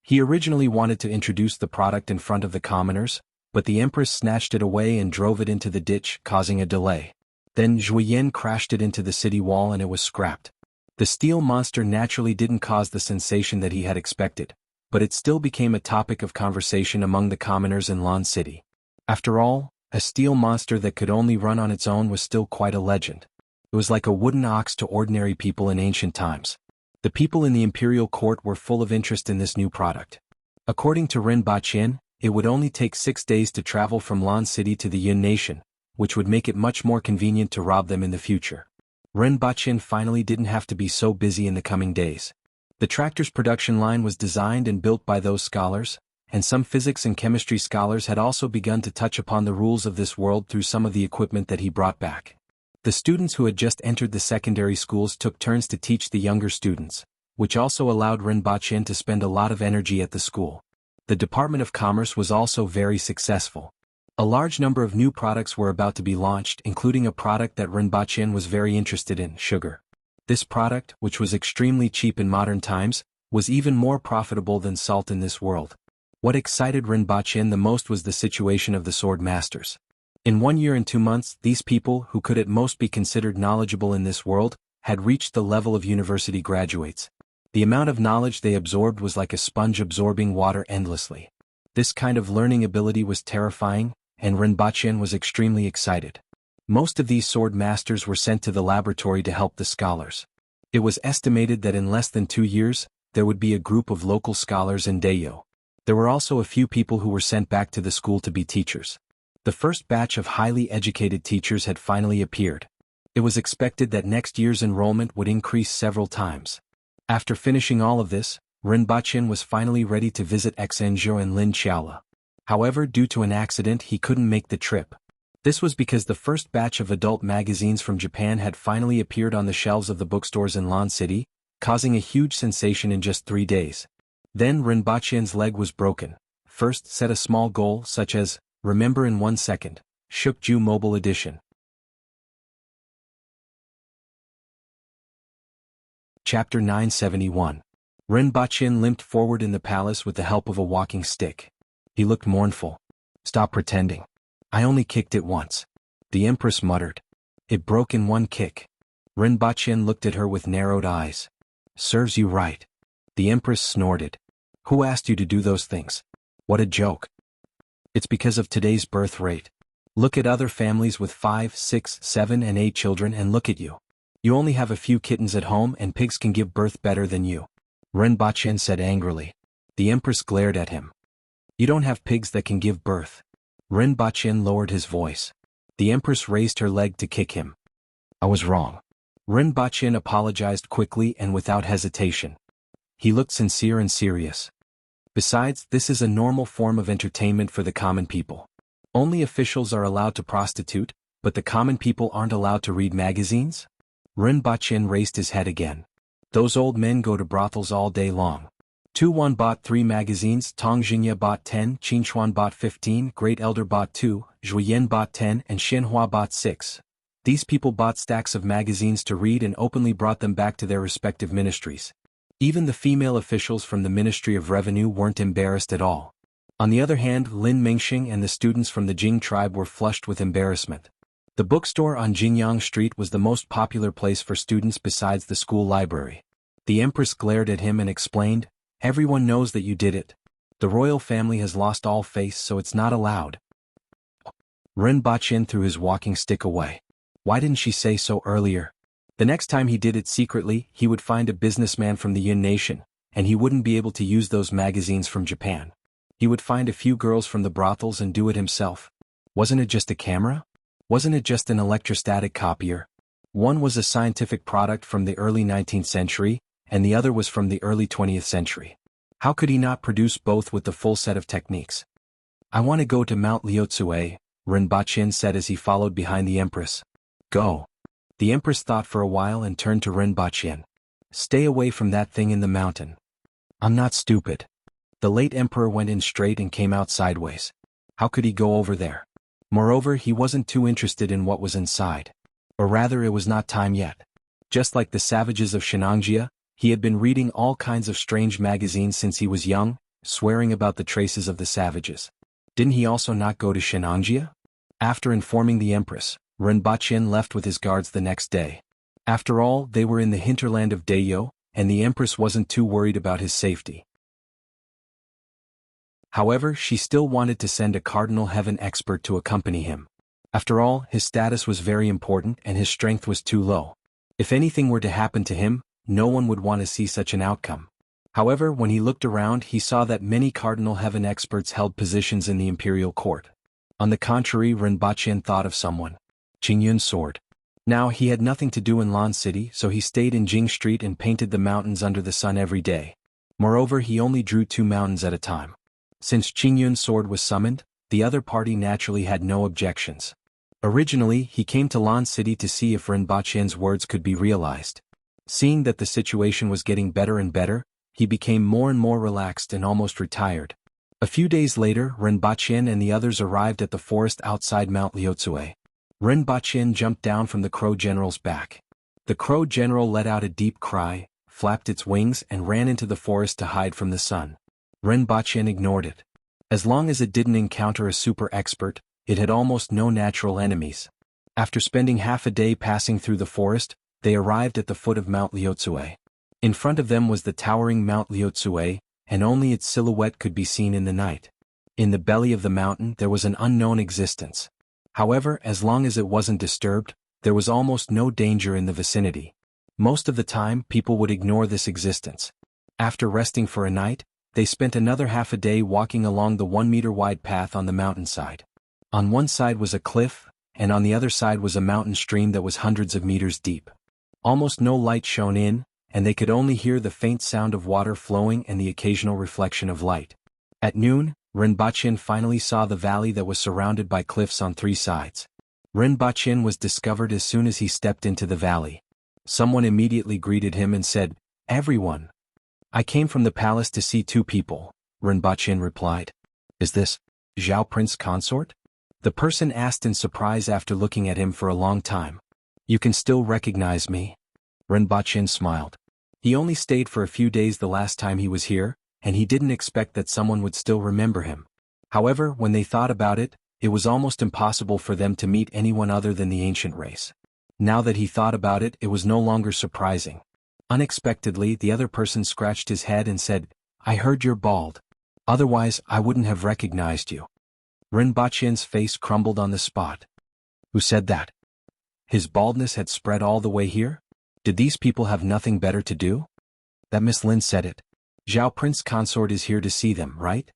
He originally wanted to introduce the product in front of the commoners, but the Empress snatched it away and drove it into the ditch, causing a delay. Then Zhuyen crashed it into the city wall and it was scrapped. The steel monster naturally didn't cause the sensation that he had expected, but it still became a topic of conversation among the commoners in Lan City. After all, a steel monster that could only run on its own was still quite a legend. It was like a wooden ox to ordinary people in ancient times. The people in the imperial court were full of interest in this new product. According to Ren Baqin, it would only take 6 days to travel from Lan City to the Yin Nation, which would make it much more convenient to rob them in the future. Ren Baqin finally didn't have to be so busy in the coming days. The tractor's production line was designed and built by those scholars, and some physics and chemistry scholars had also begun to touch upon the rules of this world through some of the equipment that he brought back. The students who had just entered the secondary schools took turns to teach the younger students, which also allowed Ren Baqin to spend a lot of energy at the school. The Department of Commerce was also very successful. A large number of new products were about to be launched, including a product that Ren Baqin was very interested in, sugar. This product, which was extremely cheap in modern times, was even more profitable than salt in this world. What excited Ren Baqin the most was the situation of the sword masters. In 1 year and 2 months, these people, who could at most be considered knowledgeable in this world, had reached the level of university graduates. The amount of knowledge they absorbed was like a sponge absorbing water endlessly. This kind of learning ability was terrifying, and Ren Baqin was extremely excited. Most of these sword masters were sent to the laboratory to help the scholars. It was estimated that in less than 2 years, there would be a group of local scholars in Dayo. There were also a few people who were sent back to the school to be teachers. The first batch of highly educated teachers had finally appeared. It was expected that next year's enrollment would increase several times. After finishing all of this, Ren Baqin was finally ready to visit Xinzhou and Lin Qiaola. However, due to an accident, he couldn't make the trip. This was because the first batch of adult magazines from Japan had finally appeared on the shelves of the bookstores in Lan City, causing a huge sensation in just 3 days. Then Ren Baqin's leg was broken. First, set a small goal such as, remember in 1 second, Shukju Mobile Edition. Chapter 971. Ren Baqin limped forward in the palace with the help of a walking stick. He looked mournful. Stop pretending. I only kicked it once. The Empress muttered. It broke in 1 kick. Ren Baqin looked at her with narrowed eyes. Serves you right. The Empress snorted. Who asked you to do those things? What a joke. It's because of today's birth rate. Look at other families with 5, 6, 7 and 8 children and look at you. You only have a few kittens at home and pigs can give birth better than you. Ren Baqin said angrily. The Empress glared at him. You don't have pigs that can give birth. Ren Baqin lowered his voice. The Empress raised her leg to kick him. I was wrong. Ren Baqin apologized quickly and without hesitation. He looked sincere and serious. Besides, this is a normal form of entertainment for the common people. Only officials are allowed to prostitute, but the common people aren't allowed to read magazines? Ren Baqin raised his head again. Those old men go to brothels all day long. Tu Wan bought 3 magazines, Tong Jingya bought 10, Qinchuan bought 15, Great Elder bought 2, Zhuyen bought 10 and Xinhua bought 6. These people bought stacks of magazines to read and openly brought them back to their respective ministries. Even the female officials from the Ministry of Revenue weren't embarrassed at all. On the other hand, Lin Mingxing and the students from the Jing tribe were flushed with embarrassment. The bookstore on Jingyang Street was the most popular place for students besides the school library. The Empress glared at him and explained, Everyone knows that you did it. The royal family has lost all face, so it's not allowed. Ren Baqin threw his walking stick away. Why didn't she say so earlier? The next time he did it secretly, he would find a businessman from the Yin Nation, and he wouldn't be able to use those magazines from Japan. He would find a few girls from the brothels and do it himself. Wasn't it just a camera? Wasn't it just an electrostatic copier? One was a scientific product from the early 19th century, and the other was from the early 20th century. How could he not produce both with the full set of techniques? I want to go to Mount Liutsue, Ren Baqin said as he followed behind the Empress. Go. The Empress thought for a while and turned to Ren Baqin. Stay away from that thing in the mountain. I'm not stupid. The late emperor went in straight and came out sideways. How could he go over there? Moreover, he wasn't too interested in what was inside. Or rather, it was not time yet. Just like the savages of Shenangjia, he had been reading all kinds of strange magazines since he was young, swearing about the traces of the savages. Didn't he also not go to Shenangjia? After informing the Empress, Renbachien left with his guards the next day. After all, they were in the hinterland of Dayo, and the Empress wasn't too worried about his safety. However, she still wanted to send a Cardinal Heaven expert to accompany him. After all, his status was very important and his strength was too low. If anything were to happen to him, no one would want to see such an outcome. However, when he looked around, he saw that many Cardinal Heaven experts held positions in the imperial court. On the contrary, Renbachien thought of someone. Qingyun's sword. Now, he had nothing to do in Lan City, so he stayed in Jing Street and painted the mountains under the sun every day. Moreover, he only drew 2 mountains at a time. Since Qingyun's sword was summoned, the other party naturally had no objections. Originally, he came to Lan City to see if Renbachien's words could be realized. Seeing that the situation was getting better and better, he became more and more relaxed and almost retired. A few days later, Renbachien and the others arrived at the forest outside Mount Liuzue. Renbachien jumped down from the Crow General's back. The Crow General let out a deep cry, flapped its wings and ran into the forest to hide from the sun. Renbachien ignored it. As long as it didn't encounter a super expert, it had almost no natural enemies. After spending half a day passing through the forest, they arrived at the foot of Mount Liuzue. In front of them was the towering Mount Liuzue, and only its silhouette could be seen in the night. In the belly of the mountain there was an unknown existence. However, as long as it wasn't disturbed, there was almost no danger in the vicinity. Most of the time, people would ignore this existence. After resting for a night, they spent another half a day walking along the 1-meter-wide path on the mountainside. On one side was a cliff, and on the other side was a mountain stream that was hundreds of meters deep. Almost no light shone in, and they could only hear the faint sound of water flowing and the occasional reflection of light. At noon, Renbachien finally saw the valley that was surrounded by cliffs on 3 sides. Renbachien was discovered as soon as he stepped into the valley. Someone immediately greeted him and said, "Everyone. I came from the palace to see 2 people, Renbachien replied. "Is this Zhao Prince Consort?" The person asked in surprise after looking at him for a long time. "You can still recognize me?" Renbachien smiled. He only stayed for a few days the last time he was here, and he didn't expect that someone would still remember him. However, when they thought about it, it was almost impossible for them to meet anyone other than the ancient race. Now that he thought about it, it was no longer surprising. Unexpectedly, the other person scratched his head and said, "I heard you're bald. Otherwise, I wouldn't have recognized you." Renbachien's face crumbled on the spot. Who said that? His baldness had spread all the way here? Did these people have nothing better to do? That Miss Lin said it. Zhao Prince Consort is here to see them, right?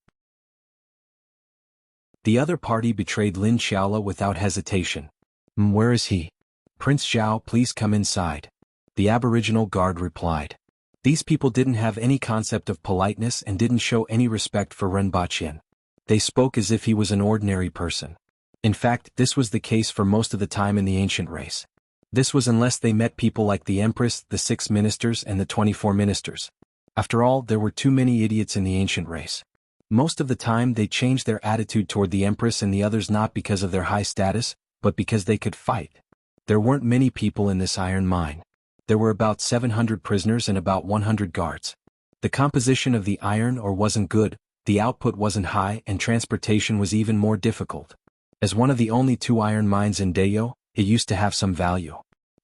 The other party betrayed Lin Xiaola without hesitation. Where is he? Prince Zhao, please come inside. The aboriginal guard replied. These people didn't have any concept of politeness and didn't show any respect for Renbachien. They spoke as if he was an ordinary person. In fact, this was the case for most of the time in the ancient race. This was unless they met people like the Empress, the 6 ministers and the 24 ministers. After all, there were too many idiots in the ancient race. Most of the time they changed their attitude toward the Empress and the others not because of their high status, but because they could fight. There weren't many people in this iron mine. There were about 700 prisoners and about 100 guards. The composition of the iron ore wasn't good, the output wasn't high and transportation was even more difficult. As one of the only 2 iron mines in Dayo, it used to have some value.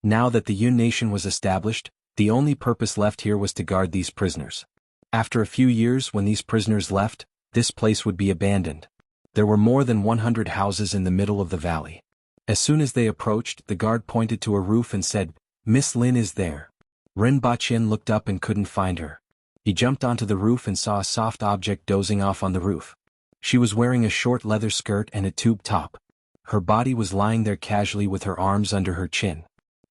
Now that the Yun nation was established, the only purpose left here was to guard these prisoners. After a few years, when these prisoners left, this place would be abandoned. There were more than 100 houses in the middle of the valley. As soon as they approached, the guard pointed to a roof and said, "Miss Lin is there." Renbachien looked up and couldn't find her. He jumped onto the roof and saw a soft object dozing off on the roof. She was wearing a short leather skirt and a tube top. Her body was lying there casually with her arms under her chin.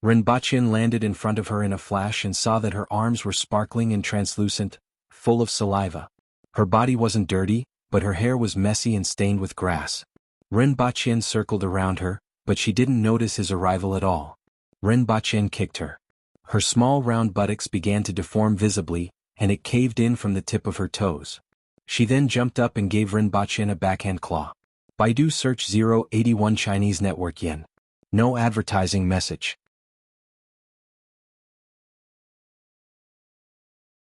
Renbachien landed in front of her in a flash and saw that her arms were sparkling and translucent, full of saliva. Her body wasn't dirty, but her hair was messy and stained with grass. Renbachien circled around her, but she didn't notice his arrival at all. Renbachien kicked her. Her small round buttocks began to deform visibly, and it caved in from the tip of her toes. She then jumped up and gave Renbachien a backhand claw. Baidu search 081 Chinese network yen. No advertising message.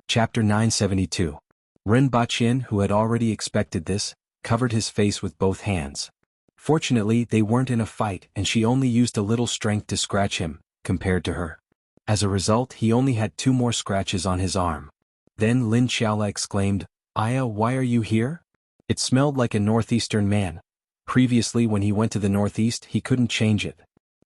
Chapter 972. Ren Baqin, who had already expected this, covered his face with both hands. Fortunately, they weren't in a fight and she only used a little strength to scratch him, compared to her. As a result, he only had 2 more scratches on his arm. Then Lin Xiaola exclaimed, "Aya, why are you here?" It smelled like a northeastern man. Previously when he went to the northeast he couldn't change it.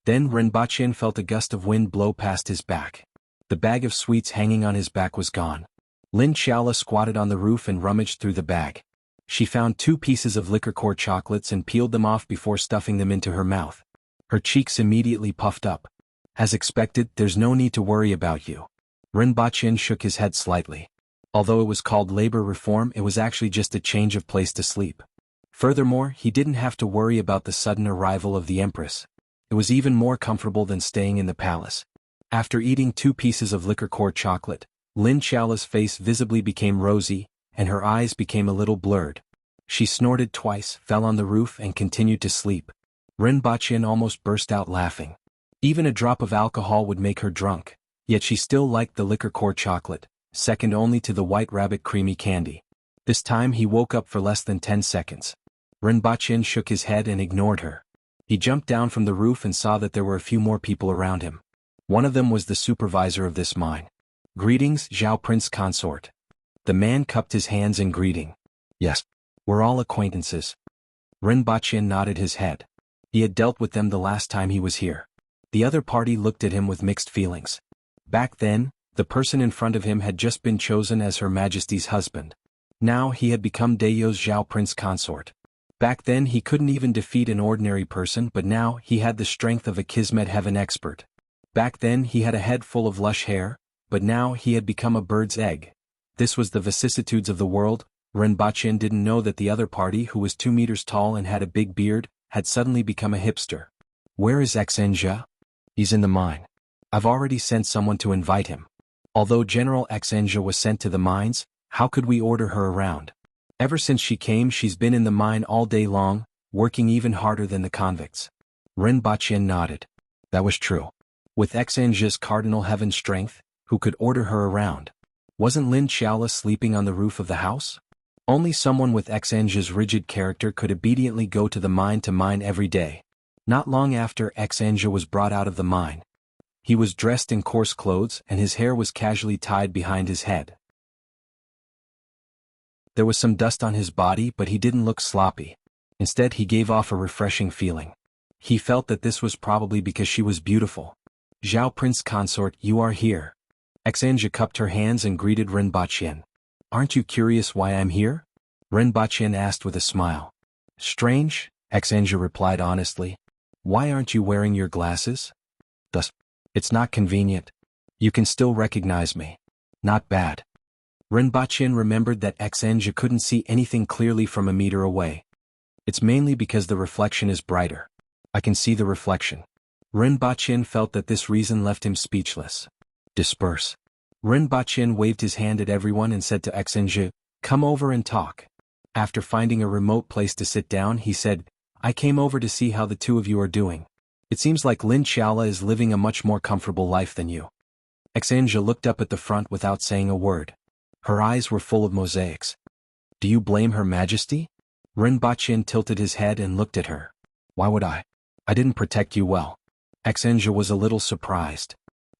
Then Ren Baqin felt a gust of wind blow past his back. The bag of sweets hanging on his back was gone. Lin Xiaola squatted on the roof and rummaged through the bag. She found 2 pieces of liquor core chocolates and peeled them off before stuffing them into her mouth. Her cheeks immediately puffed up. "As expected, there's no need to worry about you." Ren Baqin shook his head slightly. Although it was called labor reform, it was actually just a change of place to sleep. Furthermore, he didn't have to worry about the sudden arrival of the Empress. It was even more comfortable than staying in the palace. After eating 2 pieces of liquor core chocolate, Lin Xiaola's face visibly became rosy, and her eyes became a little blurred. She snorted twice, fell on the roof and continued to sleep. Ren Baqin almost burst out laughing. Even a drop of alcohol would make her drunk, yet she still liked the liquor core chocolate, second only to the white rabbit creamy candy. This time he woke up for less than 10 seconds. Ren Baqin shook his head and ignored her. He jumped down from the roof and saw that there were a few more people around him. One of them was the supervisor of this mine. "Greetings, Zhao Prince Consort." The man cupped his hands in greeting. "Yes, we're all acquaintances." Ren Baqin nodded his head. He had dealt with them the last time he was here. The other party looked at him with mixed feelings. Back then, the person in front of him had just been chosen as Her Majesty's husband. Now he had become Dayo's Zhao Prince Consort. Back then he couldn't even defeat an ordinary person, but now he had the strength of a Kismet Heaven expert. Back then he had a head full of lush hair, but now he had become a bird's egg. This was the vicissitudes of the world. Ren Baqin didn't know that the other party, who was 2 meters tall and had a big beard, had suddenly become a hipster. "Where is Xinjia?" "He's in the mine. I've already sent someone to invite him." Although General Xinjia was sent to the mines, how could we order her around? Ever since she came, she's been in the mine all day long, working even harder than the convicts. Ren Baqin nodded. That was true. With Xinjia's cardinal heaven strength, who could order her around? Wasn't Lin Xiaola sleeping on the roof of the house? Only someone with Xinjia's rigid character could obediently go to the mine to mine every day. Not long after Xinjia was brought out of the mine. He was dressed in coarse clothes and his hair was casually tied behind his head. There was some dust on his body, but he didn't look sloppy. Instead, he gave off a refreshing feeling. He felt that this was probably because she was beautiful. "Zhao Prince Consort, you are here." Xinjia cupped her hands and greeted Ren Baqin. "Aren't you curious why I'm here?" Ren Baqin asked with a smile. "Strange," Xinjia replied honestly. "Why aren't you wearing your glasses?" "Thus, it's not convenient. You can still recognize me." "Not bad." Ren Baqin remembered that Xinjia couldn't see anything clearly from a meter away. "It's mainly because the reflection is brighter. I can see the reflection." Ren Baqin felt that this reason left him speechless. "Disperse." Ren Baqin waved his hand at everyone and said to Xinjia, "Come over and talk." After finding a remote place to sit down, he said, "I came over to see how the 2 of you are doing. It seems like Lin Xiaola is living a much more comfortable life than you." Xinjia looked up at the front without saying a word. Her eyes were full of mosaics. "Do you blame Her Majesty?" Ren Baqin tilted his head and looked at her. "Why would I? I didn't protect you well." Xinjia was a little surprised.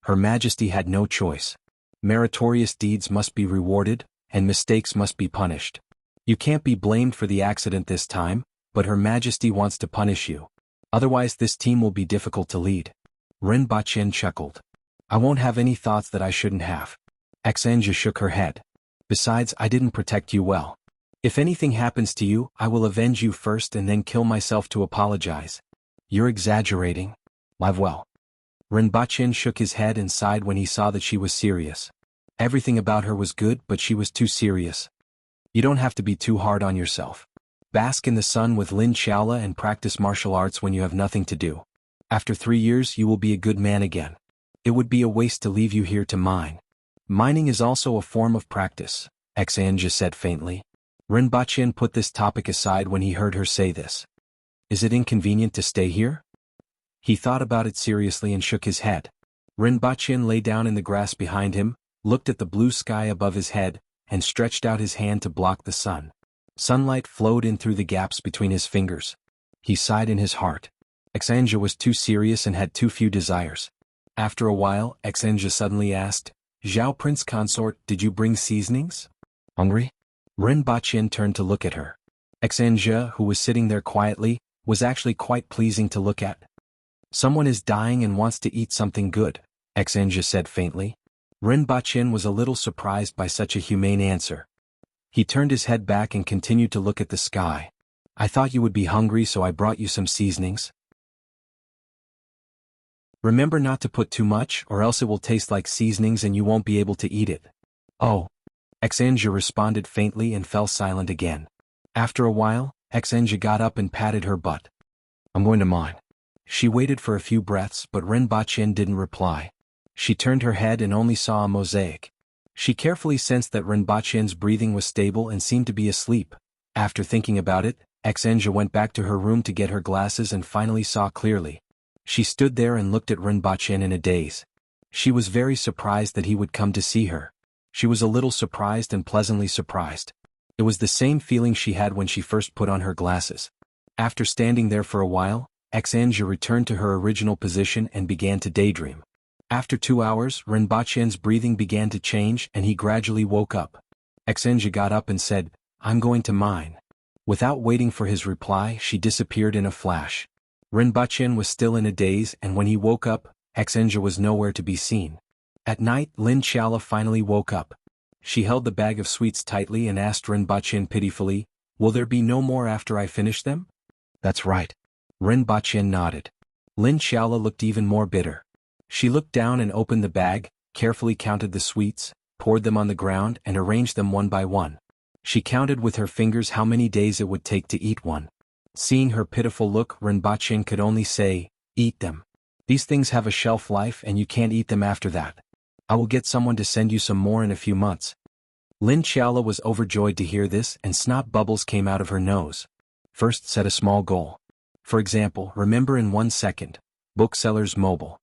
Her Majesty had no choice. Meritorious deeds must be rewarded, and mistakes must be punished. You can't be blamed for the accident this time, but Her Majesty wants to punish you. Otherwise this team will be difficult to lead. Ren Baqin chuckled. "I won't have any thoughts that I shouldn't have." Xinjia shook her head. "Besides, I didn't protect you well. If anything happens to you, I will avenge you first and then kill myself to apologize." "You're exaggerating." "Live well." Ren Baqin shook his head and sighed when he saw that she was serious. Everything about her was good, but she was too serious. You don't have to be too hard on yourself. Bask in the sun with Lin Xiaola and practice martial arts when you have nothing to do. After 3 years you will be a good man again. It would be a waste to leave you here to mine. Mining is also a form of practice, Xinjia said faintly. Ren Baqin put this topic aside when he heard her say this. Is it inconvenient to stay here? He thought about it seriously and shook his head. Rinpoche lay down in the grass behind him, looked at the blue sky above his head, and stretched out his hand to block the sun. Sunlight flowed in through the gaps between his fingers. He sighed in his heart. Exanja was too serious and had too few desires. After a while, Exanja suddenly asked, "Zhao Prince Consort, did you bring seasonings? Hungry?" Rinpoche turned to look at her. Exanja, who was sitting there quietly, was actually quite pleasing to look at. "Someone is dying and wants to eat something good," Exanja said faintly. Rinpoche was a little surprised by such a humane answer. He turned his head back and continued to look at the sky. "I thought you would be hungry, so I brought you some seasonings. Remember not to put too much, or else it will taste like seasonings and you won't be able to eat it." "Oh." Exanja responded faintly and fell silent again. After a while, Exanja got up and patted her butt. "I'm going to mine." She waited for a few breaths, but Rinpoche didn't reply. She turned her head and only saw a mosaic. She carefully sensed that Rinpoche's breathing was stable and seemed to be asleep. After thinking about it, Exanja went back to her room to get her glasses and finally saw clearly. She stood there and looked at Rinpoche in a daze. She was very surprised that he would come to see her. She was a little surprised and pleasantly surprised. It was the same feeling she had when she first put on her glasses. After standing there for a while, Exanja returned to her original position and began to daydream. After 2 hours, Rinpoche's breathing began to change and he gradually woke up. Exanja got up and said, "I'm going to mine." Without waiting for his reply, she disappeared in a flash. Rinpoche was still in a daze, and when he woke up, Exanja was nowhere to be seen. At night, Lin Xiaola finally woke up. She held the bag of sweets tightly and asked Rinpoche pitifully, "Will there be no more after I finish them?" "That's right." Rinpoche nodded. Lin Xiaola looked even more bitter. She looked down and opened the bag, carefully counted the sweets, poured them on the ground and arranged them one by one. She counted with her fingers how many days it would take to eat one. Seeing her pitiful look, Rinpoche could only say, "Eat them. These things have a shelf life and you can't eat them after that. I will get someone to send you some more in a few months." Lin Xiaola was overjoyed to hear this and snot bubbles came out of her nose. First, set a small goal. For example, remember in 1 second. Booksellers Mobile.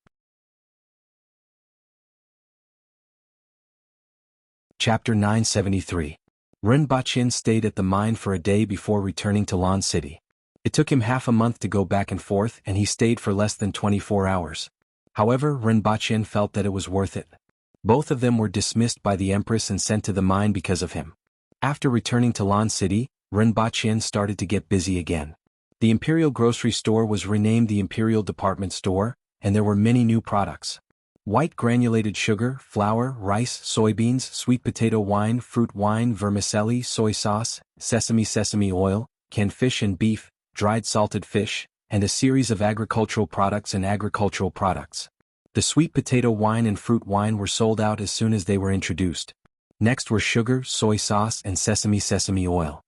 Chapter 973. Rinpoche stayed at the mine for a day before returning to Lan City. It took him half a month to go back and forth and he stayed for less than 24 hours. However, Rinpoche felt that it was worth it. Both of them were dismissed by the Empress and sent to the mine because of him. After returning to Lan City, Rinpoche started to get busy again. The Imperial Grocery Store was renamed the Imperial Department Store, and there were many new products. White granulated sugar, flour, rice, soybeans, sweet potato wine, fruit wine, vermicelli, soy sauce, sesame oil, canned fish and beef, dried salted fish, and a series of agricultural products and agricultural products. The sweet potato wine and fruit wine were sold out as soon as they were introduced. Next were sugar, soy sauce, and sesame oil.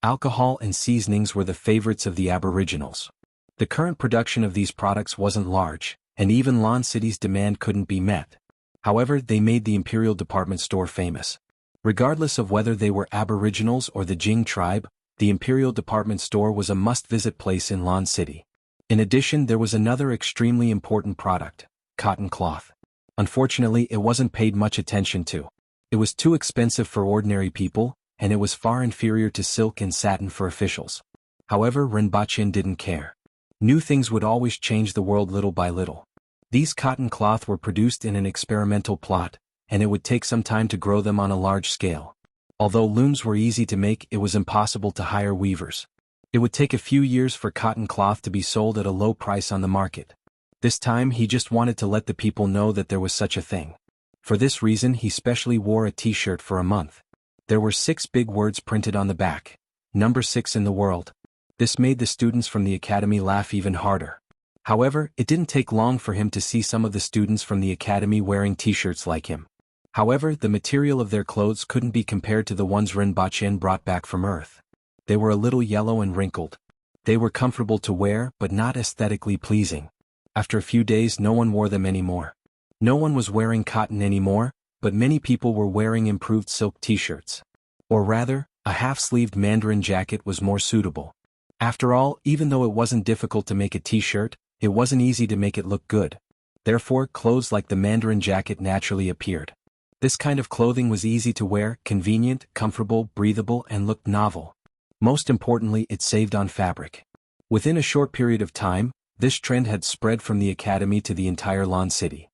Alcohol and seasonings were the favorites of the Aboriginals. The current production of these products wasn't large, and even Lan City's demand couldn't be met. However, they made the Imperial Department Store famous. Regardless of whether they were Aboriginals or the Jing tribe, the Imperial Department Store was a must-visit place in Lan City. In addition, there was another extremely important product, cotton cloth. Unfortunately, it wasn't paid much attention to. It was too expensive for ordinary people, and it was far inferior to silk and satin for officials. However, Rinpoche didn't care. New things would always change the world little by little. These cotton cloth were produced in an experimental plot, and it would take some time to grow them on a large scale. Although looms were easy to make, it was impossible to hire weavers. It would take a few years for cotton cloth to be sold at a low price on the market. This time he just wanted to let the people know that there was such a thing. For this reason he specially wore a t-shirt for a month. There were 6 big words printed on the back. Number 6 in the world. This made the students from the academy laugh even harder. However, it didn't take long for him to see some of the students from the academy wearing t-shirts like him. However, the material of their clothes couldn't be compared to the ones Rinpoche brought back from Earth. They were a little yellow and wrinkled. They were comfortable to wear, but not aesthetically pleasing. After a few days no one wore them anymore. No one was wearing cotton anymore, but many people were wearing improved silk t-shirts. Or rather, a half-sleeved mandarin jacket was more suitable. After all, even though it wasn't difficult to make a t-shirt, it wasn't easy to make it look good. Therefore, clothes like the Mandarin jacket naturally appeared. This kind of clothing was easy to wear, convenient, comfortable, breathable, and looked novel. Most importantly, it saved on fabric. Within a short period of time, this trend had spread from the academy to the entire Lan city.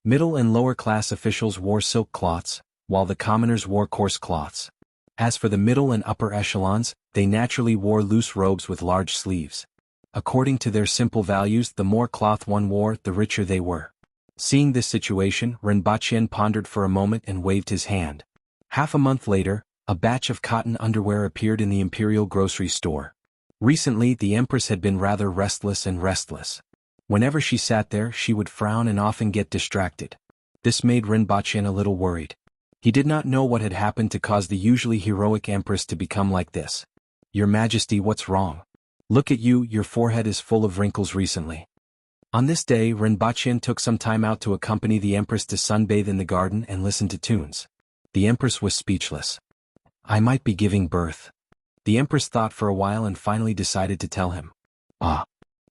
Middle and lower class officials wore silk cloths, while the commoners wore coarse cloths. As for the middle and upper echelons, they naturally wore loose robes with large sleeves. According to their simple values, the more cloth one wore, the richer they were. Seeing this situation, Rinpoche pondered for a moment and waved his hand. Half a month later, a batch of cotton underwear appeared in the imperial grocery store. Recently, the Empress had been rather restless. Whenever she sat there, she would frown and often get distracted. This made Rinpoche a little worried. He did not know what had happened to cause the usually heroic Empress to become like this. "Your Majesty, what's wrong? Look at you, your forehead is full of wrinkles recently." On this day, Rinpoche took some time out to accompany the Empress to sunbathe in the garden and listen to tunes. The Empress was speechless. "I might be giving birth." The Empress thought for a while and finally decided to tell him. "Ah."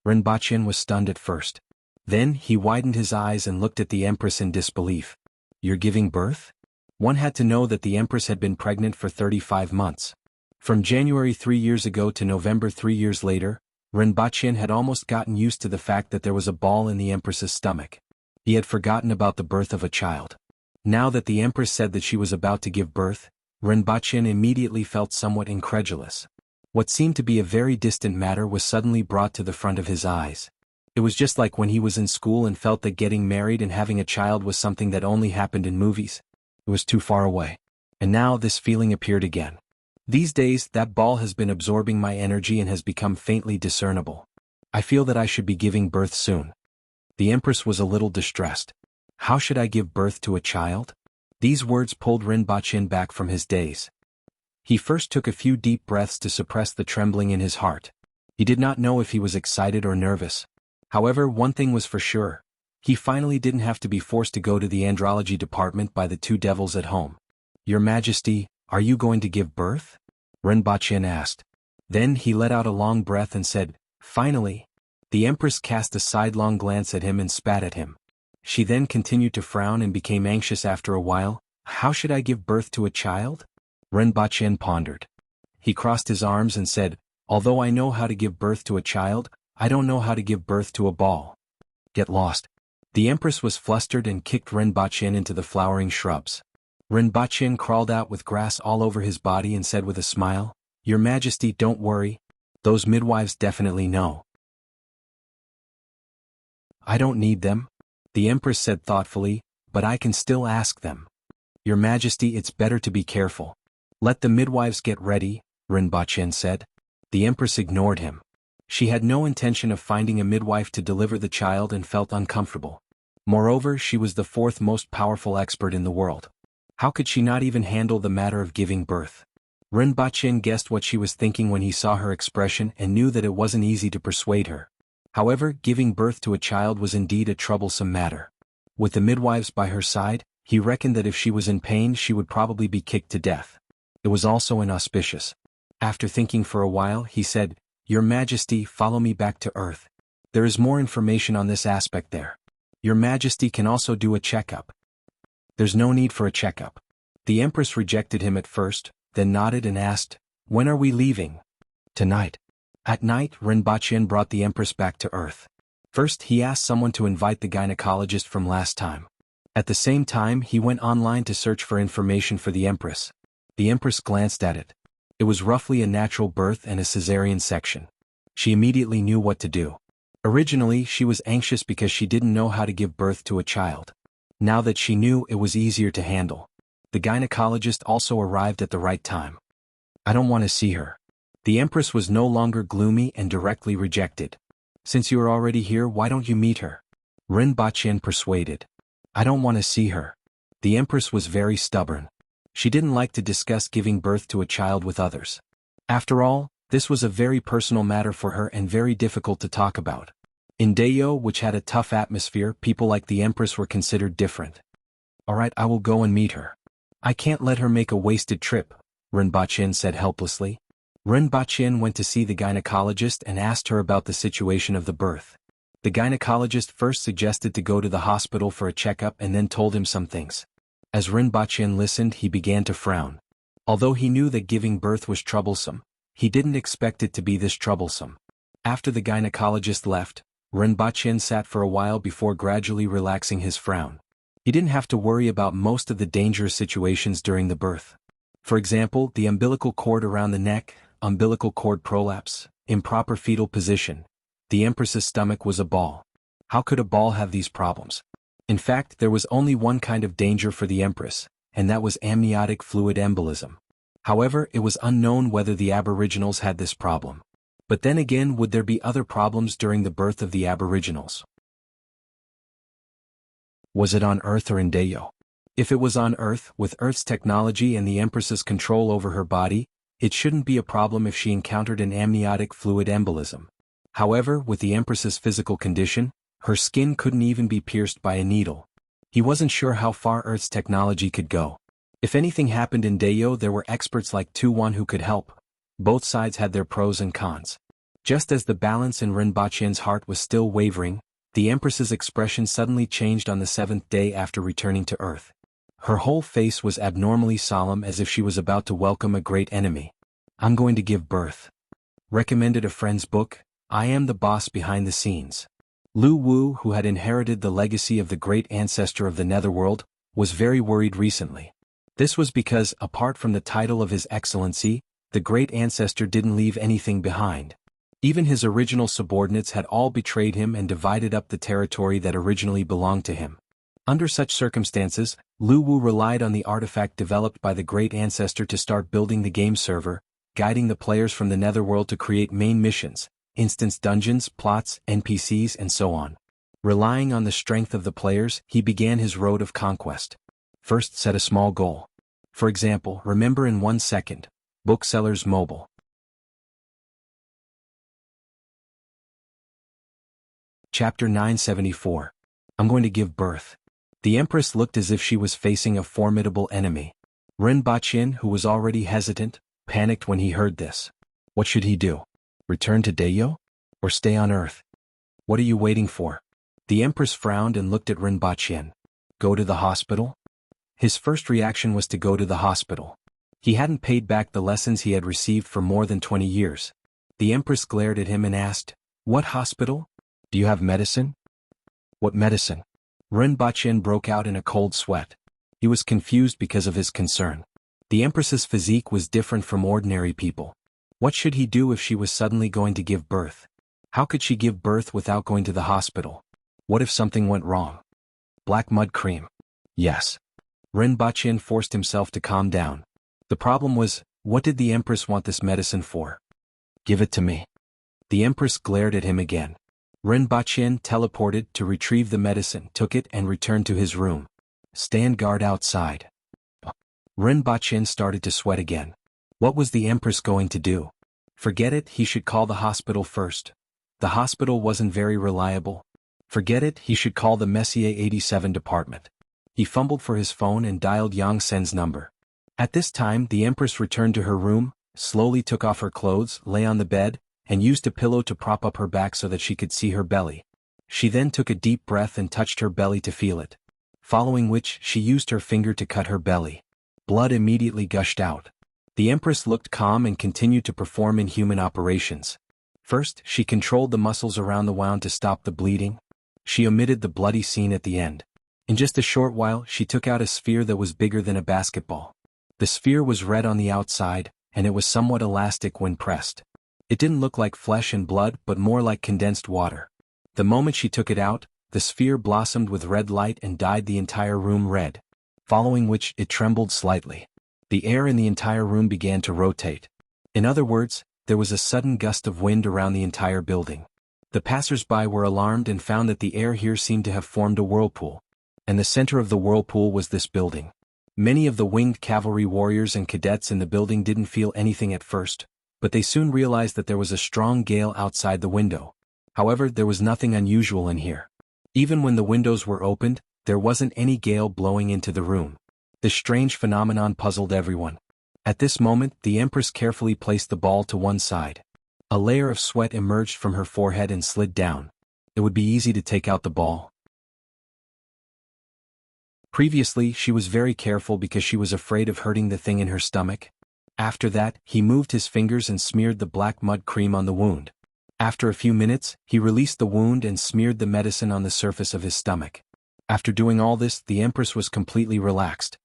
Rinpoche was stunned at first. Then he widened his eyes and looked at the Empress in disbelief. "You're giving birth?" One had to know that the Empress had been pregnant for 35 months. From January 3 years ago to November 3 years later, Rinpoche had almost gotten used to the fact that there was a ball in the Empress's stomach. He had forgotten about the birth of a child. Now that the Empress said that she was about to give birth, Rinpoche immediately felt somewhat incredulous. What seemed to be a very distant matter was suddenly brought to the front of his eyes. It was just like when he was in school and felt that getting married and having a child was something that only happened in movies. It was too far away. And now this feeling appeared again. These days, that ball has been absorbing my energy and has become faintly discernible. I feel that I should be giving birth soon. The Empress was a little distressed. How should I give birth to a child? These words pulled Rinpoche back from his daze. He first took a few deep breaths to suppress the trembling in his heart. He did not know if he was excited or nervous. However, one thing was for sure. He finally didn't have to be forced to go to the andrology department by the two devils at home. "Your Majesty, are you going to give birth?" Rinpoche asked. Then he let out a long breath and said, "Finally." The Empress cast a sidelong glance at him and spat at him. She then continued to frown and became anxious after a while. "How should I give birth to a child?" Rinpoche pondered. He crossed his arms and said, "Although I know how to give birth to a child, I don't know how to give birth to a ball." Get lost. The Empress was flustered and kicked Rinpoche into the flowering shrubs. Rinpoche crawled out with grass all over his body and said with a smile, "Your Majesty, don't worry. Those midwives definitely know." "I don't need them," the Empress said thoughtfully, "but I can still ask them." "Your Majesty, it's better to be careful. Let the midwives get ready," Rinpoche said. The Empress ignored him. She had no intention of finding a midwife to deliver the child and felt uncomfortable. Moreover, she was the fourth most powerful expert in the world. How could she not even handle the matter of giving birth? Rinpoche guessed what she was thinking when he saw her expression and knew that it wasn't easy to persuade her. However, giving birth to a child was indeed a troublesome matter. With the midwives by her side, he reckoned that if she was in pain she would probably be kicked to death. It was also inauspicious. After thinking for a while, he said, "Your Majesty, follow me back to Earth. There is more information on this aspect there. Your Majesty can also do a checkup." "There's no need for a checkup." The Empress rejected him at first, then nodded and asked, "When are we leaving?" "Tonight." At night, Rinpoche brought the Empress back to Earth. First, he asked someone to invite the gynecologist from last time. At the same time, he went online to search for information for the Empress. The Empress glanced at it. It was roughly a natural birth and a cesarean section. She immediately knew what to do. Originally, she was anxious because she didn't know how to give birth to a child. Now that she knew, it was easier to handle. The gynecologist also arrived at the right time. "I don't want to see her." The Empress was no longer gloomy and directly rejected. "Since you are already here, why don't you meet her?" Rinpoche persuaded. "I don't want to see her." The Empress was very stubborn. She didn't like to discuss giving birth to a child with others. After all, this was a very personal matter for her and very difficult to talk about. In Dayo, which had a tough atmosphere, people like the Empress were considered different. "All right, I will go and meet her." "I can't let her make a wasted trip," Rinpoche said helplessly. Ren Baqin went to see the gynecologist and asked her about the situation of the birth. The gynecologist first suggested to go to the hospital for a checkup and then told him some things. As Ren Baqin listened, he began to frown. Although he knew that giving birth was troublesome, he didn't expect it to be this troublesome. After the gynecologist left, Ren Baqin sat for a while before gradually relaxing his frown. He didn't have to worry about most of the dangerous situations during the birth. For example, the umbilical cord around the neck, umbilical cord prolapse, improper fetal position. The Empress's stomach was a ball. How could a ball have these problems? In fact, there was only one kind of danger for the Empress, and that was amniotic fluid embolism. However, it was unknown whether the Aboriginals had this problem. But then again, would there be other problems during the birth of the Aboriginals? Was it on Earth or in Dayo? If it was on Earth, with Earth's technology and the Empress's control over her body, it shouldn't be a problem if she encountered an amniotic fluid embolism. However, with the Empress's physical condition, her skin couldn't even be pierced by a needle. He wasn't sure how far Earth's technology could go. If anything happened in Dayo, there were experts like Tu-Wan who could help. Both sides had their pros and cons. Just as the balance in Ren Baqin's heart was still wavering, the Empress's expression suddenly changed on the 7th day after returning to Earth. Her whole face was abnormally solemn, as if she was about to welcome a great enemy. I'm going to give birth. Recommended a friend's book, I Am the Boss Behind the Scenes. Lu Wu, who had inherited the legacy of the great ancestor of the Netherworld, was very worried recently. This was because, apart from the title of His Excellency, the great ancestor didn't leave anything behind. Even his original subordinates had all betrayed him and divided up the territory that originally belonged to him. Under such circumstances, Lu Wu relied on the artifact developed by the great ancestor to start building the game server, guiding the players from the Netherworld to create main missions, instance dungeons, plots, NPCs, and so on. Relying on the strength of the players, he began his road of conquest. First, set a small goal. For example, remember in 1 second. Booksellers Mobile. Chapter 974. I'm going to give birth. The Empress looked as if she was facing a formidable enemy. Ren Baqin, who was already hesitant, panicked when he heard this. What should he do? Return to Dayo? Or stay on Earth? What are you waiting for? The Empress frowned and looked at Ren Baqin. Go to the hospital? His first reaction was to go to the hospital. He hadn't paid back the lessons he had received for more than 20 years. The Empress glared at him and asked, What hospital? Do you have medicine? What medicine? Ren Baqin broke out in a cold sweat. He was confused because of his concern. The Empress's physique was different from ordinary people. What should he do if she was suddenly going to give birth? How could she give birth without going to the hospital? What if something went wrong? Black mud cream. Yes. Ren Baqin forced himself to calm down. The problem was, what did the Empress want this medicine for? Give it to me. The Empress glared at him again. Ren Baqin teleported to retrieve the medicine, took it and returned to his room. Stand guard outside. Ren Baqin started to sweat again. What was the Empress going to do? Forget it, he should call the hospital first. The hospital wasn't very reliable. Forget it, he should call the Messier 87 department. He fumbled for his phone and dialed Yang Sen's number. At this time, the Empress returned to her room, slowly took off her clothes, lay on the bed, and used a pillow to prop up her back so that she could see her belly. She then took a deep breath and touched her belly to feel it. Following which, she used her finger to cut her belly. Blood immediately gushed out. The Empress looked calm and continued to perform inhuman operations. First, she controlled the muscles around the wound to stop the bleeding. She omitted the bloody scene at the end. In just a short while, she took out a sphere that was bigger than a basketball. The sphere was red on the outside, and it was somewhat elastic when pressed. It didn't look like flesh and blood but more like condensed water. The moment she took it out, the sphere blossomed with red light and dyed the entire room red. Following which, it trembled slightly. The air in the entire room began to rotate. In other words, there was a sudden gust of wind around the entire building. The passers-by were alarmed and found that the air here seemed to have formed a whirlpool. And the center of the whirlpool was this building. Many of the winged cavalry warriors and cadets in the building didn't feel anything at first, but they soon realized that there was a strong gale outside the window. However, there was nothing unusual in here. Even when the windows were opened, there wasn't any gale blowing into the room. This strange phenomenon puzzled everyone. At this moment, the Empress carefully placed the ball to one side. A layer of sweat emerged from her forehead and slid down. It would be easy to take out the ball. Previously, she was very careful because she was afraid of hurting the thing in her stomach. After that, he moved his fingers and smeared the black mud cream on the wound. After a few minutes, he released the wound and smeared the medicine on the surface of his stomach. After doing all this, the Empress was completely relaxed.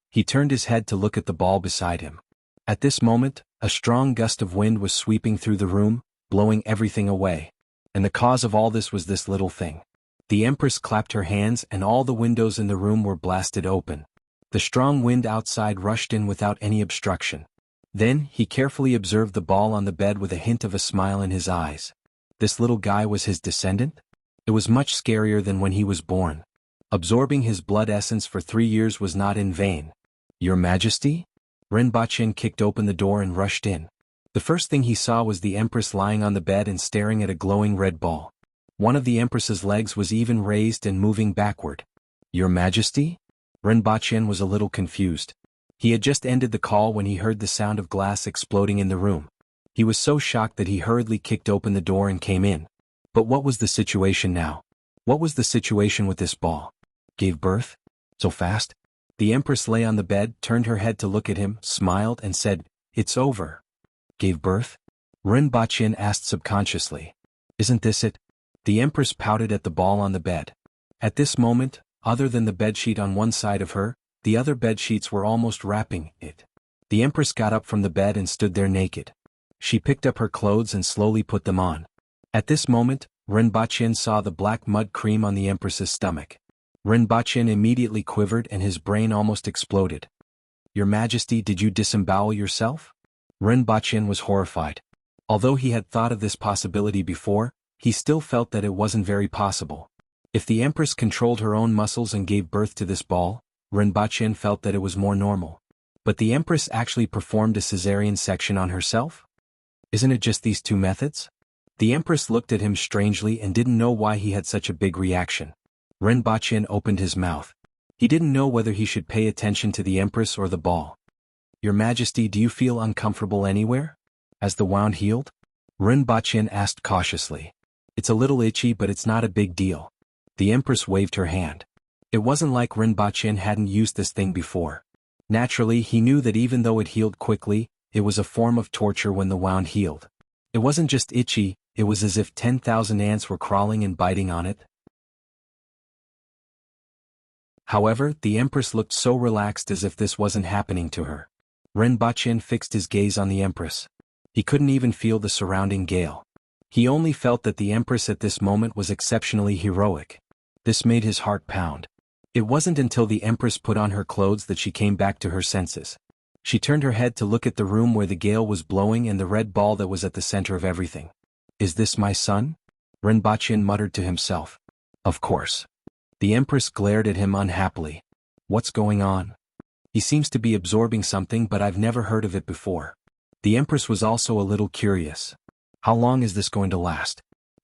He turned his head to look at the ball beside him. At this moment, a strong gust of wind was sweeping through the room, blowing everything away. And the cause of all this was this little thing. The Empress clapped her hands and all the windows in the room were blasted open. The strong wind outside rushed in without any obstruction. Then, he carefully observed the ball on the bed with a hint of a smile in his eyes. This little guy was his descendant? It was much scarier than when he was born. Absorbing his blood essence for 3 years was not in vain. Your Majesty? Renbachien kicked open the door and rushed in. The first thing he saw was the Empress lying on the bed and staring at a glowing red ball. One of the Empress's legs was even raised and moving backward. Your Majesty? Renbachien was a little confused. He had just ended the call when he heard the sound of glass exploding in the room. He was so shocked that he hurriedly kicked open the door and came in. But what was the situation now? What was the situation with this ball? Gave birth? So fast? The Empress lay on the bed, turned her head to look at him, smiled and said, "It's over." Gave birth? Renbachien asked subconsciously. Isn't this it? The Empress pouted at the ball on the bed. At this moment, other than the bedsheet on one side of her, the other bedsheets were almost wrapping it. The Empress got up from the bed and stood there naked. She picked up her clothes and slowly put them on. At this moment, Renbachien saw the black mud cream on the Empress's stomach. Renbachien immediately quivered and his brain almost exploded. Your Majesty, did you disembowel yourself? Renbachien was horrified. Although he had thought of this possibility before, he still felt that it wasn't very possible. If the Empress controlled her own muscles and gave birth to this ball, Renbachien felt that it was more normal. But the Empress actually performed a cesarean section on herself? Isn't it just these two methods? The Empress looked at him strangely and didn't know why he had such a big reaction. Renbachien opened his mouth. He didn't know whether he should pay attention to the Empress or the ball. Your Majesty, do you feel uncomfortable anywhere? Has the wound healed? Renbachien asked cautiously. It's a little itchy, but it's not a big deal. The Empress waved her hand. It wasn't like Renbachien hadn't used this thing before. Naturally, he knew that even though it healed quickly, it was a form of torture when the wound healed. It wasn't just itchy, it was as if 10,000 ants were crawling and biting on it. However, the Empress looked so relaxed as if this wasn't happening to her. Renbachien fixed his gaze on the Empress. He couldn't even feel the surrounding gale. He only felt that the Empress at this moment was exceptionally heroic. This made his heart pound. It wasn't until the Empress put on her clothes that she came back to her senses. She turned her head to look at the room where the gale was blowing and the red ball that was at the center of everything. Is this my son? Renbachien muttered to himself. Of course. The Empress glared at him unhappily. What's going on? He seems to be absorbing something, but I've never heard of it before. The Empress was also a little curious. How long is this going to last?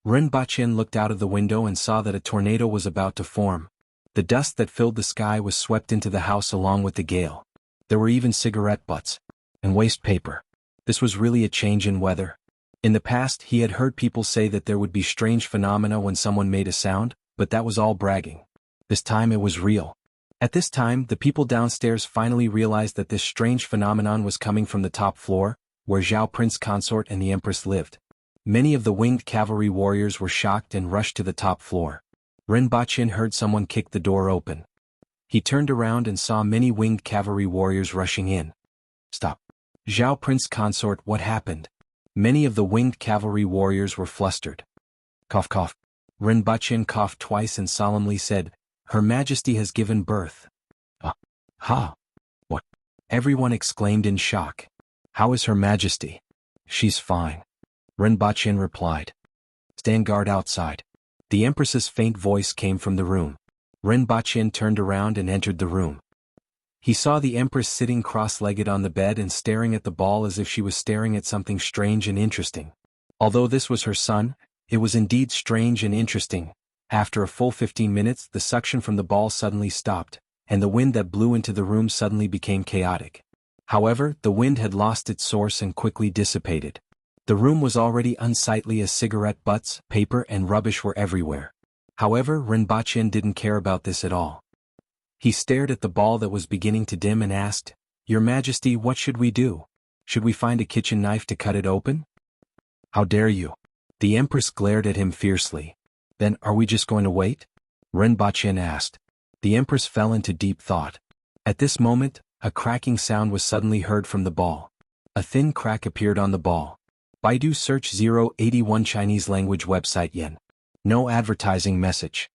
Renbachien looked out of the window and saw that a tornado was about to form. The dust that filled the sky was swept into the house along with the gale. There were even cigarette butts and waste paper. This was really a change in weather. In the past, he had heard people say that there would be strange phenomena when someone made a sound, but that was all bragging. This time it was real. At this time, the people downstairs finally realized that this strange phenomenon was coming from the top floor, where Zhao Prince Consort and the Empress lived. Many of the winged cavalry warriors were shocked and rushed to the top floor. Renbachien heard someone kick the door open. He turned around and saw many winged cavalry warriors rushing in. Stop. Zhao Prince Consort, what happened? Many of the winged cavalry warriors were flustered. Cough cough. Renbachien coughed twice and solemnly said, Her Majesty has given birth. Ha! What? Everyone exclaimed in shock. How is Her Majesty? She's fine. Renbachien replied. Stand guard outside. The Empress's faint voice came from the room. Renbachien turned around and entered the room. He saw the Empress sitting cross-legged on the bed and staring at the ball as if she was staring at something strange and interesting. Although this was her son, it was indeed strange and interesting. After a full 15 minutes, the suction from the ball suddenly stopped, and the wind that blew into the room suddenly became chaotic. However, the wind had lost its source and quickly dissipated. The room was already unsightly as cigarette butts, paper and rubbish were everywhere. However, Rinpoche didn't care about this at all. He stared at the ball that was beginning to dim and asked, "Your Majesty, what should we do? Should we find a kitchen knife to cut it open?" "How dare you?" The Empress glared at him fiercely. "Then, are we just going to wait?" Rinpoche asked. The Empress fell into deep thought. At this moment, a cracking sound was suddenly heard from the ball. A thin crack appeared on the ball. Baidu search 081 Chinese language website yen. No advertising message.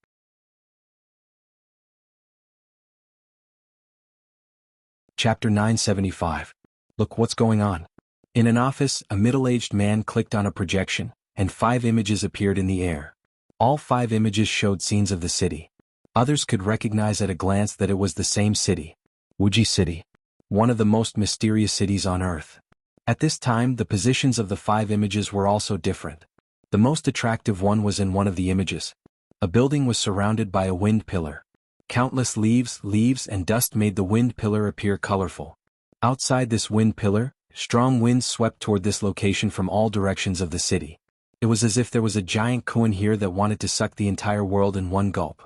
Chapter 975. Look what's going on. In an office, a middle-aged man clicked on a projection, and 5 images appeared in the air. All 5 images showed scenes of the city. Others could recognize at a glance that it was the same city. Wuxia City. One of the most mysterious cities on Earth. At this time, the positions of the 5 images were also different. The most attractive one was in one of the images. A building was surrounded by a wind pillar. Countless leaves and dust made the wind pillar appear colorful. Outside this wind pillar, strong winds swept toward this location from all directions of the city. It was as if there was a giant koan here that wanted to suck the entire world in one gulp.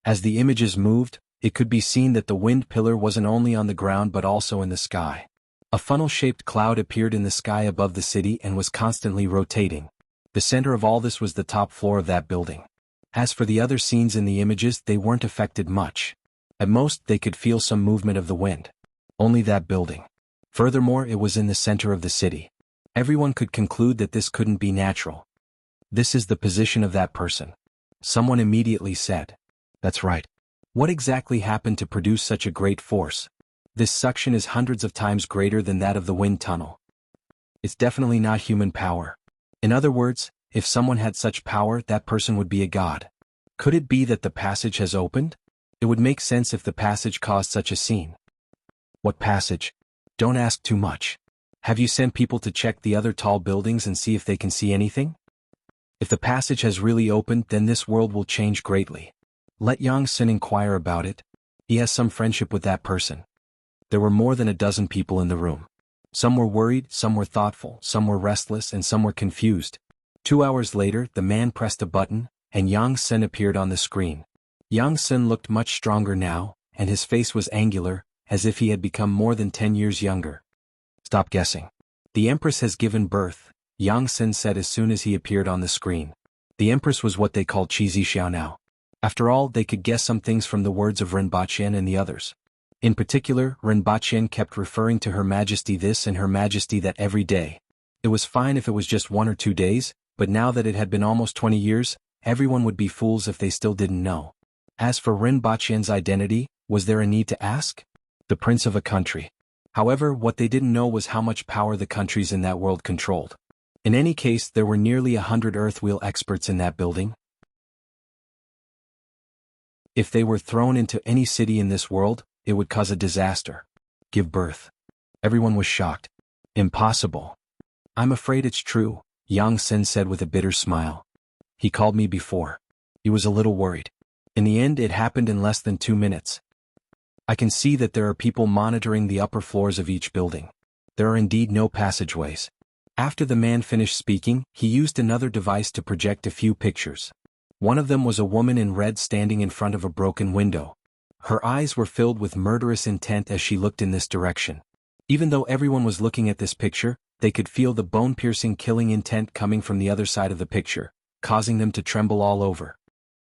As the images moved, it could be seen that the wind pillar wasn't only on the ground but also in the sky. A funnel-shaped cloud appeared in the sky above the city and was constantly rotating. The center of all this was the top floor of that building. As for the other scenes in the images, they weren't affected much. At most, they could feel some movement of the wind. Only that building. Furthermore, it was in the center of the city. Everyone could conclude that this couldn't be natural. "This is the position of that person." Someone immediately said. "That's right. What exactly happened to produce such a great force? This suction is hundreds of times greater than that of the wind tunnel. It's definitely not human power. In other words, if someone had such power, that person would be a god. Could it be that the passage has opened? It would make sense if the passage caused such a scene." "What passage? Don't ask too much. Have you sent people to check the other tall buildings and see if they can see anything? If the passage has really opened, then this world will change greatly. Let Yang Sin inquire about it. He has some friendship with that person." There were more than a dozen people in the room. Some were worried, some were thoughtful, some were restless, and some were confused. 2 hours later, the man pressed a button, and Yang Sin appeared on the screen. Yang Sin looked much stronger now, and his face was angular, as if he had become more than 10 years younger. "Stop guessing. The Empress has given birth," Yang Sin said as soon as he appeared on the screen. The Empress was what they called Chizi Xiao now. After all, they could guess some things from the words of Rinpoche and the others. In particular, Rinpoche kept referring to Her Majesty this and Her Majesty that every day. It was fine if it was just 1 or 2 days, but now that it had been almost 20 years, everyone would be fools if they still didn't know. As for Rinpoche's identity, was there a need to ask? The prince of a country. However, what they didn't know was how much power the countries in that world controlled. In any case, there were nearly 100 earthwheel experts in that building. If they were thrown into any city in this world, it would cause a disaster. Give birth. Everyone was shocked. Impossible. "I'm afraid it's true," Yang Sin said with a bitter smile. "He called me before. He was a little worried. In the end, it happened in less than 2 minutes. I can see that there are people monitoring the upper floors of each building. There are indeed no passageways." After the man finished speaking, he used another device to project a few pictures. One of them was a woman in red standing in front of a broken window. Her eyes were filled with murderous intent as she looked in this direction. Even though everyone was looking at this picture, they could feel the bone-piercing killing intent coming from the other side of the picture, causing them to tremble all over.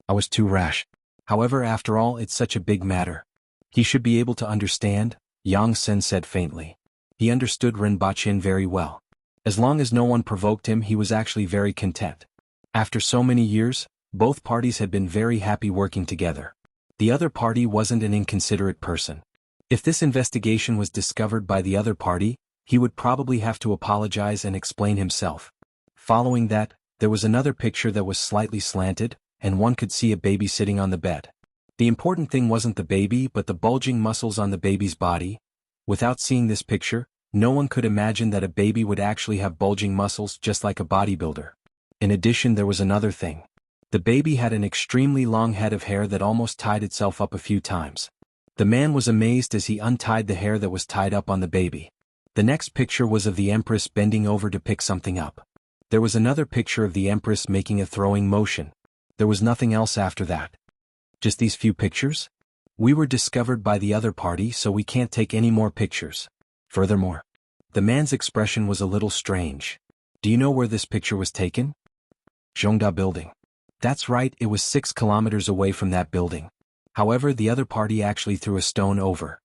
"I was too rash. However, after all, it's such a big matter. He should be able to understand," Yang Sin said faintly. He understood Rinpoche very well. As long as no one provoked him, he was actually very content. After so many years, both parties had been very happy working together. The other party wasn't an inconsiderate person. If this investigation was discovered by the other party, he would probably have to apologize and explain himself. Following that, there was another picture that was slightly slanted, and one could see a baby sitting on the bed. The important thing wasn't the baby but the bulging muscles on the baby's body. Without seeing this picture, no one could imagine that a baby would actually have bulging muscles just like a bodybuilder. In addition, there was another thing. The baby had an extremely long head of hair that almost tied itself up a few times. The man was amazed as he untied the hair that was tied up on the baby. The next picture was of the Empress bending over to pick something up. There was another picture of the Empress making a throwing motion. There was nothing else after that. Just these few pictures? We were discovered by the other party, so we can't take any more pictures. Furthermore, the man's expression was a little strange. Do you know where this picture was taken? Jianghu building. That's right, it was 6 kilometers away from that building. However, the other party actually threw a stone over.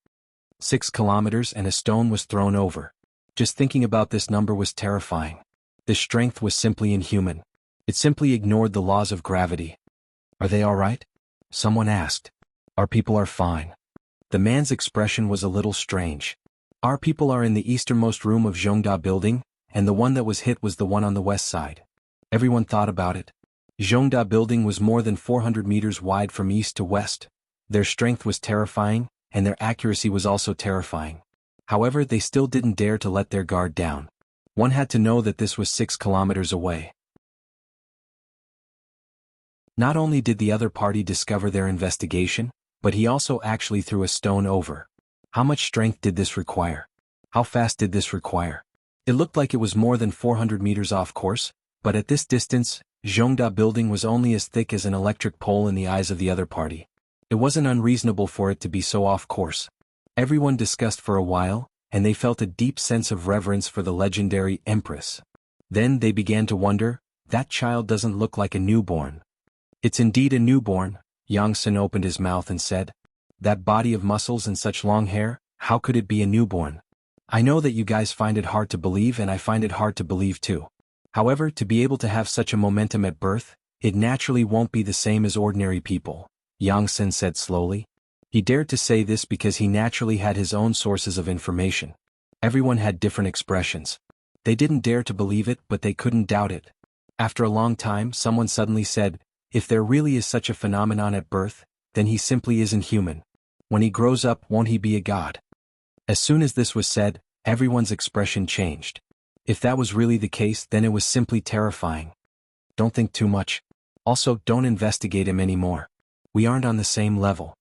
6 kilometers and a stone was thrown over. Just thinking about this number was terrifying. This strength was simply inhuman. It simply ignored the laws of gravity. Are they all right? Someone asked. Our people are fine. The man's expression was a little strange. Our people are in the easternmost room of Jianghu building, and the one that was hit was the one on the west side. Everyone thought about it. Jianghu building was more than 400 meters wide from east to west. Their strength was terrifying, and their accuracy was also terrifying. However, they still didn't dare to let their guard down. One had to know that this was 6 kilometers away. Not only did the other party discover their investigation, but he also actually threw a stone over. How much strength did this require? How fast did this require? It looked like it was more than 400 meters off course, but at this distance, Jianghu building was only as thick as an electric pole in the eyes of the other party. It wasn't unreasonable for it to be so off course. Everyone discussed for a while, and they felt a deep sense of reverence for the legendary Empress. Then they began to wonder, that child doesn't look like a newborn. It's indeed a newborn. Yang Sun opened his mouth and said, that body of muscles and such long hair, how could it be a newborn? I know that you guys find it hard to believe, and I find it hard to believe too. However, to be able to have such a momentum at birth, it naturally won't be the same as ordinary people, Yang Sun said slowly. He dared to say this because he naturally had his own sources of information. Everyone had different expressions. They didn't dare to believe it, but they couldn't doubt it. After a long time, someone suddenly said, if there really is such a phenomenon at birth, then he simply isn't human. When he grows up, won't he be a god? As soon as this was said, everyone's expression changed. If that was really the case, then it was simply terrifying. Don't think too much. Also, don't investigate him anymore. We aren't on the same level.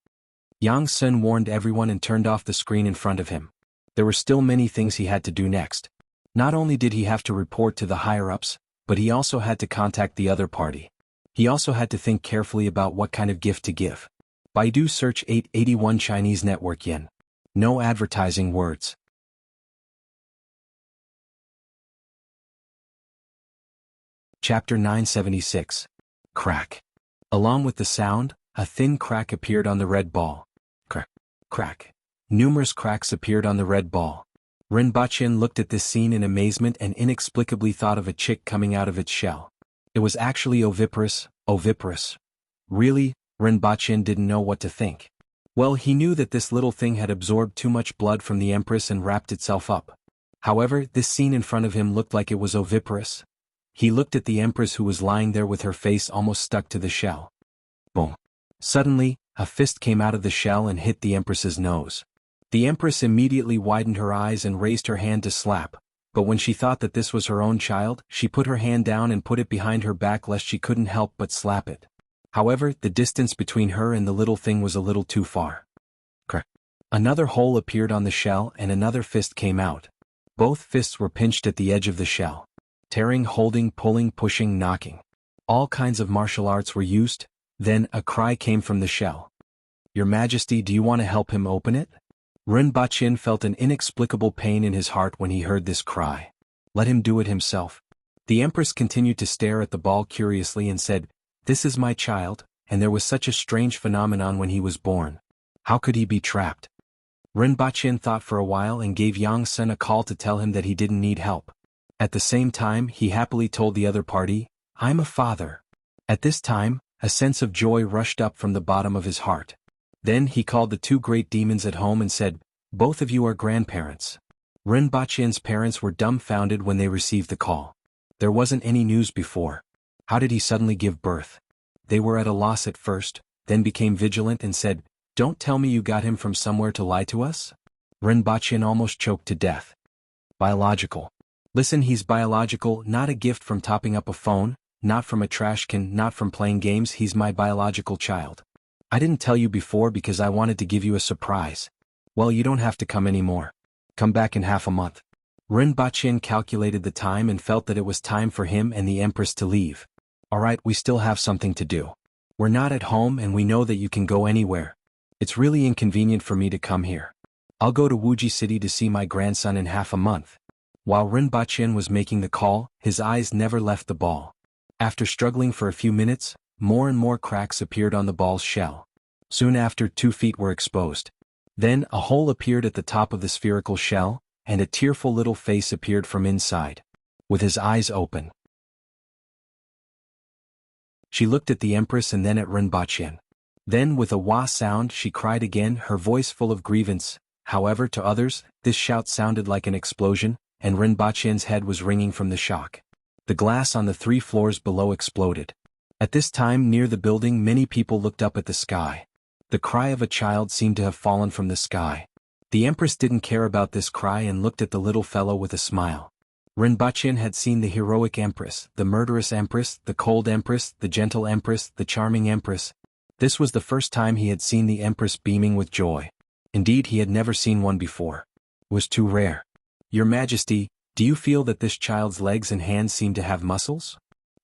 Yang Sun warned everyone and turned off the screen in front of him. There were still many things he had to do next. Not only did he have to report to the higher-ups, but he also had to contact the other party. He also had to think carefully about what kind of gift to give. Baidu search 881 Chinese network yen. No advertising words. Chapter 976. Crack. Along with the sound, a thin crack appeared on the red ball. Crack. Crack. Numerous cracks appeared on the red ball. Rinpochen looked at this scene in amazement and inexplicably thought of a chick coming out of its shell. It was actually oviparous. Oviparous. Really? Rinpochen didn't know what to think. Well, he knew that this little thing had absorbed too much blood from the Empress and wrapped itself up. However, this scene in front of him looked like it was oviparous. He looked at the Empress, who was lying there with her face almost stuck to the shell. Boom. Suddenly, a fist came out of the shell and hit the Empress's nose. The Empress immediately widened her eyes and raised her hand to slap, but when she thought that this was her own child, she put her hand down and put it behind her back lest she couldn't help but slap it. However, the distance between her and the little thing was a little too far. Crack. Another hole appeared on the shell and another fist came out. Both fists were pinched at the edge of the shell. Tearing, holding, pulling, pushing, knocking. All kinds of martial arts were used. Then a cry came from the shell. Your Majesty, do you want to help him open it? Rinpochen felt an inexplicable pain in his heart when he heard this cry. Let him do it himself. The Empress continued to stare at the ball curiously and said, this is my child, and there was such a strange phenomenon when he was born. How could he be trapped? Rinpochen thought for a while and gave Yang Sun a call to tell him that he didn't need help. At the same time, he happily told the other party, I'm a father. At this time, a sense of joy rushed up from the bottom of his heart. Then he called the two great demons at home and said, both of you are grandparents. Rinpochen's parents were dumbfounded when they received the call. There wasn't any news before. How did he suddenly give birth? They were at a loss at first, then became vigilant and said, don't tell me you got him from somewhere to lie to us? Rinpochen almost choked to death. Biological. Listen, he's biological, not a gift from topping up a phone, not from a trash can, not from playing games. He's my biological child. I didn't tell you before because I wanted to give you a surprise. Well, you don't have to come anymore. Come back in half a month. Rinpoche calculated the time and felt that it was time for him and the Empress to leave. Alright, we still have something to do. We're not at home and we know that you can go anywhere. It's really inconvenient for me to come here. I'll go to Wuxia City to see my grandson in half a month. While Rinpoche was making the call, his eyes never left the ball. After struggling for a few minutes, more and more cracks appeared on the ball's shell. Soon after, 2 feet were exposed. Then, a hole appeared at the top of the spherical shell, and a tearful little face appeared from inside. With his eyes open, she looked at the Empress and then at Rinpoche. Then, with a wah sound, she cried again, her voice full of grievance. However, to others, this shout sounded like an explosion, and Rinpoche's head was ringing from the shock. The glass on the 3 floors below exploded. At this time, near the building, many people looked up at the sky. The cry of a child seemed to have fallen from the sky. The Empress didn't care about this cry and looked at the little fellow with a smile. Rinpoche had seen the heroic Empress, the murderous Empress, the cold Empress, the gentle Empress, the charming Empress. This was the first time he had seen the Empress beaming with joy. Indeed, he had never seen one before. It was too rare. Your Majesty, do you feel that this child's legs and hands seem to have muscles?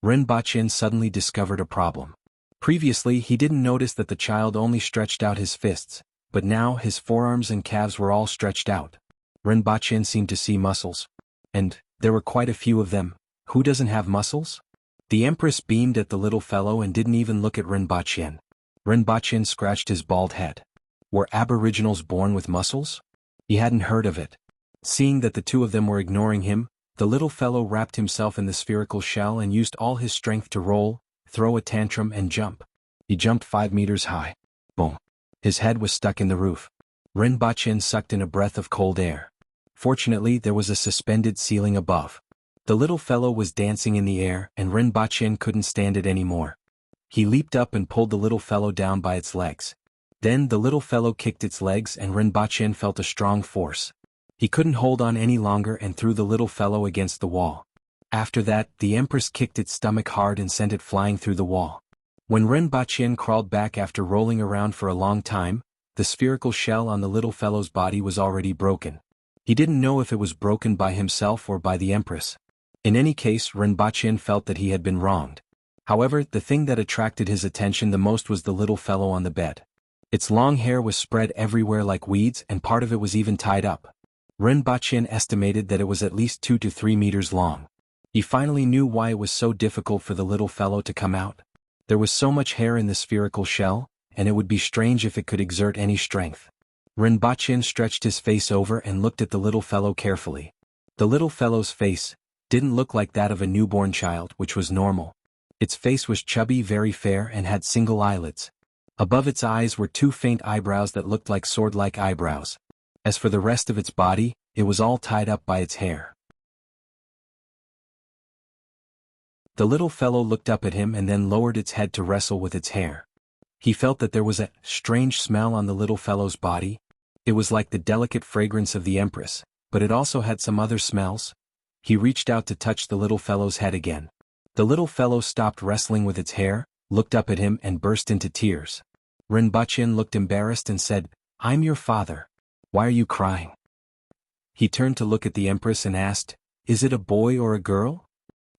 Rinpoche suddenly discovered a problem. Previously, he didn't notice that the child only stretched out his fists, but now his forearms and calves were all stretched out. Rinpoche seemed to see muscles. And there were quite a few of them. Who doesn't have muscles? The Empress beamed at the little fellow and didn't even look at Rinpoche. Rinpoche scratched his bald head. Were aboriginals born with muscles? He hadn't heard of it. Seeing that the 2 of them were ignoring him, the little fellow wrapped himself in the spherical shell and used all his strength to roll, throw a tantrum and jump. He jumped 5 meters high. Boom. His head was stuck in the roof. Rinpoche sucked in a breath of cold air. Fortunately, there was a suspended ceiling above. The little fellow was dancing in the air, and Rinpoche couldn't stand it anymore. He leaped up and pulled the little fellow down by its legs. Then the little fellow kicked its legs and Rinpoche felt a strong force. He couldn't hold on any longer and threw the little fellow against the wall. After that, the Empress kicked its stomach hard and sent it flying through the wall. When Rinpoche crawled back after rolling around for a long time, the spherical shell on the little fellow's body was already broken. He didn't know if it was broken by himself or by the Empress. In any case, Rinpoche felt that he had been wronged. However, the thing that attracted his attention the most was the little fellow on the bed. Its long hair was spread everywhere like weeds and part of it was even tied up. Rinpoche estimated that it was at least 2 to 3 meters long. He finally knew why it was so difficult for the little fellow to come out. There was so much hair in the spherical shell, and it would be strange if it could exert any strength. Rinpoche stretched his face over and looked at the little fellow carefully. The little fellow's face didn't look like that of a newborn child, which was normal. Its face was chubby, very fair, and had single eyelids. Above its eyes were 2 faint eyebrows that looked like sword-like eyebrows. As for the rest of its body, it was all tied up by its hair. The little fellow looked up at him and then lowered its head to wrestle with its hair. He felt that there was a strange smell on the little fellow's body. It was like the delicate fragrance of the Empress, but it also had some other smells. He reached out to touch the little fellow's head again. The little fellow stopped wrestling with its hair, looked up at him and burst into tears. Rinpoche looked embarrassed and said, "I'm your father. Why are you crying?" He turned to look at the Empress and asked, "Is it a boy or a girl?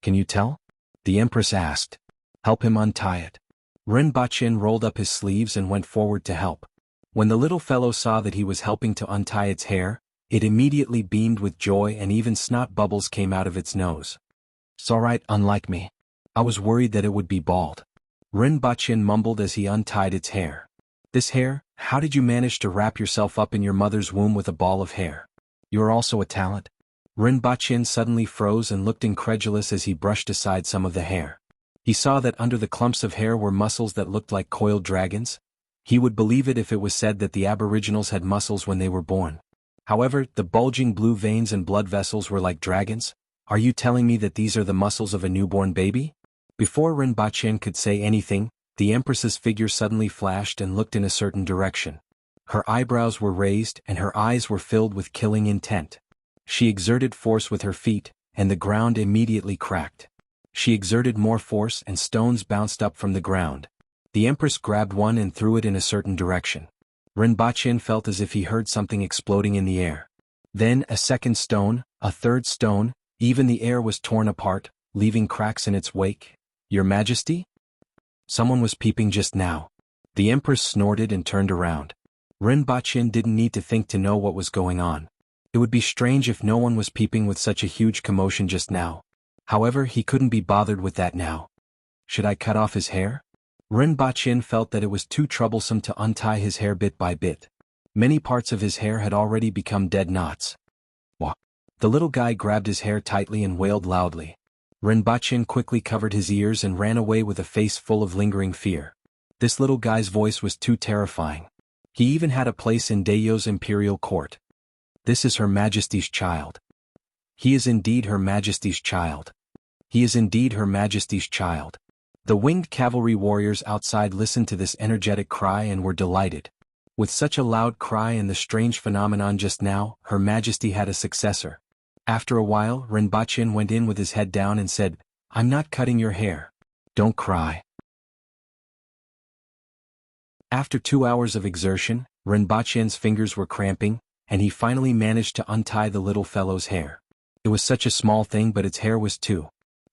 Can you tell?" The Empress asked, "Help him untie it." Rinpoche rolled up his sleeves and went forward to help. When the little fellow saw that he was helping to untie its hair, it immediately beamed with joy and even snot bubbles came out of its nose. "It's all right, unlike me. I was worried that it would be bald." Rinpoche mumbled as he untied its hair. "This hair, how did you manage to wrap yourself up in your mother's womb with a ball of hair? You are also a talent." Rinpoche suddenly froze and looked incredulous as he brushed aside some of the hair. He saw that under the clumps of hair were muscles that looked like coiled dragons. He would believe it if it was said that the aboriginals had muscles when they were born. However, the bulging blue veins and blood vessels were like dragons. "Are you telling me that these are the muscles of a newborn baby?" Before Rinpoche could say anything, the Empress's figure suddenly flashed and looked in a certain direction. Her eyebrows were raised and her eyes were filled with killing intent. She exerted force with her feet, and the ground immediately cracked. She exerted more force and stones bounced up from the ground. The Empress grabbed one and threw it in a certain direction. Rinpoche felt as if he heard something exploding in the air. Then a second stone, a third stone, even the air was torn apart, leaving cracks in its wake. Your Majesty? Someone was peeping just now. The Empress snorted and turned around. Rinpoche didn't need to think to know what was going on. It would be strange if no one was peeping with such a huge commotion just now. However, he couldn't be bothered with that now. Should I cut off his hair? Rinpoche felt that it was too troublesome to untie his hair bit by bit. Many parts of his hair had already become dead knots. Wah! The little guy grabbed his hair tightly and wailed loudly. Rinpoche quickly covered his ears and ran away with a face full of lingering fear. This little guy's voice was too terrifying. He even had a place in Daeyo's imperial court. This is Her Majesty's child. He is indeed Her Majesty's child. He is indeed Her Majesty's child. The winged cavalry warriors outside listened to this energetic cry and were delighted. With such a loud cry and the strange phenomenon just now, Her Majesty had a successor. After a while, Rinpoche went in with his head down and said, "I'm not cutting your hair. Don't cry." After 2 hours of exertion, Rinpoche's fingers were cramping, and he finally managed to untie the little fellow's hair. It was such a small thing, but its hair was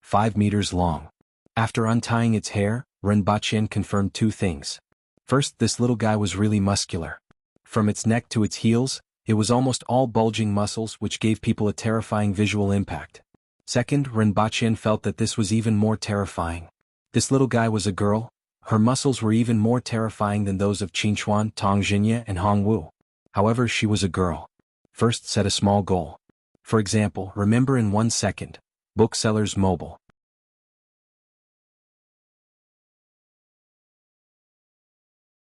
5 meters long. After untying its hair, Rinpoche confirmed two things. First, this little guy was really muscular. From its neck to its heels, it was almost all bulging muscles, which gave people a terrifying visual impact. Second, Rinpoche felt that this was even more terrifying. This little guy was a girl. Her muscles were even more terrifying than those of Qinchuan, Tongjinya, and Hongwu. However, she was a girl. First, set a small goal. For example, remember in 1 second. Booksellers Mobile.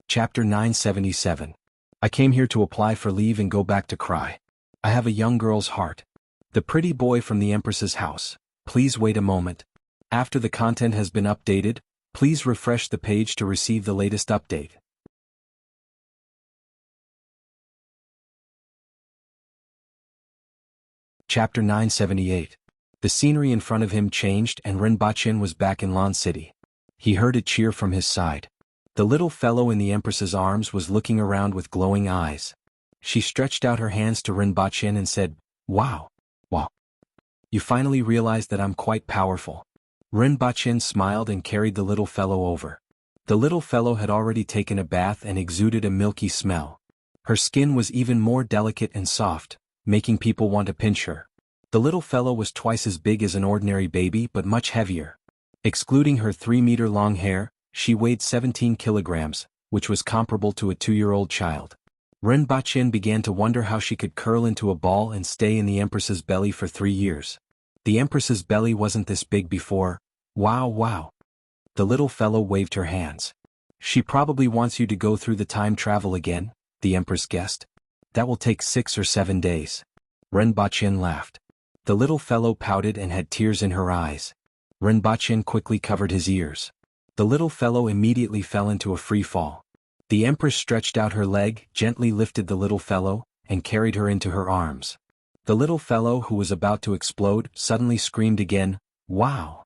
Chapter 977. I came here to apply for leave and go back to cry. I have a young girl's heart. The pretty boy from the Empress's house. Please wait a moment. After the content has been updated, please refresh the page to receive the latest update. Chapter 978. The scenery in front of him changed and Rinpoche was back in Lan City. He heard a cheer from his side. The little fellow in the Empress's arms was looking around with glowing eyes. She stretched out her hands to Rinpoche and said, "Wow. Wow. You finally realized that I'm quite powerful." Rinpoche smiled and carried the little fellow over. The little fellow had already taken a bath and exuded a milky smell. Her skin was even more delicate and soft, making people want to pinch her. The little fellow was twice as big as an ordinary baby but much heavier. Excluding her 3-meter-long hair, she weighed 17 kilograms, which was comparable to a 2-year-old child. Rinpoche began to wonder how she could curl into a ball and stay in the Empress's belly for 3 years. The Empress's belly wasn't this big before. Wow, wow. The little fellow waved her hands. She probably wants you to go through the time travel again, the Empress guessed. That will take 6 or 7 days. Rinpoche laughed. The little fellow pouted and had tears in her eyes. Rinpoche quickly covered his ears. The little fellow immediately fell into a free fall. The Empress stretched out her leg, gently lifted the little fellow, and carried her into her arms. The little fellow, who was about to explode, suddenly screamed again, "Wow!"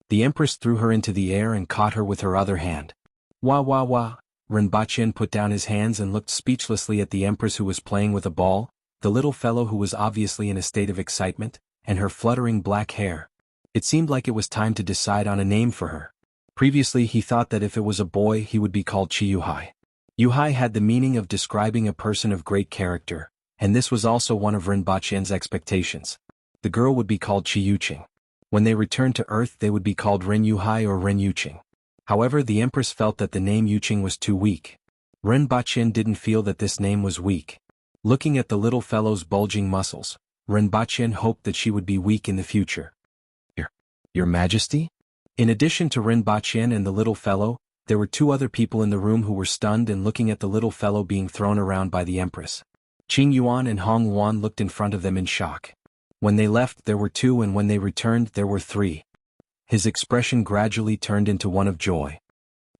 The Empress threw her into the air and caught her with her other hand. "Wah wah wah!" Rinpoche put down his hands and looked speechlessly at the Empress, who was playing with a ball, the little fellow who was obviously in a state of excitement, and her fluttering black hair. It seemed like it was time to decide on a name for her. Previously he thought that if it was a boy he would be called Chiyuhai. Yuhai had the meaning of describing a person of great character, and this was also one of Rinpoche's expectations. The girl would be called Chiyuching. When they returned to Earth they would be called Ren Yuhai or Ren Yuching. However, the Empress felt that the name Yuching was too weak. Rinpoche didn't feel that this name was weak. Looking at the little fellow's bulging muscles, Rinpoche hoped that she would be weak in the future. Your Majesty? In addition to Rinpoche and the little fellow, there were 2 other people in the room who were stunned and looking at the little fellow being thrown around by the Empress. Qing Yuan and Hong Yuan looked in front of them in shock. When they left there were 2 and when they returned there were 3. His expression gradually turned into one of joy.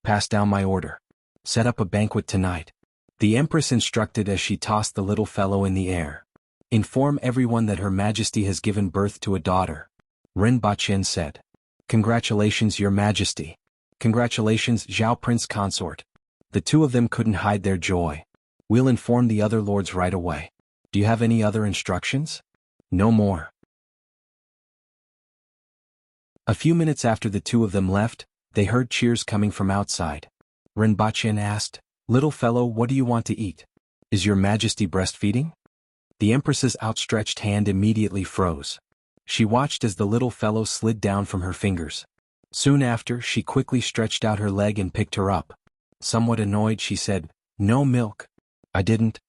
"Pass down my order. Set up a banquet tonight," the Empress instructed as she tossed the little fellow in the air. "Inform everyone that Her Majesty has given birth to a daughter," Rinpoche said. "Congratulations, Your Majesty. Congratulations, Zhao Prince Consort." The 2 of them couldn't hide their joy. "We'll inform the other lords right away." Do you have any other instructions? No more. A few minutes after the two of them left, they heard cheers coming from outside. Rinpoche asked, "Little fellow, what do you want to eat? Is your majesty breastfeeding?" The Empress's outstretched hand immediately froze. She watched as the little fellow slid down from her fingers. Soon after, she quickly stretched out her leg and picked her up. Somewhat annoyed, she said, "No milk." "I didn't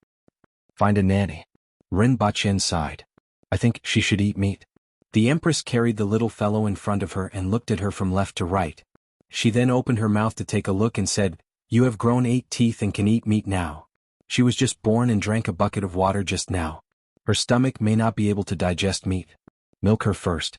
find a nanny." Rinpoche sighed. "I think she should eat meat." The Empress carried the little fellow in front of her and looked at her from left to right. She then opened her mouth to take a look and said, "You have grown 8 teeth and can eat meat now. She was just born and drank a bucket of water just now. Her stomach may not be able to digest meat. Milk her first."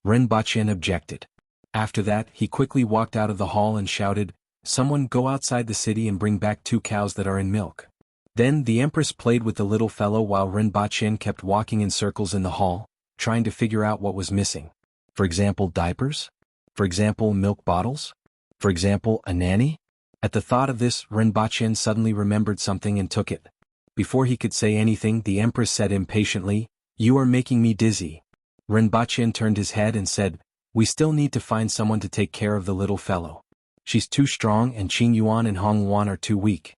Rinpoche objected. After that, he quickly walked out of the hall and shouted, "Someone go outside the city and bring back 2 cows that are in milk." Then the Empress played with the little fellow while Rinpoche kept walking in circles in the hall, trying to figure out what was missing. For example, diapers? For example, milk bottles? For example, a nanny? At the thought of this, Rinpoche suddenly remembered something and took it. Before he could say anything, the Empress said impatiently, "You are making me dizzy." Rinpoche turned his head and said, "We still need to find someone to take care of the little fellow. She's too strong and Qing Yuan and Hong Yuan are too weak."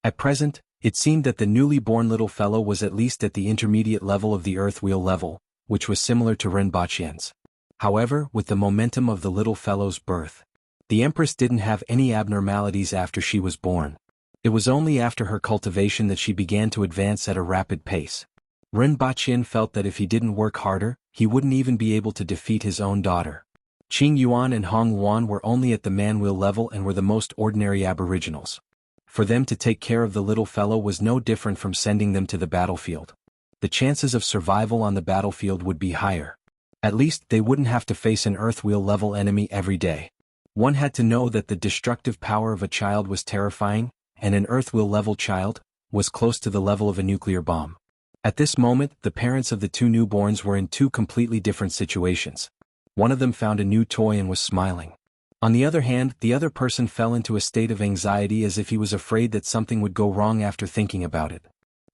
At present, it seemed that the newly born little fellow was at least at the intermediate level of the earth wheel level, which was similar to Rinpoche's. However, with the momentum of the little fellow's birth, the Empress didn't have any abnormalities after she was born. It was only after her cultivation that she began to advance at a rapid pace. Rinpoche felt that if he didn't work harder, he wouldn't even be able to defeat his own daughter. Qing Yuan and Hong Yuan were only at the man-wheel level and were the most ordinary aboriginals. For them to take care of the little fellow was no different from sending them to the battlefield. The chances of survival on the battlefield would be higher. At least they wouldn't have to face an earth-wheel level enemy every day. One had to know that the destructive power of a child was terrifying, and an earth-wheel level child was close to the level of a nuclear bomb. At this moment, the parents of the 2 newborns were in 2 completely different situations. One of them found a new toy and was smiling. On the other hand, the other person fell into a state of anxiety as if he was afraid that something would go wrong after thinking about it.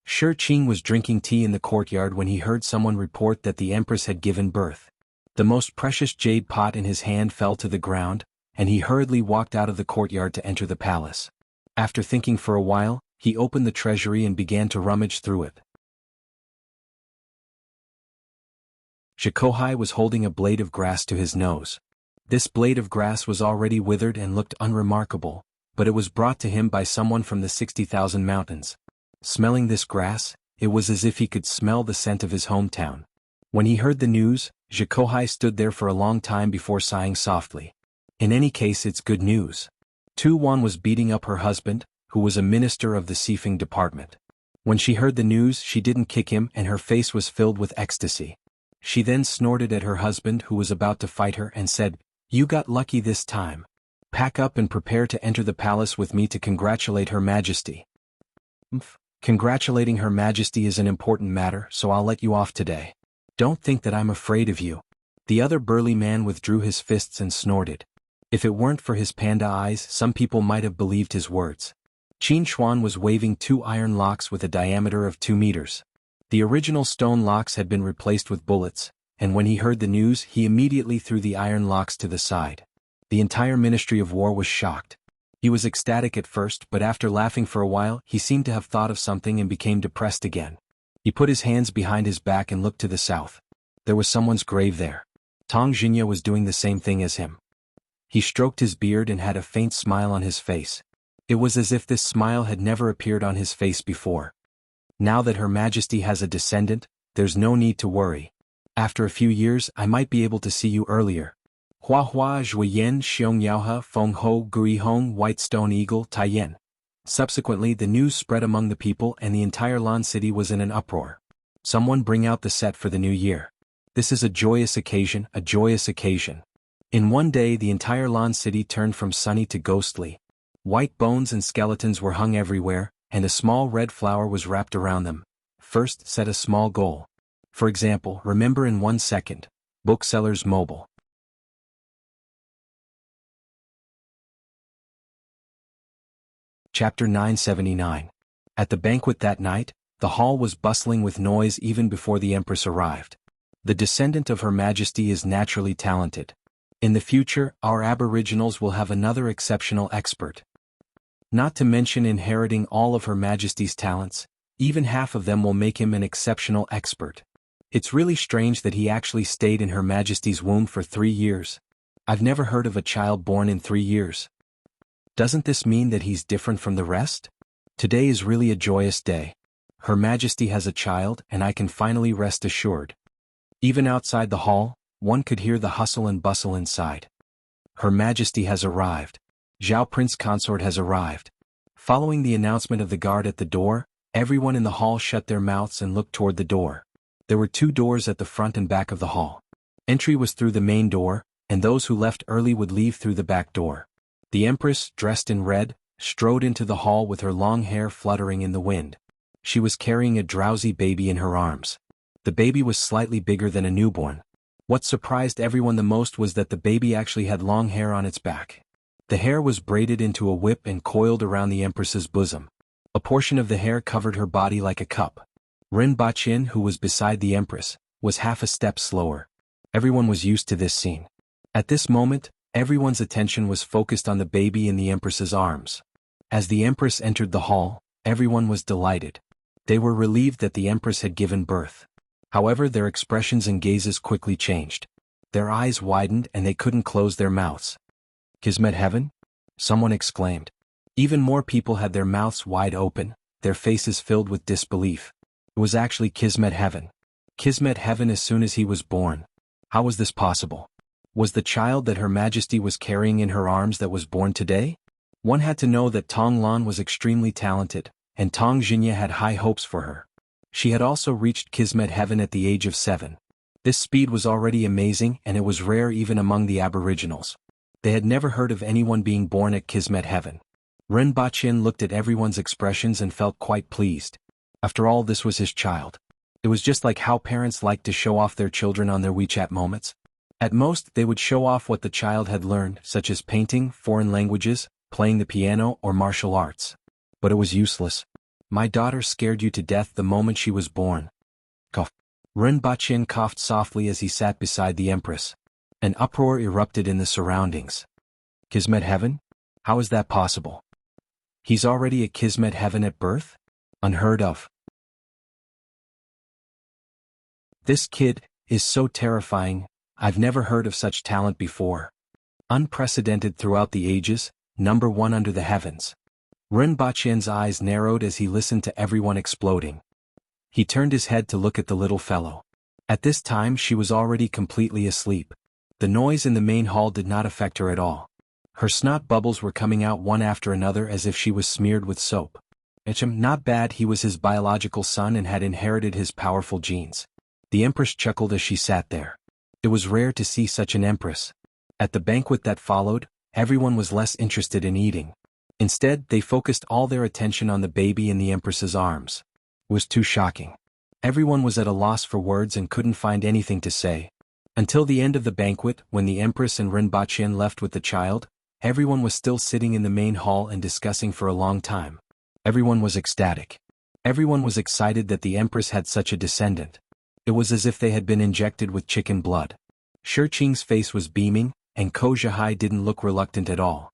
Shi Qing was drinking tea in the courtyard when he heard someone report that the Empress had given birth. The most precious jade pot in his hand fell to the ground, and he hurriedly walked out of the courtyard to enter the palace. After thinking for a while, he opened the treasury and began to rummage through it. Zhikohai was holding a blade of grass to his nose. This blade of grass was already withered and looked unremarkable, but it was brought to him by someone from the 60,000 mountains. Smelling this grass, it was as if he could smell the scent of his hometown. When he heard the news, Zhikohai stood there for a long time before sighing softly. In any case, it's good news. Tu Wan was beating up her husband, who was a minister of the Sifeng department. When she heard the news, she didn't kick him and her face was filled with ecstasy. She then snorted at her husband who was about to fight her and said, "You got lucky this time. Pack up and prepare to enter the palace with me to congratulate Her Majesty." Congratulating Her Majesty is an important matter, so I'll let you off today. Don't think that I'm afraid of you." The other burly man withdrew his fists and snorted. If it weren't for his panda eyes, some people might have believed his words. Qin Xuan was waving 2 iron locks with a diameter of 2 meters. The original stone locks had been replaced with bullets, and when he heard the news, he immediately threw the iron locks to the side. The entire Ministry of War was shocked. He was ecstatic at first, but after laughing for a while, he seemed to have thought of something and became depressed again. He put his hands behind his back and looked to the south. There was someone's grave there. Tang Jinya was doing the same thing as him. He stroked his beard and had a faint smile on his face. It was as if this smile had never appeared on his face before. Now that Her Majesty has a descendant, there's no need to worry. After a few years, I might be able to see you earlier. Hua Hua Zhuiyen Xiong Yaohe Feng Ho Gui Hong White Stone Eagle Taiyan. Subsequently, the news spread among the people and the entire Lan city was in an uproar. Someone bring out the set for the new year. This is a joyous occasion, a joyous occasion. In one day, the entire Lan city turned from sunny to ghostly. White bones and skeletons were hung everywhere, and a small red flower was wrapped around them. First, set a small goal. For example, remember in 1 second. Booksellers Mobile. Chapter 979. At the banquet that night, The hall was bustling with noise even before the Empress arrived. The descendant of Her Majesty is naturally talented. In the future, our aboriginals will have another exceptional expert. Not to mention inheriting all of Her Majesty's talents, even half of them will make him an exceptional expert. It's really strange that he actually stayed in Her Majesty's womb for 3 years. I've never heard of a child born in 3 years. Doesn't this mean that he's different from the rest? Today is really a joyous day. Her Majesty has a child and I can finally rest assured. Even outside the hall, one could hear the hustle and bustle inside. Her Majesty has arrived. Zhao Prince Consort has arrived. Following the announcement of the guard at the door, everyone in the hall shut their mouths and looked toward the door. There were 2 doors at the front and back of the hall. Entry was through the main door, and those who left early would leave through the back door. The Empress, dressed in red, strode into the hall with her long hair fluttering in the wind. She was carrying a drowsy baby in her arms. The baby was slightly bigger than a newborn. What surprised everyone the most was that the baby actually had long hair on its back. The hair was braided into a whip and coiled around the Empress's bosom. A portion of the hair covered her body like a cup. Ren Baqin, who was beside the Empress, was half a step slower. Everyone was used to this scene. At this moment, everyone's attention was focused on the baby in the Empress's arms. As the Empress entered the hall, everyone was delighted. They were relieved that the Empress had given birth. However, their expressions and gazes quickly changed. Their eyes widened and they couldn't close their mouths. Kismet heaven? Someone exclaimed. Even more people had their mouths wide open, their faces filled with disbelief. It was actually Kismet heaven. Kismet heaven as soon as he was born. How was this possible? Was the child that Her Majesty was carrying in her arms that was born today? One had to know that Tong Lan was extremely talented, and Tong Jinya had high hopes for her. She had also reached Kismet heaven at the age of 7. This speed was already amazing and it was rare even among the aboriginals. They had never heard of anyone being born at Kismet heaven. Ren Baqin looked at everyone's expressions and felt quite pleased. After all, this was his child. It was just like how parents like to show off their children on their WeChat moments. At most, they would show off what the child had learned, such as painting, foreign languages, playing the piano, or martial arts. But it was useless. My daughter scared you to death the moment she was born. Cough. Ren Baqin coughed softly as he sat beside the Empress. An uproar erupted in the surroundings. Kismet heaven? How is that possible? He's already at Kismet heaven at birth? Unheard of. This kid is so terrifying. I've never heard of such talent before. Unprecedented throughout the ages, number 1 under the heavens. Ren Baqin's eyes narrowed as he listened to everyone exploding. He turned his head to look at the little fellow. At this time she was already completely asleep. The noise in the main hall did not affect her at all. Her snot bubbles were coming out one after another as if she was smeared with soap. Not bad, he was his biological son and had inherited his powerful genes. The Empress chuckled as she sat there. It was rare to see such an Empress. At the banquet that followed, everyone was less interested in eating. Instead, they focused all their attention on the baby in the Empress's arms. It was too shocking. Everyone was at a loss for words and couldn't find anything to say. Until the end of the banquet, when the Empress and Ren Baqin left with the child, everyone was still sitting in the main hall and discussing for a long time. Everyone was ecstatic. Everyone was excited that the Empress had such a descendant. It was as if they had been injected with chicken blood. Shi Qing's face was beaming, and Ko Zhihai didn't look reluctant at all.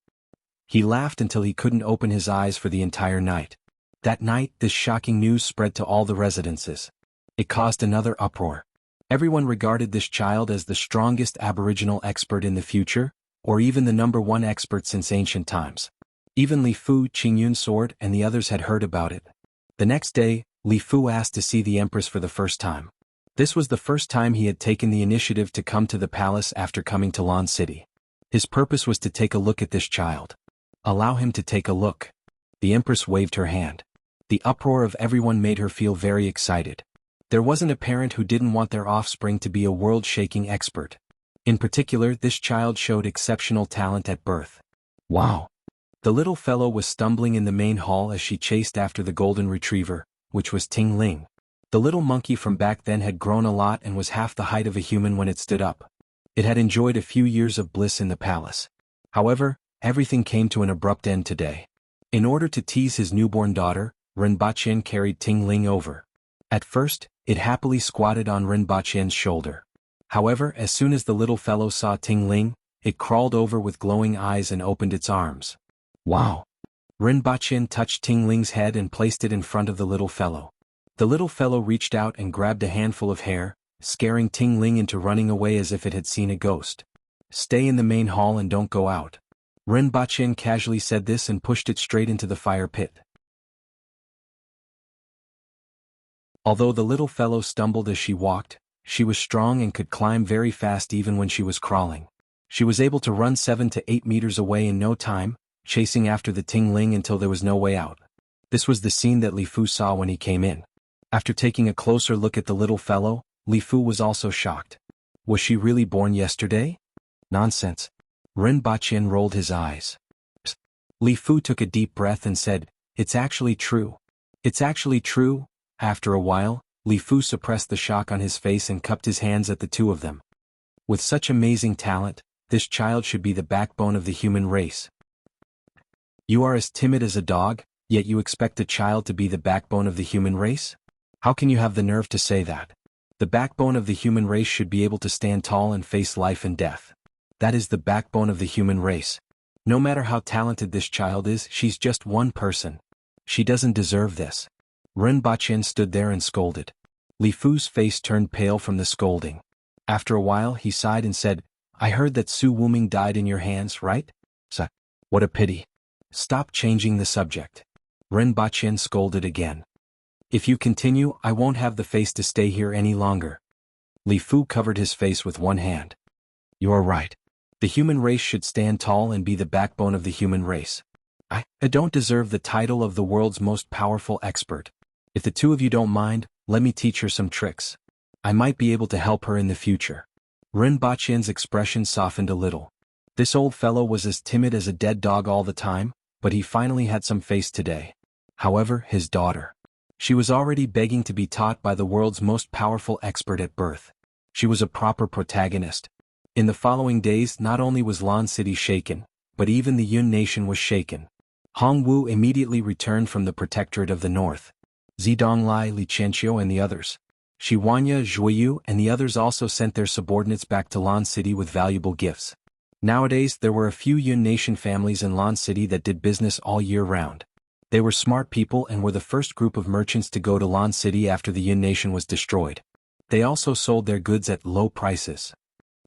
He laughed until he couldn't open his eyes for the entire night. That night, this shocking news spread to all the residences. It caused another uproar. Everyone regarded this child as the strongest aboriginal expert in the future, or even the number 1 expert since ancient times. Even Li Fu, Qingyun Sword, and the others had heard about it. The next day, Li Fu asked to see the Empress for the first time. This was the first time he had taken the initiative to come to the palace after coming to Lan City. His purpose was to take a look at this child. Allow him to take a look. The Empress waved her hand. The uproar of everyone made her feel very excited. There wasn't a parent who didn't want their offspring to be a world-shaking expert. In particular, this child showed exceptional talent at birth. Wow! The little fellow was stumbling in the main hall as she chased after the golden retriever, which was Ting Ling. The little monkey from back then had grown a lot and was half the height of a human when it stood up. It had enjoyed a few years of bliss in the palace. However, everything came to an abrupt end today. In order to tease his newborn daughter, Rinpoche carried Ting Ling over. At first, it happily squatted on Rinpoche's shoulder. However, as soon as the little fellow saw Ting Ling, it crawled over with glowing eyes and opened its arms. Wow! Rinpoche touched Ting Ling's head and placed it in front of the little fellow. The little fellow reached out and grabbed a handful of hair, scaring Ting Ling into running away as if it had seen a ghost. Stay in the main hall and don't go out. Rinpoche casually said this and pushed it straight into the fire pit. Although the little fellow stumbled as she walked, she was strong and could climb very fast even when she was crawling. She was able to run 7 to 8 meters away in no time, chasing after the Ting Ling until there was no way out. This was the scene that Li Fu saw when he came in. After taking a closer look at the little fellow, Li Fu was also shocked. Was she really born yesterday? Nonsense. Rinpoche rolled his eyes. Psst. Li Fu took a deep breath and said, "It's actually true. It's actually true." After a while, Li Fu suppressed the shock on his face and cupped his hands at the two of them. With such amazing talent, this child should be the backbone of the human race. You are as timid as a dog, yet you expect a child to be the backbone of the human race? How can you have the nerve to say that? The backbone of the human race should be able to stand tall and face life and death. That is the backbone of the human race. No matter how talented this child is, she's just one person. She doesn't deserve this. Rinpoche stood there and scolded. Li Fu's face turned pale from the scolding. After a while he sighed and said, "I heard that Su Wuming died in your hands, right? So, what a pity. Stop changing the subject." Rinpoche scolded again. "If you continue, I won't have the face to stay here any longer." Li Fu covered his face with one hand. "You are right. The human race should stand tall and be the backbone of the human race. I don't deserve the title of the world's most powerful expert. If the two of you don't mind, let me teach her some tricks. I might be able to help her in the future." Rinpoche's expression softened a little. This old fellow was as timid as a dead dog all the time, but he finally had some face today. However, his daughter. She was already begging to be taught by the world's most powerful expert at birth. She was a proper protagonist. In the following days, not only was Lan City shaken, but even the Yun nation was shaken. Hongwu immediately returned from the Protectorate of the North. Zidonglai, Li Chenqiu and the others. Shiwanya, Zhuoyu and the others also sent their subordinates back to Lan City with valuable gifts. Nowadays there were a few Yun nation families in Lan City that did business all year round. They were smart people and were the first group of merchants to go to Lan City after the Yun nation was destroyed. They also sold their goods at low prices.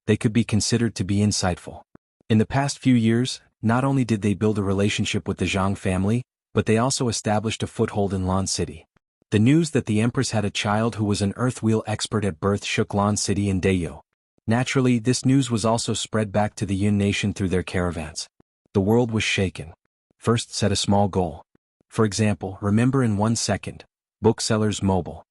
They could be considered to be insightful. In the past few years, not only did they build a relationship with the Jiang family, but they also established a foothold in Lan City. The news that the Empress had a child who was an earthwheel expert at birth shook Lan City and Dayo. Naturally, this news was also spread back to the Yun nation through their caravans. The world was shaken. First, set a small goal. For example, remember in 1 second. Booksellers Mobile.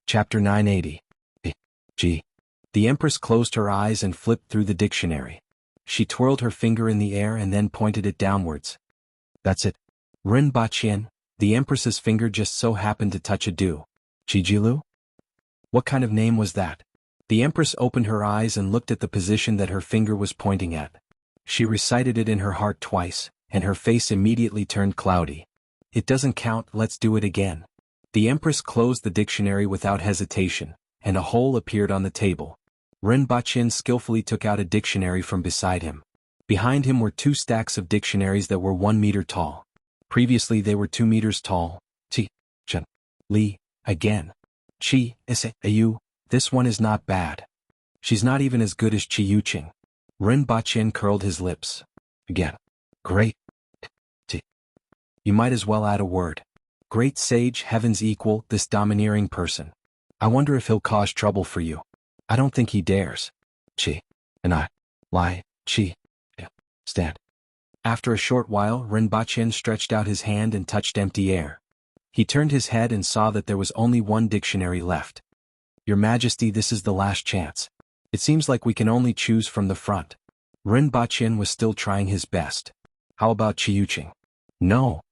Chapter 980. G. The Empress closed her eyes and flipped through the dictionary. She twirled her finger in the air and then pointed it downwards. That's it. Rinpoche, the Empress's finger just so happened to touch a do. Chijilu? What kind of name was that? The Empress opened her eyes and looked at the position that her finger was pointing at. She recited it in her heart twice, and her face immediately turned cloudy. It doesn't count, let's do it again. The Empress closed the dictionary without hesitation, and a hole appeared on the table. Rinpoche skillfully took out a dictionary from beside him. Behind him were 2 stacks of dictionaries that were 1 meter tall. Previously they were 2 meters tall. Chi, Chen, Li, again. Chi, Ise, Ayu, this one is not bad. She's not even as good as Chi Yuqing. Rinpoche curled his lips. Again. Great. Chi. You might as well add a word. Great sage, heaven's equal, this domineering person. I wonder if he'll cause trouble for you. I don't think he dares. Chi. And I. Lie. Chi. Stand. After a short while, Rinpoche stretched out his hand and touched empty air. He turned his head and saw that there was only 1 dictionary left. Your Majesty, this is the last chance. It seems like we can only choose from the front. Rinpoche was still trying his best. How about Chi Yuqing? No.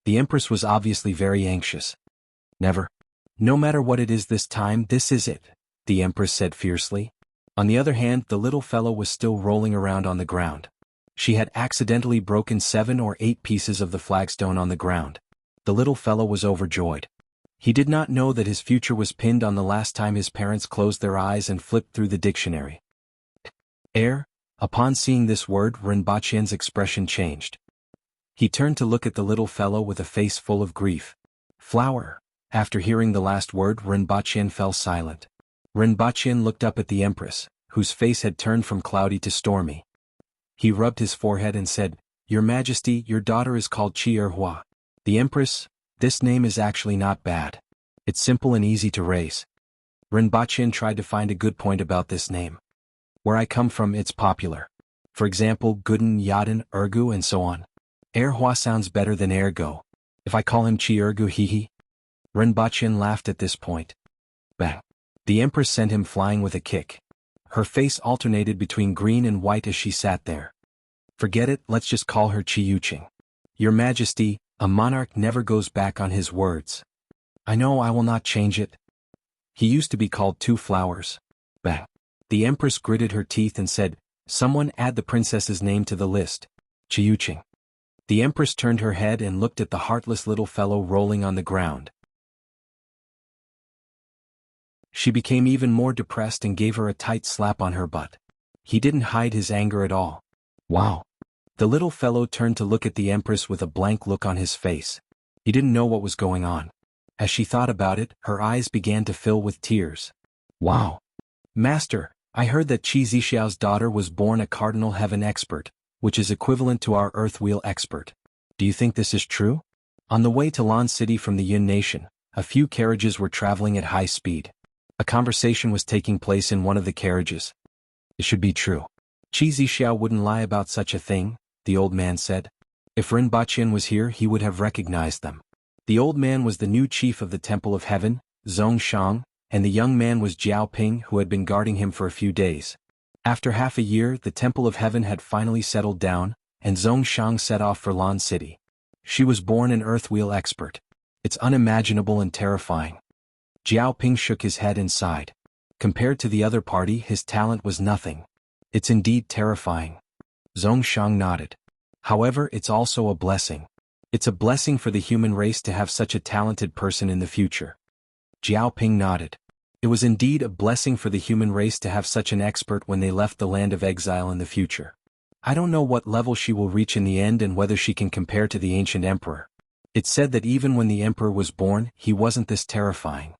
The Empress was obviously very anxious. Never. No matter what it is this time, this is it, the Empress said fiercely. On the other hand, the little fellow was still rolling around on the ground. She had accidentally broken 7 or 8 pieces of the flagstone on the ground. The little fellow was overjoyed. He did not know that his future was pinned on the last time his parents closed their eyes and flipped through the dictionary. Heir. Upon seeing this word, Rinpoche's expression changed. He turned to look at the little fellow with a face full of grief. Flower. After hearing the last word, Rinpoche fell silent. Rinpoche looked up at the Empress, whose face had turned from cloudy to stormy. He rubbed his forehead and said, "Your Majesty, your daughter is called Chi-Er-Hua. The Empress, this name is actually not bad. It's simple and easy to raise." Rinpoche tried to find a good point about this name. "Where I come from, it's popular. For example, Gooden, Yaden, Ergu and so on. Er-Hua sounds better than Ergo. If I call him Chi-Ergu hee. Rinpoche laughed at this point. Bang. The Empress sent him flying with a kick. Her face alternated between green and white as she sat there. "Forget it, let's just call her Chi-Yuching. Your Majesty, a monarch never goes back on his words. I know I will not change it. He used to be called Two Flowers." Bang. The Empress gritted her teeth and said, "Someone add the princess's name to the list. Chi-Yuching." The Empress turned her head and looked at the heartless little fellow rolling on the ground. She became even more depressed and gave her a tight slap on her butt. He didn't hide his anger at all. Wow. The little fellow turned to look at the Empress with a blank look on his face. He didn't know what was going on. As she thought about it, her eyes began to fill with tears. Wow. Master, I heard that Qi Zixiao's daughter was born a Cardinal Heaven expert, which is equivalent to our Earth Wheel expert. Do you think this is true? On the way to Lan City from the Yun Nation, a few carriages were traveling at high speed. A conversation was taking place in one of the carriages. It should be true. Qi Zixiao wouldn't lie about such a thing, the old man said. If Rinpoche was here, he would have recognized them. The old man was the new chief of the Temple of Heaven, Zhongshang, and the young man was Jiao Ping, who had been guarding him for a few days. After half a year, the Temple of Heaven had finally settled down, and Zhongshang set off for Lan City. She was born an Earth Wheel expert. It's unimaginable and terrifying. Jiao Ping shook his head and sighed. Compared to the other party, his talent was nothing. It's indeed terrifying. Zhongshang nodded. However, it's also a blessing. It's a blessing for the human race to have such a talented person in the future. Jiao Ping nodded. It was indeed a blessing for the human race to have such an expert when they left the land of exile in the future. I don't know what level she will reach in the end and whether she can compare to the ancient emperor. It's said that even when the emperor was born, he wasn't this terrifying.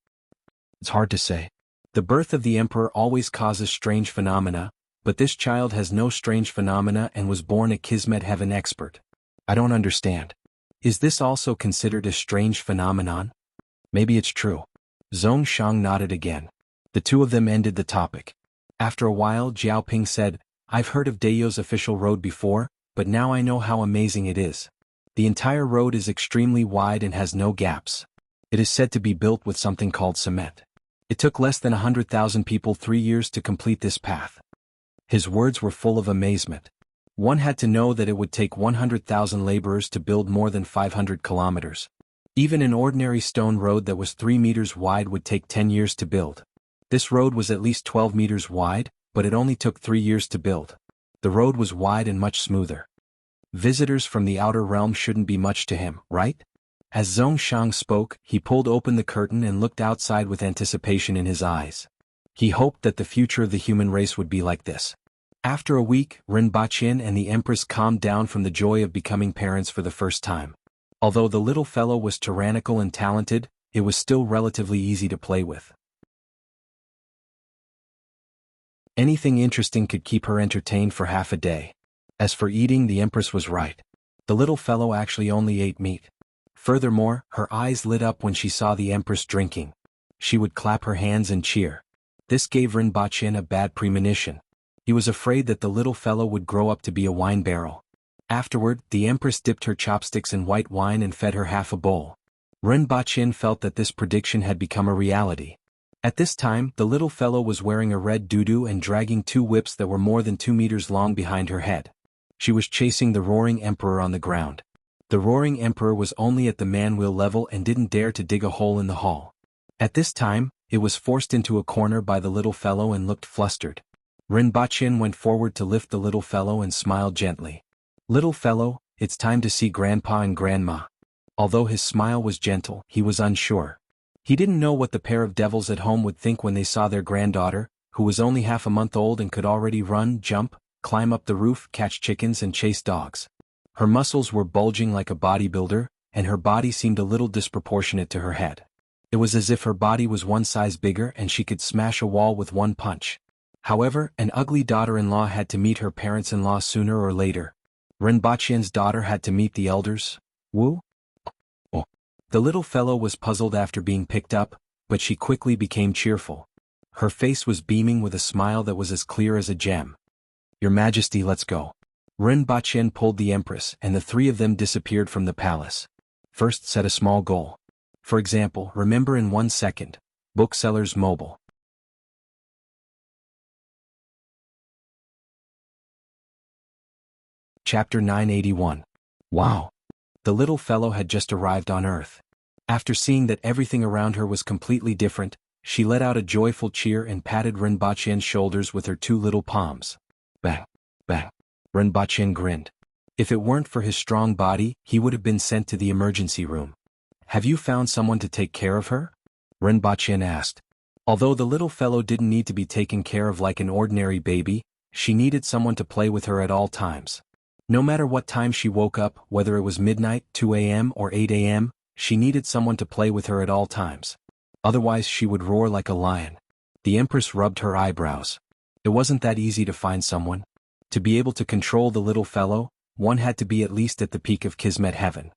It's hard to say. The birth of the emperor always causes strange phenomena, but this child has no strange phenomena and was born a Kismet Heaven expert. I don't understand. Is this also considered a strange phenomenon? Maybe it's true. Zhongshang nodded again. The two of them ended the topic. After a while, Jiao Ping said, I've heard of Dayo's official road before, but now I know how amazing it is. The entire road is extremely wide and has no gaps. It is said to be built with something called cement. It took less than 100,000 people 3 years to complete this path. His words were full of amazement. One had to know that it would take 100,000 laborers to build more than 500 kilometers. Even an ordinary stone road that was 3 meters wide would take 10 years to build. This road was at least 12 meters wide, but it only took 3 years to build. The road was wide and much smoother. Visitors from the outer realm shouldn't be much to him, right? As Zhongshang spoke, he pulled open the curtain and looked outside with anticipation in his eyes. He hoped that the future of the human race would be like this. After a week, Rinpoche and the Empress calmed down from the joy of becoming parents for the first time. Although the little fellow was tyrannical and talented, it was still relatively easy to play with. Anything interesting could keep her entertained for half a day. As for eating, the Empress was right. The little fellow actually only ate meat. Furthermore, her eyes lit up when she saw the Empress drinking. She would clap her hands and cheer. This gave Rinpoche a bad premonition. He was afraid that the little fellow would grow up to be a wine barrel. Afterward, the Empress dipped her chopsticks in white wine and fed her half a bowl. Rinpoche felt that this prediction had become a reality. At this time, the little fellow was wearing a red doo-doo and dragging 2 whips that were more than 2 meters long behind her head. She was chasing the roaring emperor on the ground. The roaring emperor was only at the man-wheel level and didn't dare to dig a hole in the hall. At this time, it was forced into a corner by the little fellow and looked flustered. Rinpoche went forward to lift the little fellow and smiled gently. Little fellow, it's time to see Grandpa and Grandma. Although his smile was gentle, he was unsure. He didn't know what the pair of devils at home would think when they saw their granddaughter, who was only half a month old and could already run, jump, climb up the roof, catch chickens and chase dogs. Her muscles were bulging like a bodybuilder, and her body seemed a little disproportionate to her head. It was as if her body was one size bigger and she could smash a wall with one punch. However, an ugly daughter-in-law had to meet her parents-in-law sooner or later. Rinpoche's daughter had to meet the elders. Wu? Oh. The little fellow was puzzled after being picked up, but she quickly became cheerful. Her face was beaming with a smile that was as clear as a gem. Your Majesty, let's go. Rinpoche pulled the Empress and the three of them disappeared from the palace. First, set a small goal. For example, remember in 1 second. Booksellers Mobile. Chapter 981. Wow! The little fellow had just arrived on Earth. After seeing that everything around her was completely different, she let out a joyful cheer and patted Rinpoche's shoulders with her two little palms. Bang! Bang! Rinpoche grinned. If it weren't for his strong body, he would have been sent to the emergency room. Have you found someone to take care of her? Rinpoche asked. Although the little fellow didn't need to be taken care of like an ordinary baby, she needed someone to play with her at all times. No matter what time she woke up, whether it was midnight, 2 a.m. or 8 a.m., she needed someone to play with her at all times. Otherwise she would roar like a lion. The Empress rubbed her eyebrows. It wasn't that easy to find someone. To be able to control the little fellow, one had to be at least at the peak of Kismet heaven.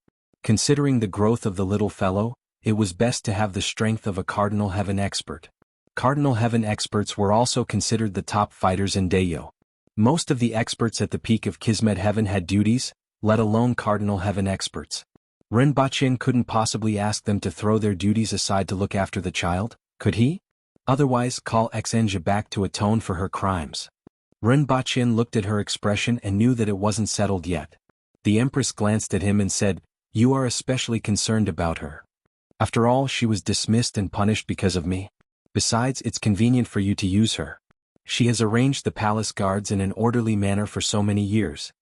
Considering the growth of the little fellow, it was best to have the strength of a Cardinal Heaven expert. Cardinal Heaven experts were also considered the top fighters in Dayo. Most of the experts at the peak of Kismet heaven had duties, let alone Cardinal Heaven experts. Rinpoche couldn't possibly ask them to throw their duties aside to look after the child, could he? Otherwise, call Xenja back to atone for her crimes. Rinpoche looked at her expression and knew that it wasn't settled yet. The Empress glanced at him and said, "You are especially concerned about her. After all, she was dismissed and punished because of me. Besides, it's convenient for you to use her. She has arranged the palace guards in an orderly manner for so many years."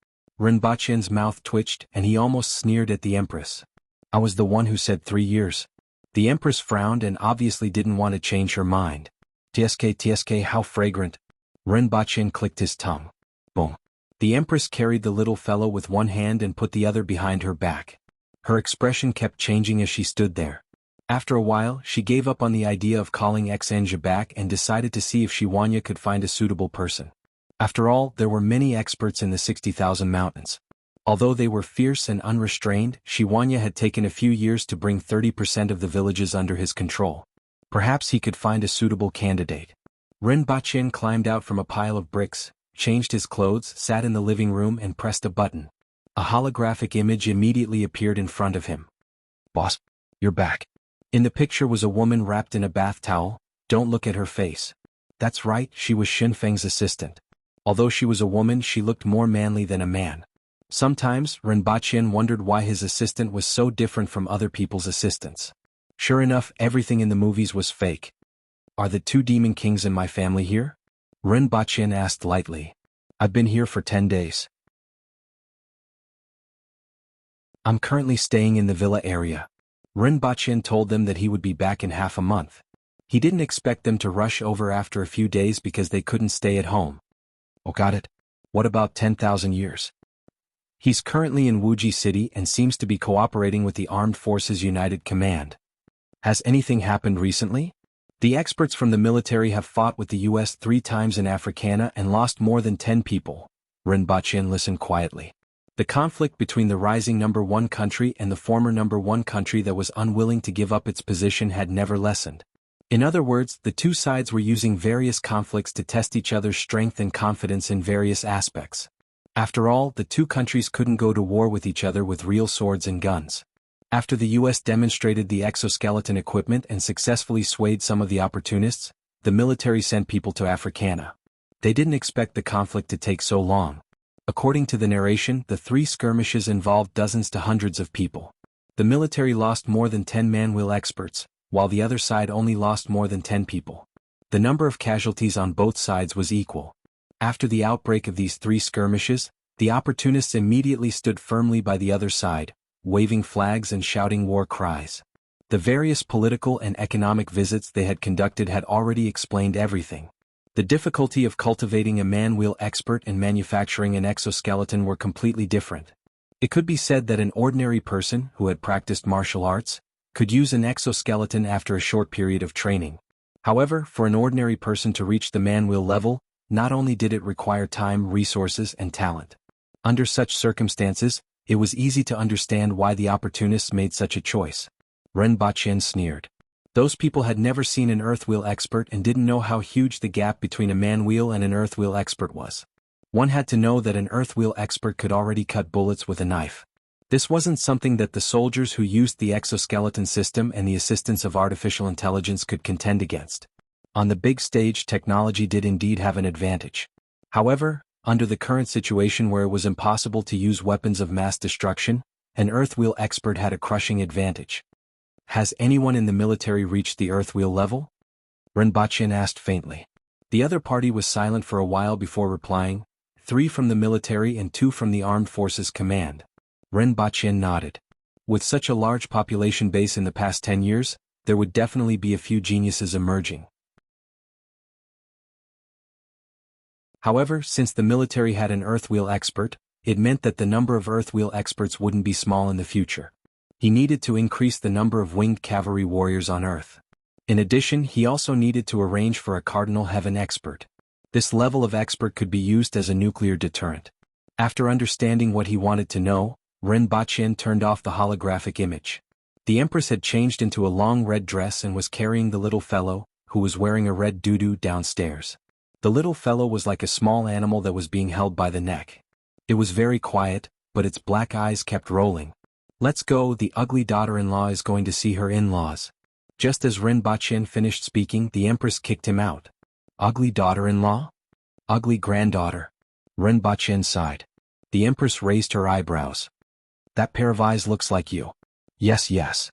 Rinpoche's mouth twitched and he almost sneered at the Empress. "I was the one who said 3 years. The Empress frowned and obviously didn't want to change her mind. "Tsk, how fragrant." Rinpoche clicked his tongue. Boom. The Empress carried the little fellow with one hand and put the other behind her back. Her expression kept changing as she stood there. After a while, she gave up on the idea of calling Xenja back and decided to see if Shiwanya could find a suitable person. After all, there were many experts in the 60,000 mountains. Although they were fierce and unrestrained, Shiwanya had taken a few years to bring 30% of the villages under his control. Perhaps he could find a suitable candidate. Rinpoche climbed out from a pile of bricks, changed his clothes, sat in the living room and pressed a button. A holographic image immediately appeared in front of him. "Boss, you're back." In the picture was a woman wrapped in a bath towel. Don't look at her face. That's right, she was Xinfeng's assistant. Although she was a woman, she looked more manly than a man. Sometimes, Rinpoche wondered why his assistant was so different from other people's assistants. Sure enough, everything in the movies was fake. "Are the 2 demon kings in my family here?" Rinpoche asked lightly. "I've been here for 10 days. I'm currently staying in the villa area." Rinpoche told them that he would be back in half a month. He didn't expect them to rush over after a few days because they couldn't stay at home. "Oh, got it. What about 10,000 years? He's currently in Wuxia City and seems to be cooperating with the Armed Forces United Command. Has anything happened recently? The experts from the military have fought with the US 3 times in Africana and lost more than 10 people." Rinpoche listened quietly. The conflict between the rising number 1 country and the former number 1 country that was unwilling to give up its position had never lessened. In other words, the two sides were using various conflicts to test each other's strength and confidence in various aspects. After all, the two countries couldn't go to war with each other with real swords and guns. After the US demonstrated the exoskeleton equipment and successfully swayed some of the opportunists, the military sent people to Africana. They didn't expect the conflict to take so long. According to the narration, the 3 skirmishes involved dozens to hundreds of people. The military lost more than 10 man-will experts, while the other side only lost more than 10 people. The number of casualties on both sides was equal. After the outbreak of these 3 skirmishes, The opportunists immediately stood firmly by the other side, waving flags and shouting war cries. The various political and economic visits they had conducted had already explained everything. The difficulty of cultivating a man-wheel expert and manufacturing an exoskeleton were completely different. It could be said that an ordinary person who had practiced martial arts could use an exoskeleton after a short period of training. However, for an ordinary person to reach the man-wheel level, not only did it require time, resources, and talent. Under such circumstances, it was easy to understand why the opportunists made such a choice. Ren Baqin sneered. Those people had never seen an earthwheel expert and didn't know how huge the gap between a man-wheel and an earthwheel expert was. One had to know that an earthwheel expert could already cut bullets with a knife. This wasn't something that the soldiers who used the exoskeleton system and the assistance of artificial intelligence could contend against. On the big stage, technology did indeed have an advantage. However, under the current situation where it was impossible to use weapons of mass destruction, an earthwheel expert had a crushing advantage. Has anyone in the military reached the earthwheel level? Ren Baqin asked faintly. The other party was silent for a while before replying, 3 from the military and 2 from the armed forces command. Ren Baqin nodded. With such a large population base in the past 10 years, there would definitely be a few geniuses emerging. However, since the military had an earthwheel expert, it meant that the number of earthwheel experts wouldn't be small in the future. He needed to increase the number of winged cavalry warriors on Earth. In addition, he also needed to arrange for a Cardinal Heaven expert. This level of expert could be used as a nuclear deterrent. After understanding what he wanted to know, Ren Baqin turned off the holographic image. The Empress had changed into a long red dress and was carrying the little fellow, who was wearing a red doo-doo, downstairs. The little fellow was like a small animal that was being held by the neck. It was very quiet, but its black eyes kept rolling. Let's go, the ugly daughter-in-law is going to see her in-laws. Just as Ren Baqin finished speaking, the Empress kicked him out. Ugly daughter-in-law? Ugly granddaughter. Ren Baqin sighed. The Empress raised her eyebrows. That pair of eyes looks like you. Yes, yes.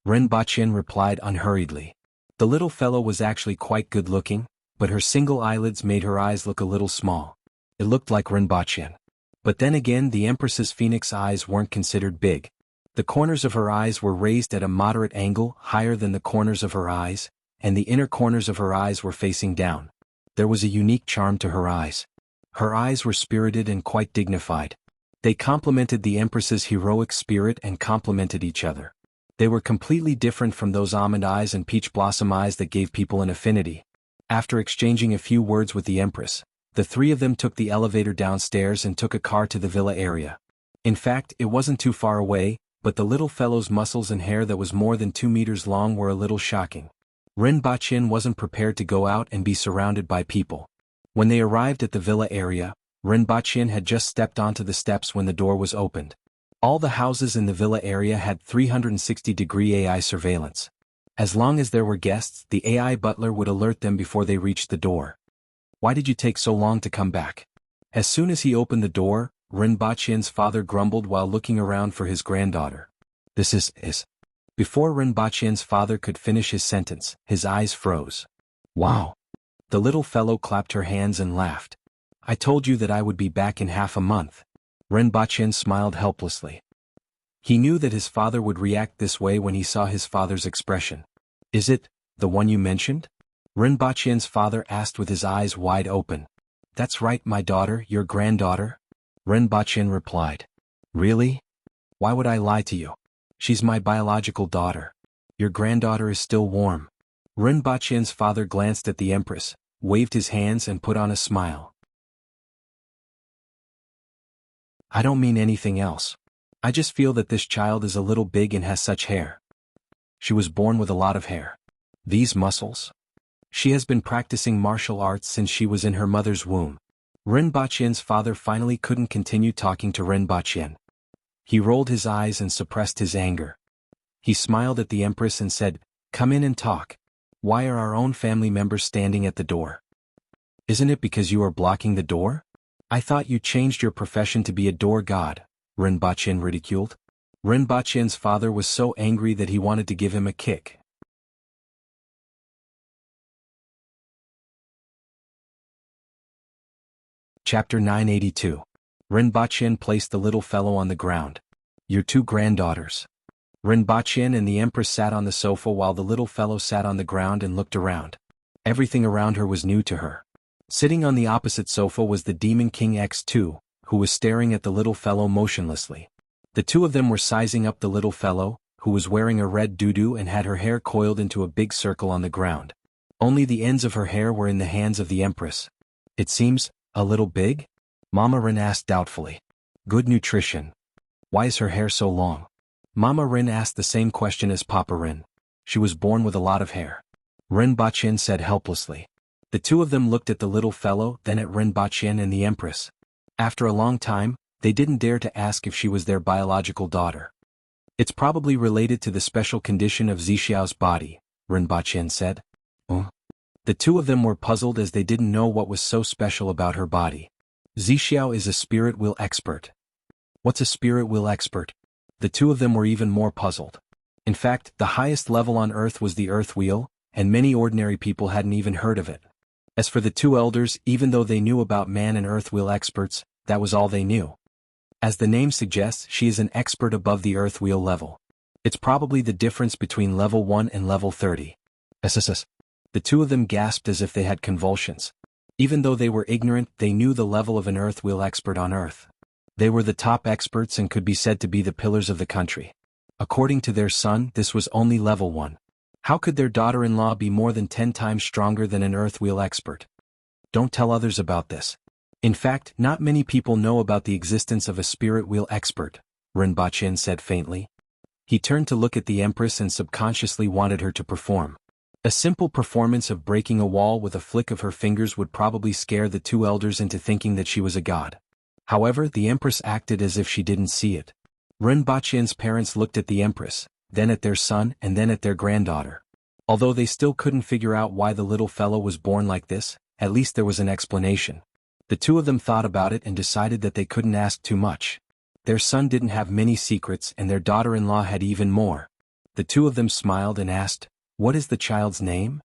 Ren Baqin replied unhurriedly. The little fellow was actually quite good-looking, but her single eyelids made her eyes look a little small. It looked like Ren Baqin. But then again, the Empress's phoenix eyes weren't considered big. The corners of her eyes were raised at a moderate angle, higher than the corners of her eyes, and the inner corners of her eyes were facing down. There was a unique charm to her eyes. Her eyes were spirited and quite dignified. They complemented the Empress's heroic spirit and complemented each other. They were completely different from those almond eyes and peach blossom eyes that gave people an affinity. After exchanging a few words with the Empress, the 3 of them took the elevator downstairs and took a car to the villa area. In fact, it wasn't too far away, but the little fellow's muscles and hair that was more than 2 meters long were a little shocking. Ren Baqin wasn't prepared to go out and be surrounded by people. When they arrived at the villa area, Ren Baqin had just stepped onto the steps when the door was opened. All the houses in the villa area had 360-degree AI surveillance. As long as there were guests, the AI butler would alert them before they reached the door. Why did you take so long to come back? As soon as he opened the door, Ren Baqin's father grumbled while looking around for his granddaughter. This is. Before Ren Baqin's father could finish his sentence, his eyes froze. Wow. The little fellow clapped her hands and laughed. I told you that I would be back in half a month. Ren Baqin smiled helplessly. He knew that his father would react this way when he saw his father's expression. Is it the one you mentioned? Ren Baqin's father asked with his eyes wide open. That's right, my daughter, your granddaughter. Ren Baqin replied. Really? Why would I lie to you? She's my biological daughter. Your granddaughter is still warm. Ren Baqin's father glanced at the Empress, waved his hands and put on a smile. I don't mean anything else. I just feel that this child is a little big and has such hair. She was born with a lot of hair. These muscles? She has been practicing martial arts since she was in her mother's womb. Ren Baqin's father finally couldn't continue talking to Ren Baqin. He rolled his eyes and suppressed his anger. He smiled at the Empress and said, Come in and talk. Why are our own family members standing at the door? Isn't it because you are blocking the door? I thought you changed your profession to be a door god, Ren Baqin ridiculed. Ren Baqin's father was so angry that he wanted to give him a kick. Chapter 982. Rinpochen placed the little fellow on the ground. Your two granddaughters. Rinpochen and the Empress sat on the sofa while the little fellow sat on the ground and looked around. Everything around her was new to her. Sitting on the opposite sofa was the Demon King X2, who was staring at the little fellow motionlessly. The two of them were sizing up the little fellow, who was wearing a red doo-doo and had her hair coiled into a big circle on the ground. Only the ends of her hair were in the hands of the Empress. It seems a little big? Mama Rin asked doubtfully. Good nutrition. Why is her hair so long? Mama Rin asked the same question as Papa Rin. She was born with a lot of hair. Rinpochen said helplessly. The two of them looked at the little fellow, then at Rinpochen and the Empress. After a long time, they didn't dare to ask if she was their biological daughter. It's probably related to the special condition of Zixiao's body, Rinpochen said. The two of them were puzzled as they didn't know what was so special about her body. Zixiao is a spirit wheel expert. What's a spirit wheel expert? The two of them were even more puzzled. In fact, the highest level on Earth was the Earth Wheel, and many ordinary people hadn't even heard of it. As for the two elders, even though they knew about man and Earth Wheel experts, that was all they knew. As the name suggests, she is an expert above the Earth Wheel level. It's probably the difference between level 1 and level 30. SSS. The two of them gasped as if they had convulsions. Even though they were ignorant, they knew the level of an Earth Wheel expert on Earth. They were the top experts and could be said to be the pillars of the country. According to their son, this was only level 1. How could their daughter-in-law be more than 10 times stronger than an Earth Wheel expert? Don't tell others about this. In fact, not many people know about the existence of a spirit wheel expert, Rinpochen said faintly. He turned to look at the Empress and subconsciously wanted her to perform. A simple performance of breaking a wall with a flick of her fingers would probably scare the two elders into thinking that she was a god. However, the Empress acted as if she didn't see it. Rinpochen's parents looked at the Empress, then at their son and then at their granddaughter. Although they still couldn't figure out why the little fellow was born like this, at least there was an explanation. The two of them thought about it and decided that they couldn't ask too much. Their son didn't have many secrets and their daughter-in-law had even more. The two of them smiled and asked, "What is the child's name?"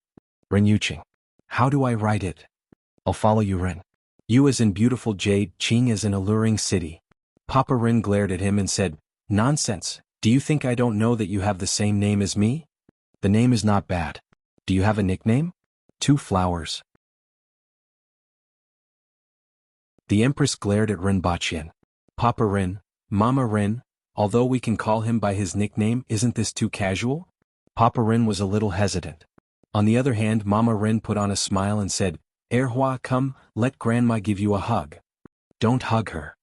Ren Yuqing. How do I write it? I'll follow you, Ren. You as in beautiful jade, Qing as in alluring city. Papa Rin glared at him and said, Nonsense, do you think I don't know that you have the same name as me? The name is not bad. Do you have a nickname? 2 flowers. The Empress glared at Rinpochen. Papa Rin, Mama Rin, although we can call him by his nickname, isn't this too casual? Papa Rin was a little hesitant. On the other hand, Mama Rin put on a smile and said, Erhua, come, let Grandma give you a hug. Don't hug her.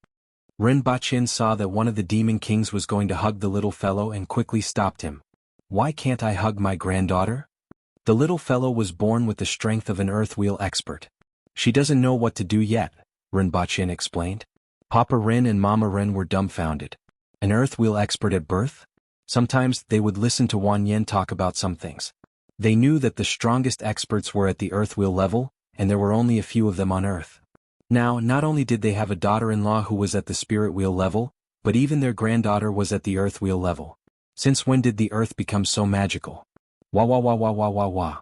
Rinpochen saw that one of the demon kings was going to hug the little fellow and quickly stopped him. Why can't I hug my granddaughter? The little fellow was born with the strength of an earth wheel expert. She doesn't know what to do yet, Rinpochen explained. Papa Rin and Mama Rin were dumbfounded. An earth wheel expert at birth? Sometimes they would listen to Wan Yen talk about some things. They knew that the strongest experts were at the earth wheel level, and there were only a few of them on Earth. Now, not only did they have a daughter-in-law who was at the spirit wheel level, but even their granddaughter was at the earth wheel level. Since when did the earth become so magical? Wah wah wah wah wah wah wah.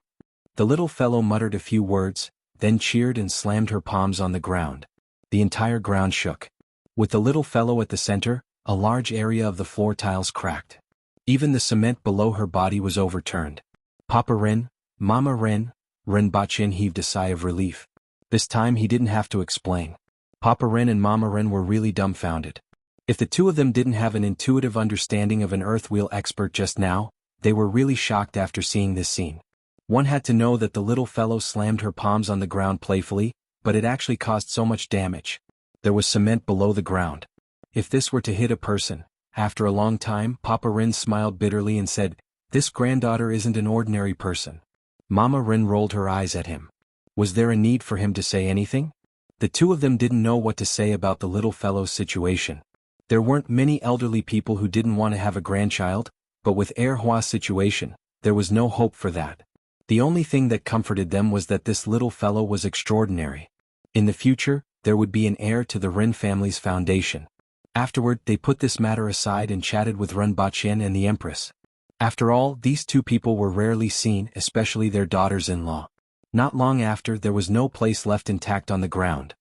The little fellow muttered a few words, then cheered and slammed her palms on the ground. The entire ground shook. With the little fellow at the center, a large area of the floor tiles cracked. Even the cement below her body was overturned. Papa Rin, Mama Rin, Rinpochen heaved a sigh of relief. This time he didn't have to explain. Papa Rin and Mama Rin were really dumbfounded. If the two of them didn't have an intuitive understanding of an earth wheel expert just now, they were really shocked after seeing this scene. One had to know that the little fellow slammed her palms on the ground playfully, but it actually caused so much damage. There was cement below the ground. If this were to hit a person, after a long time, Papa Rin smiled bitterly and said, This granddaughter isn't an ordinary person. Mama Rin rolled her eyes at him. Was there a need for him to say anything? The two of them didn't know what to say about the little fellow's situation. There weren't many elderly people who didn't want to have a grandchild, but with Erhua's situation, there was no hope for that. The only thing that comforted them was that this little fellow was extraordinary. In the future, there would be an heir to the Rin family's foundation. Afterward, they put this matter aside and chatted with Rinpochen and the Empress. After all, these two people were rarely seen, especially their daughters-in-law. Not long after, there was no place left intact on the ground.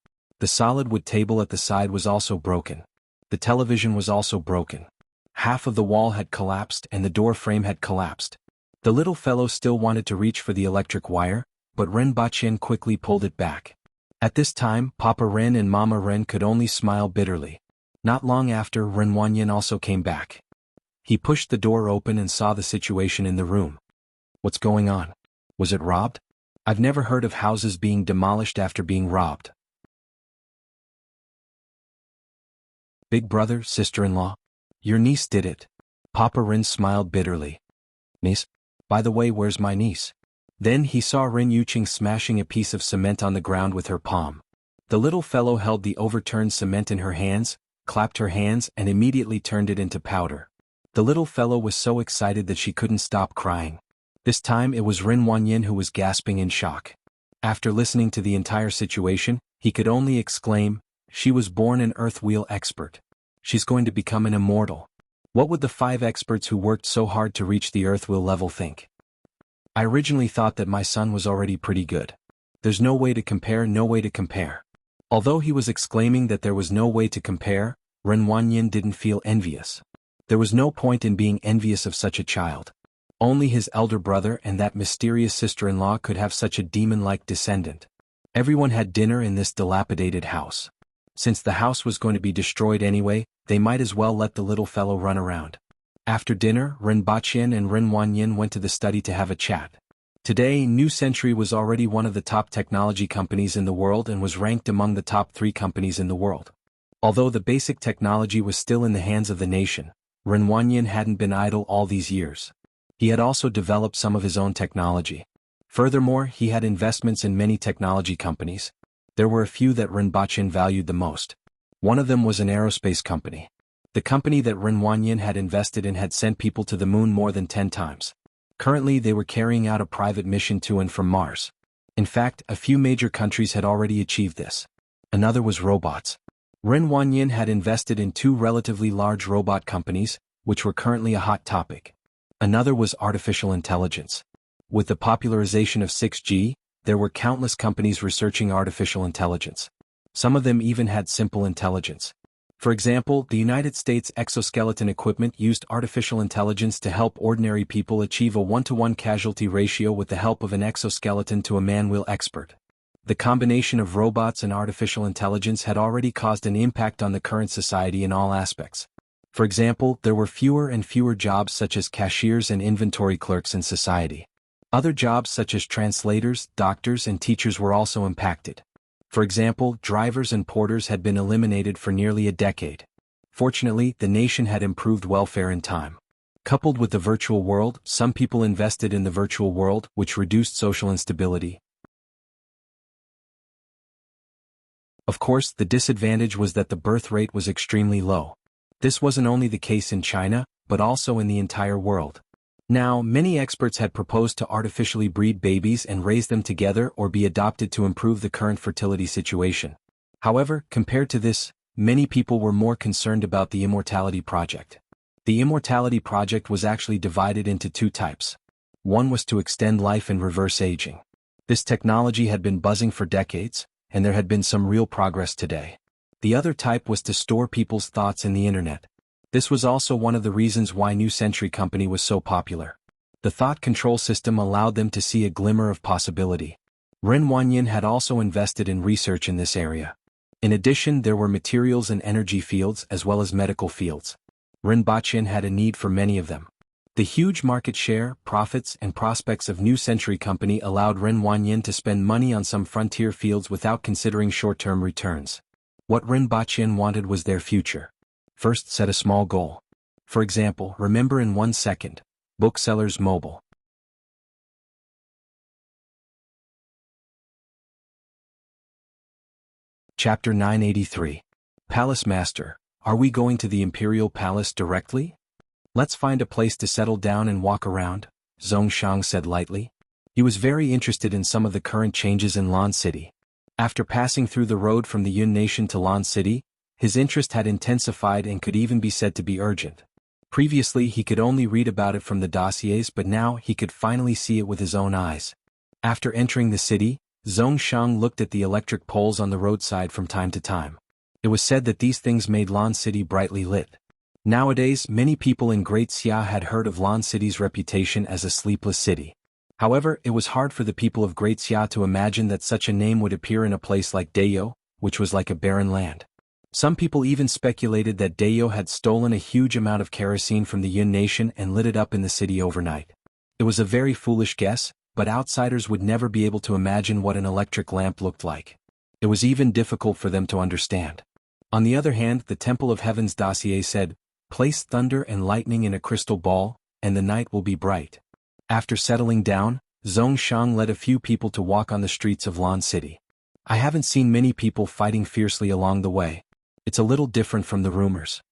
The solid wood table at the side was also broken. The television was also broken. Half of the wall had collapsed and the door frame had collapsed. The little fellow still wanted to reach for the electric wire, but Ren Bachien quickly pulled it back. At this time, Papa Ren and Mama Ren could only smile bitterly. Not long after, Ren Wanyin also came back. He pushed the door open and saw the situation in the room. What's going on? Was it robbed? I've never heard of houses being demolished after being robbed. Big brother, sister-in-law? Your niece did it. Papa Ren smiled bitterly. Niece? By the way, where's my niece? Then he saw Ren Yuqing smashing a piece of cement on the ground with her palm. The little fellow held the overturned cement in her hands, clapped her hands and immediately turned it into powder. The little fellow was so excited that she couldn't stop crying. This time it was Ren Wanyin who was gasping in shock. After listening to the entire situation, he could only exclaim, she was born an earth wheel expert. She's going to become an immortal. What would the 5 experts who worked so hard to reach the earth wheel level think? I originally thought that my son was already pretty good. There's no way to compare, no way to compare. Although he was exclaiming that there was no way to compare, Ren Wanyin didn't feel envious. There was no point in being envious of such a child. Only his elder brother and that mysterious sister-in-law could have such a demon-like descendant. Everyone had dinner in this dilapidated house. Since the house was going to be destroyed anyway, they might as well let the little fellow run around. After dinner, Ren Bachien and Ren Wanyin went to the study to have a chat. Today, New Century was already one of the top technology companies in the world and was ranked among the top 3 companies in the world. Although the basic technology was still in the hands of the nation, Ren Wanyin hadn't been idle all these years. He had also developed some of his own technology. Furthermore, he had investments in many technology companies. There were a few that Ren Bachien valued the most. One of them was an aerospace company. The company that Ren Wanyin had invested in had sent people to the moon more than 10 times. Currently they were carrying out a private mission to and from Mars. In fact, a few major countries had already achieved this. Another was robots. Ren Wanyin had invested in 2 relatively large robot companies, which were currently a hot topic. Another was artificial intelligence. With the popularization of 6G, there were countless companies researching artificial intelligence. Some of them even had simple intelligence. For example, the United States exoskeleton equipment used artificial intelligence to help ordinary people achieve a 1-to-1 casualty ratio with the help of an exoskeleton to a man-wheel expert. The combination of robots and artificial intelligence had already caused an impact on the current society in all aspects. For example, there were fewer and fewer jobs such as cashiers and inventory clerks in society. Other jobs such as translators, doctors, and teachers were also impacted. For example, drivers and porters had been eliminated for nearly a decade. Fortunately, the nation had improved welfare in time. Coupled with the virtual world, some people invested in the virtual world, which reduced social instability. Of course, the disadvantage was that the birth rate was extremely low. This wasn't only the case in China, but also in the entire world. Now, many experts had proposed to artificially breed babies and raise them together or be adopted to improve the current fertility situation. However, compared to this, many people were more concerned about the Immortality project. The Immortality project was actually divided into 2 types. One was to extend life and reverse aging. This technology had been buzzing for decades, and there had been some real progress today. The other type was to store people's thoughts in the internet. This was also one of the reasons why New Century Company was so popular. The thought control system allowed them to see a glimmer of possibility. Ren Wanyin had also invested in research in this area. In addition, there were materials and energy fields as well as medical fields. Ren Bachien had a need for many of them. The huge market share, profits, and prospects of New Century Company allowed Ren Wanyin to spend money on some frontier fields without considering short-term returns. What Ren Bachien wanted was their future. First, set a small goal. For example, remember in 1 second. Booksellers Mobile. Chapter 983. Palace Master, are we going to the Imperial Palace directly? Let's find a place to settle down and walk around, Zhong Shang said lightly. He was very interested in some of the current changes in Lan City. After passing through the road from the Yun Nation to Lan City, his interest had intensified and could even be said to be urgent. Previously he could only read about it from the dossiers, but now he could finally see it with his own eyes. After entering the city, Zhongshang looked at the electric poles on the roadside from time to time. It was said that these things made Lan City brightly lit. Nowadays, many people in Great Xia had heard of Lan City's reputation as a sleepless city. However, it was hard for the people of Great Xia to imagine that such a name would appear in a place like Dayo, which was like a barren land. Some people even speculated that Dayo had stolen a huge amount of kerosene from the Yun nation and lit it up in the city overnight. It was a very foolish guess, but outsiders would never be able to imagine what an electric lamp looked like. It was even difficult for them to understand. On the other hand, the Temple of Heaven's dossier said, "Place thunder and lightning in a crystal ball, and the night will be bright." After settling down, Zhongshang led a few people to walk on the streets of Lan City. I haven't seen many people fighting fiercely along the way. It's a little different from the rumors.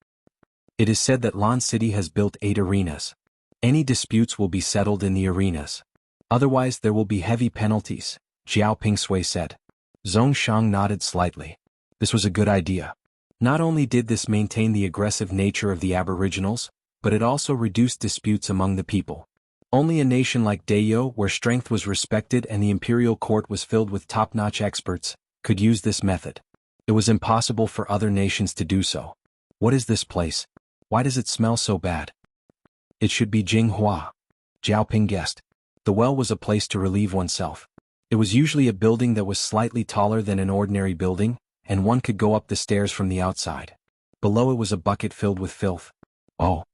It is said that Lan City has built 8 arenas. Any disputes will be settled in the arenas. Otherwise there will be heavy penalties, Jiao Pingsui said. Zhongshang nodded slightly. This was a good idea. Not only did this maintain the aggressive nature of the aboriginals, but it also reduced disputes among the people. Only a nation like Dayo, where strength was respected and the imperial court was filled with top-notch experts, could use this method. It was impossible for other nations to do so. What is this place? Why does it smell so bad? It should be Jinghua. Jiaoping guessed. The well was a place to relieve oneself. It was usually a building that was slightly taller than an ordinary building, and one could go up the stairs from the outside. Below it was a bucket filled with filth. Oh.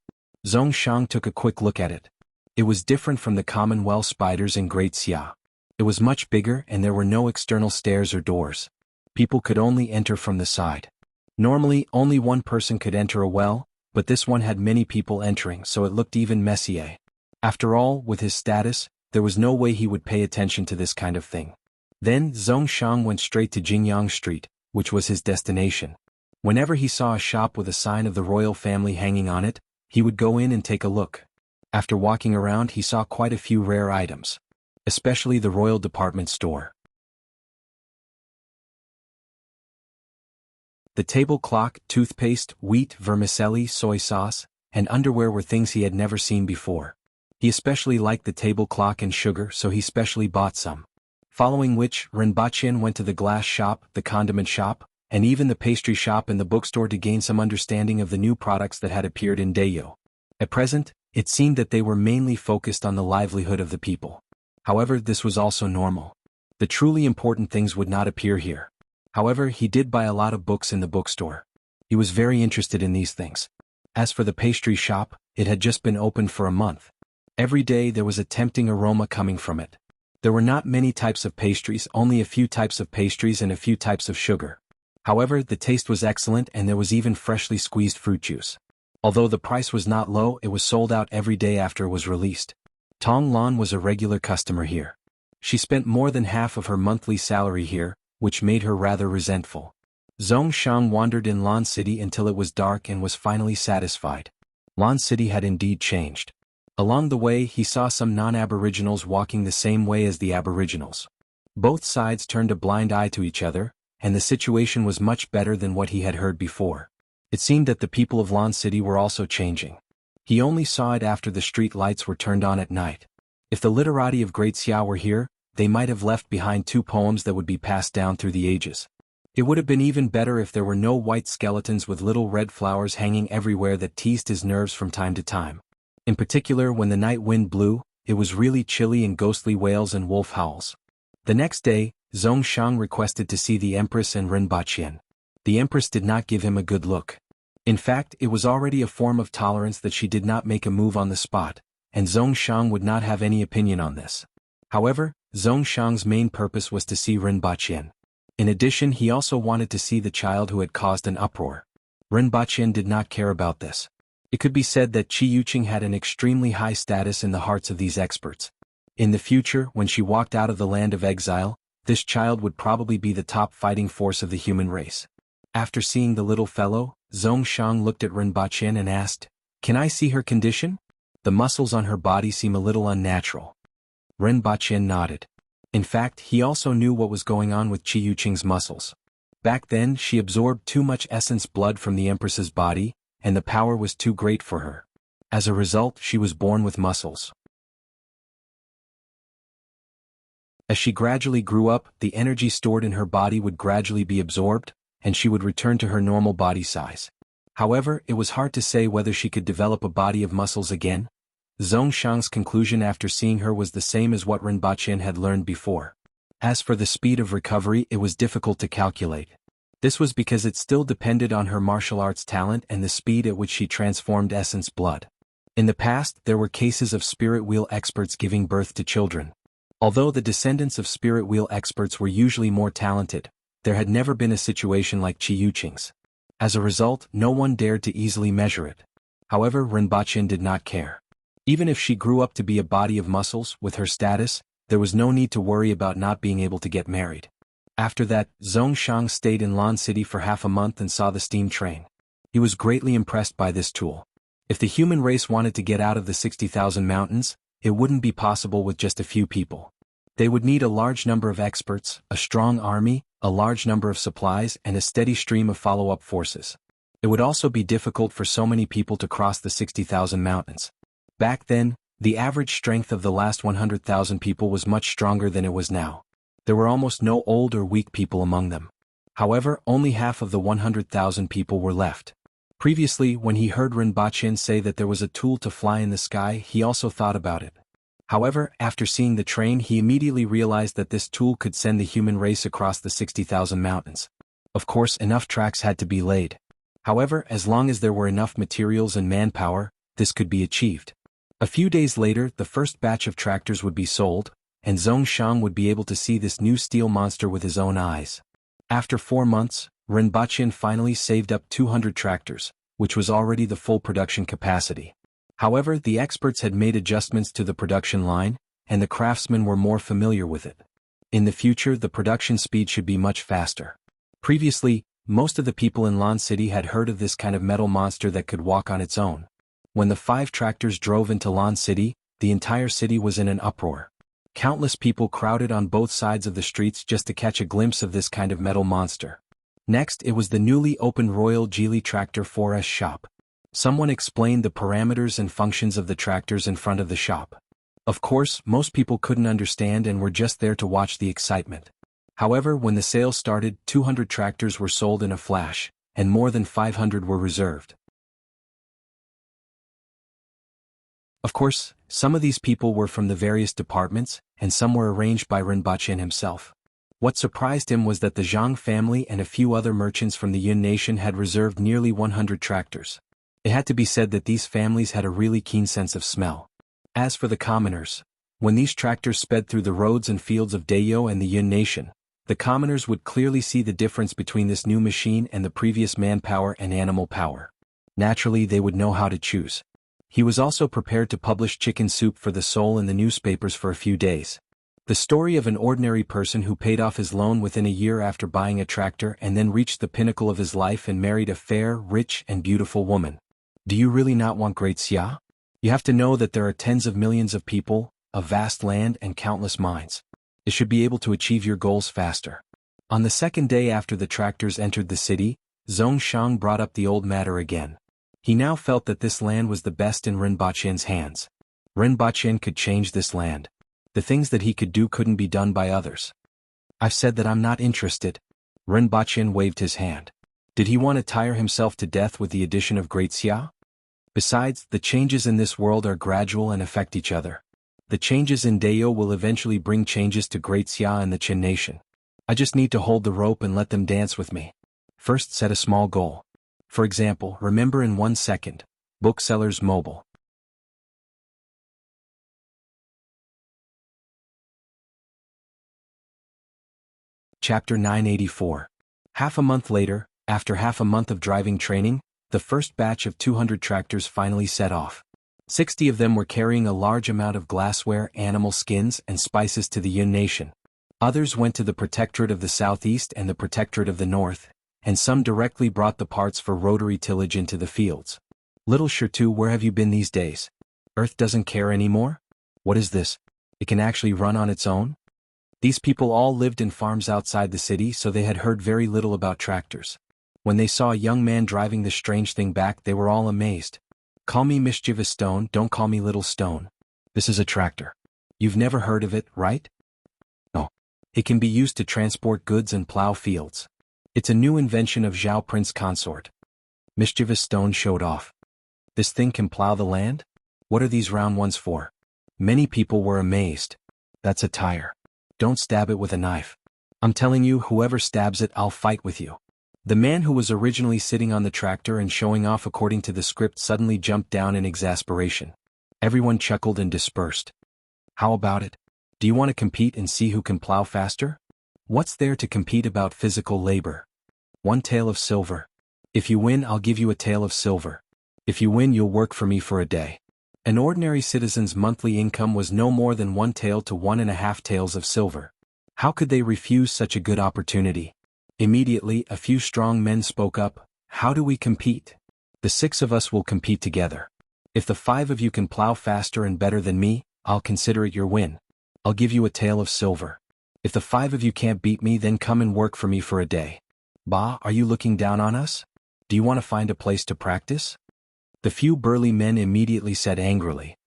Zhongshang took a quick look at it. It was different from the common well spiders in Great Xia. It was much bigger and there were no external stairs or doors. People could only enter from the side. Normally, only one person could enter a well, but this one had many people entering, so it looked even messier. After all, with his status, there was no way he would pay attention to this kind of thing. Then Zhongshang went straight to Jingyang Street, which was his destination. Whenever he saw a shop with a sign of the royal family hanging on it, he would go in and take a look. After walking around, he saw quite a few rare items, especially the royal department store. The table clock, toothpaste, wheat, vermicelli, soy sauce, and underwear were things he had never seen before. He especially liked the table clock and sugar, so he specially bought some. Following which, Rinpochian went to the glass shop, the condiment shop, and even the pastry shop and the bookstore to gain some understanding of the new products that had appeared in Dayo. At present, it seemed that they were mainly focused on the livelihood of the people. However, this was also normal. The truly important things would not appear here. However, he did buy a lot of books in the bookstore. He was very interested in these things. As for the pastry shop, it had just been opened for a month. Every day there was a tempting aroma coming from it. There were not many types of pastries, only a few types of pastries and a few types of sugar. However, the taste was excellent and there was even freshly squeezed fruit juice. Although the price was not low, it was sold out every day after it was released. Tong Lan was a regular customer here. She spent more than half of her monthly salary here, which made her rather resentful. Zhongshang wandered in Lan City until it was dark and was finally satisfied. Lan City had indeed changed. Along the way, he saw some non-aboriginals walking the same way as the aboriginals. Both sides turned a blind eye to each other, and the situation was much better than what he had heard before. It seemed that the people of Lan City were also changing. He only saw it after the street lights were turned on at night. If the literati of Great Xia were here, they might have left behind 2 poems that would be passed down through the ages. It would have been even better if there were no white skeletons with little red flowers hanging everywhere that teased his nerves from time to time. In particular, when the night wind blew, it was really chilly and ghostly wails and wolf howls. The next day, Zhongshang requested to see the Empress and Rinpochian. The Empress did not give him a good look. In fact, it was already a form of tolerance that she did not make a move on the spot, and Zhongshang would not have any opinion on this. However, Zhongshang's main purpose was to see Rinpochian. In addition, he also wanted to see the child who had caused an uproar. Rinpochian did not care about this. It could be said that Qi Yuqing had an extremely high status in the hearts of these experts. In the future, when she walked out of the land of exile, this child would probably be the top fighting force of the human race. After seeing the little fellow, Zhongshang looked at Rinpochian and asked, "Can I see her condition? The muscles on her body seem a little unnatural." Rinpochian nodded. In fact, he also knew what was going on with Qi Yuqing's muscles. Back then, she absorbed too much essence blood from the Empress's body, and the power was too great for her. As a result, she was born with muscles. As she gradually grew up, the energy stored in her body would gradually be absorbed, and she would return to her normal body size. However, it was hard to say whether she could develop a body of muscles again. Zhongxiang's conclusion after seeing her was the same as what Rinpoche had learned before. As for the speed of recovery, it was difficult to calculate. This was because it still depended on her martial arts talent and the speed at which she transformed essence blood. In the past, there were cases of spirit wheel experts giving birth to children. Although the descendants of spirit wheel experts were usually more talented, there had never been a situation like Qi Yuqing's. As a result, no one dared to easily measure it. However, Rinpoche did not care. Even if she grew up to be a body of muscles, with her status, there was no need to worry about not being able to get married. After that, Zhongxiang stayed in Lan City for half a month and saw the steam train. He was greatly impressed by this tool. If the human race wanted to get out of the 60,000 mountains, it wouldn't be possible with just a few people. They would need a large number of experts, a strong army, a large number of supplies, and a steady stream of follow-up forces. It would also be difficult for so many people to cross the 60,000 mountains. Back then, the average strength of the last 100,000 people was much stronger than it was now. There were almost no old or weak people among them. However, only half of the 100,000 people were left. Previously, when he heard Rinpoche say that there was a tool to fly in the sky, he also thought about it. However, after seeing the train, he immediately realized that this tool could send the human race across the 60,000 mountains. Of course, enough tracks had to be laid. However, as long as there were enough materials and manpower, this could be achieved. A few days later, the first batch of tractors would be sold, and Zhongxiang would be able to see this new steel monster with his own eyes. After 4 months, Rinpoche finally saved up 200 tractors, which was already the full production capacity. However, the experts had made adjustments to the production line, and the craftsmen were more familiar with it. In the future, the production speed should be much faster. Previously, most of the people in Lan City had heard of this kind of metal monster that could walk on its own. When the 5 tractors drove into Lan City, the entire city was in an uproar. Countless people crowded on both sides of the streets just to catch a glimpse of this kind of metal monster. Next, it was the newly opened Royal Geely Tractor 4S shop. Someone explained the parameters and functions of the tractors in front of the shop. Of course, most people couldn't understand and were just there to watch the excitement. However, when the sales started, 200 tractors were sold in a flash, and more than 500 were reserved. Of course, some of these people were from the various departments, and some were arranged by Rinpoche himself. What surprised him was that the Zhang family and a few other merchants from the Yun nation had reserved nearly 100 tractors. It had to be said that these families had a really keen sense of smell. As for the commoners, when these tractors sped through the roads and fields of Dayo and the Yun nation, the commoners would clearly see the difference between this new machine and the previous manpower and animal power. Naturally, they would know how to choose. He was also prepared to publish chicken soup for the soul in the newspapers for a few days. The story of an ordinary person who paid off his loan within a year after buying a tractor and then reached the pinnacle of his life and married a fair, rich, and beautiful woman. Do you really not want great Xia? You have to know that there are tens of millions of people, a vast land and countless mines. It should be able to achieve your goals faster. On the second day after the tractors entered the city, Zhongxiang brought up the old matter again. He now felt that this land was the best in Rinpoche's hands. Rinpoche could change this land. The things that he could do couldn't be done by others. I've said that I'm not interested. Rinpoche waved his hand. Did he want to tire himself to death with the addition of Great Xia? Besides, the changes in this world are gradual and affect each other. The changes in Dayo will eventually bring changes to Great Xia and the Qin nation. I just need to hold the rope and let them dance with me. First, set a small goal. For example, remember in 1 second. Booksellers Mobile. Chapter 984. Half a month later, after half a month of driving training, the first batch of 200 tractors finally set off. 60 of them were carrying a large amount of glassware, animal skins, and spices to the Yun nation. Others went to the Protectorate of the Southeast and the Protectorate of the North, and some directly brought the parts for rotary tillage into the fields. Little Shirtu, where have you been these days? Earth doesn't care anymore? What is this? It can actually run on its own? These people all lived in farms outside the city, so they had heard very little about tractors. When they saw a young man driving this strange thing back, they were all amazed. Call me Mischievous Stone, don't call me Little Stone. This is a tractor. You've never heard of it, right? No. It can be used to transport goods and plow fields. It's a new invention of Zhao Prince Consort. Mischievous Stone showed off. This thing can plow the land? What are these round ones for? Many people were amazed. That's a tire. Don't stab it with a knife. I'm telling you, whoever stabs it, I'll fight with you. The man who was originally sitting on the tractor and showing off according to the script suddenly jumped down in exasperation. Everyone chuckled and dispersed. How about it? Do you want to compete and see who can plow faster? What's there to compete about physical labor? 1 tael of silver. If you win, I'll give you a tael of silver. If you win, you'll work for me for a day. An ordinary citizen's monthly income was no more than 1 tael to 1.5 taels of silver. How could they refuse such a good opportunity? Immediately, a few strong men spoke up. How do we compete? The 6 of us will compete together. If the 5 of you can plow faster and better than me, I'll consider it your win. I'll give you a tael of silver. If the 5 of you can't beat me, then come and work for me for a day. Bah, are you looking down on us? Do you want to find a place to practice? The few burly men immediately said angrily.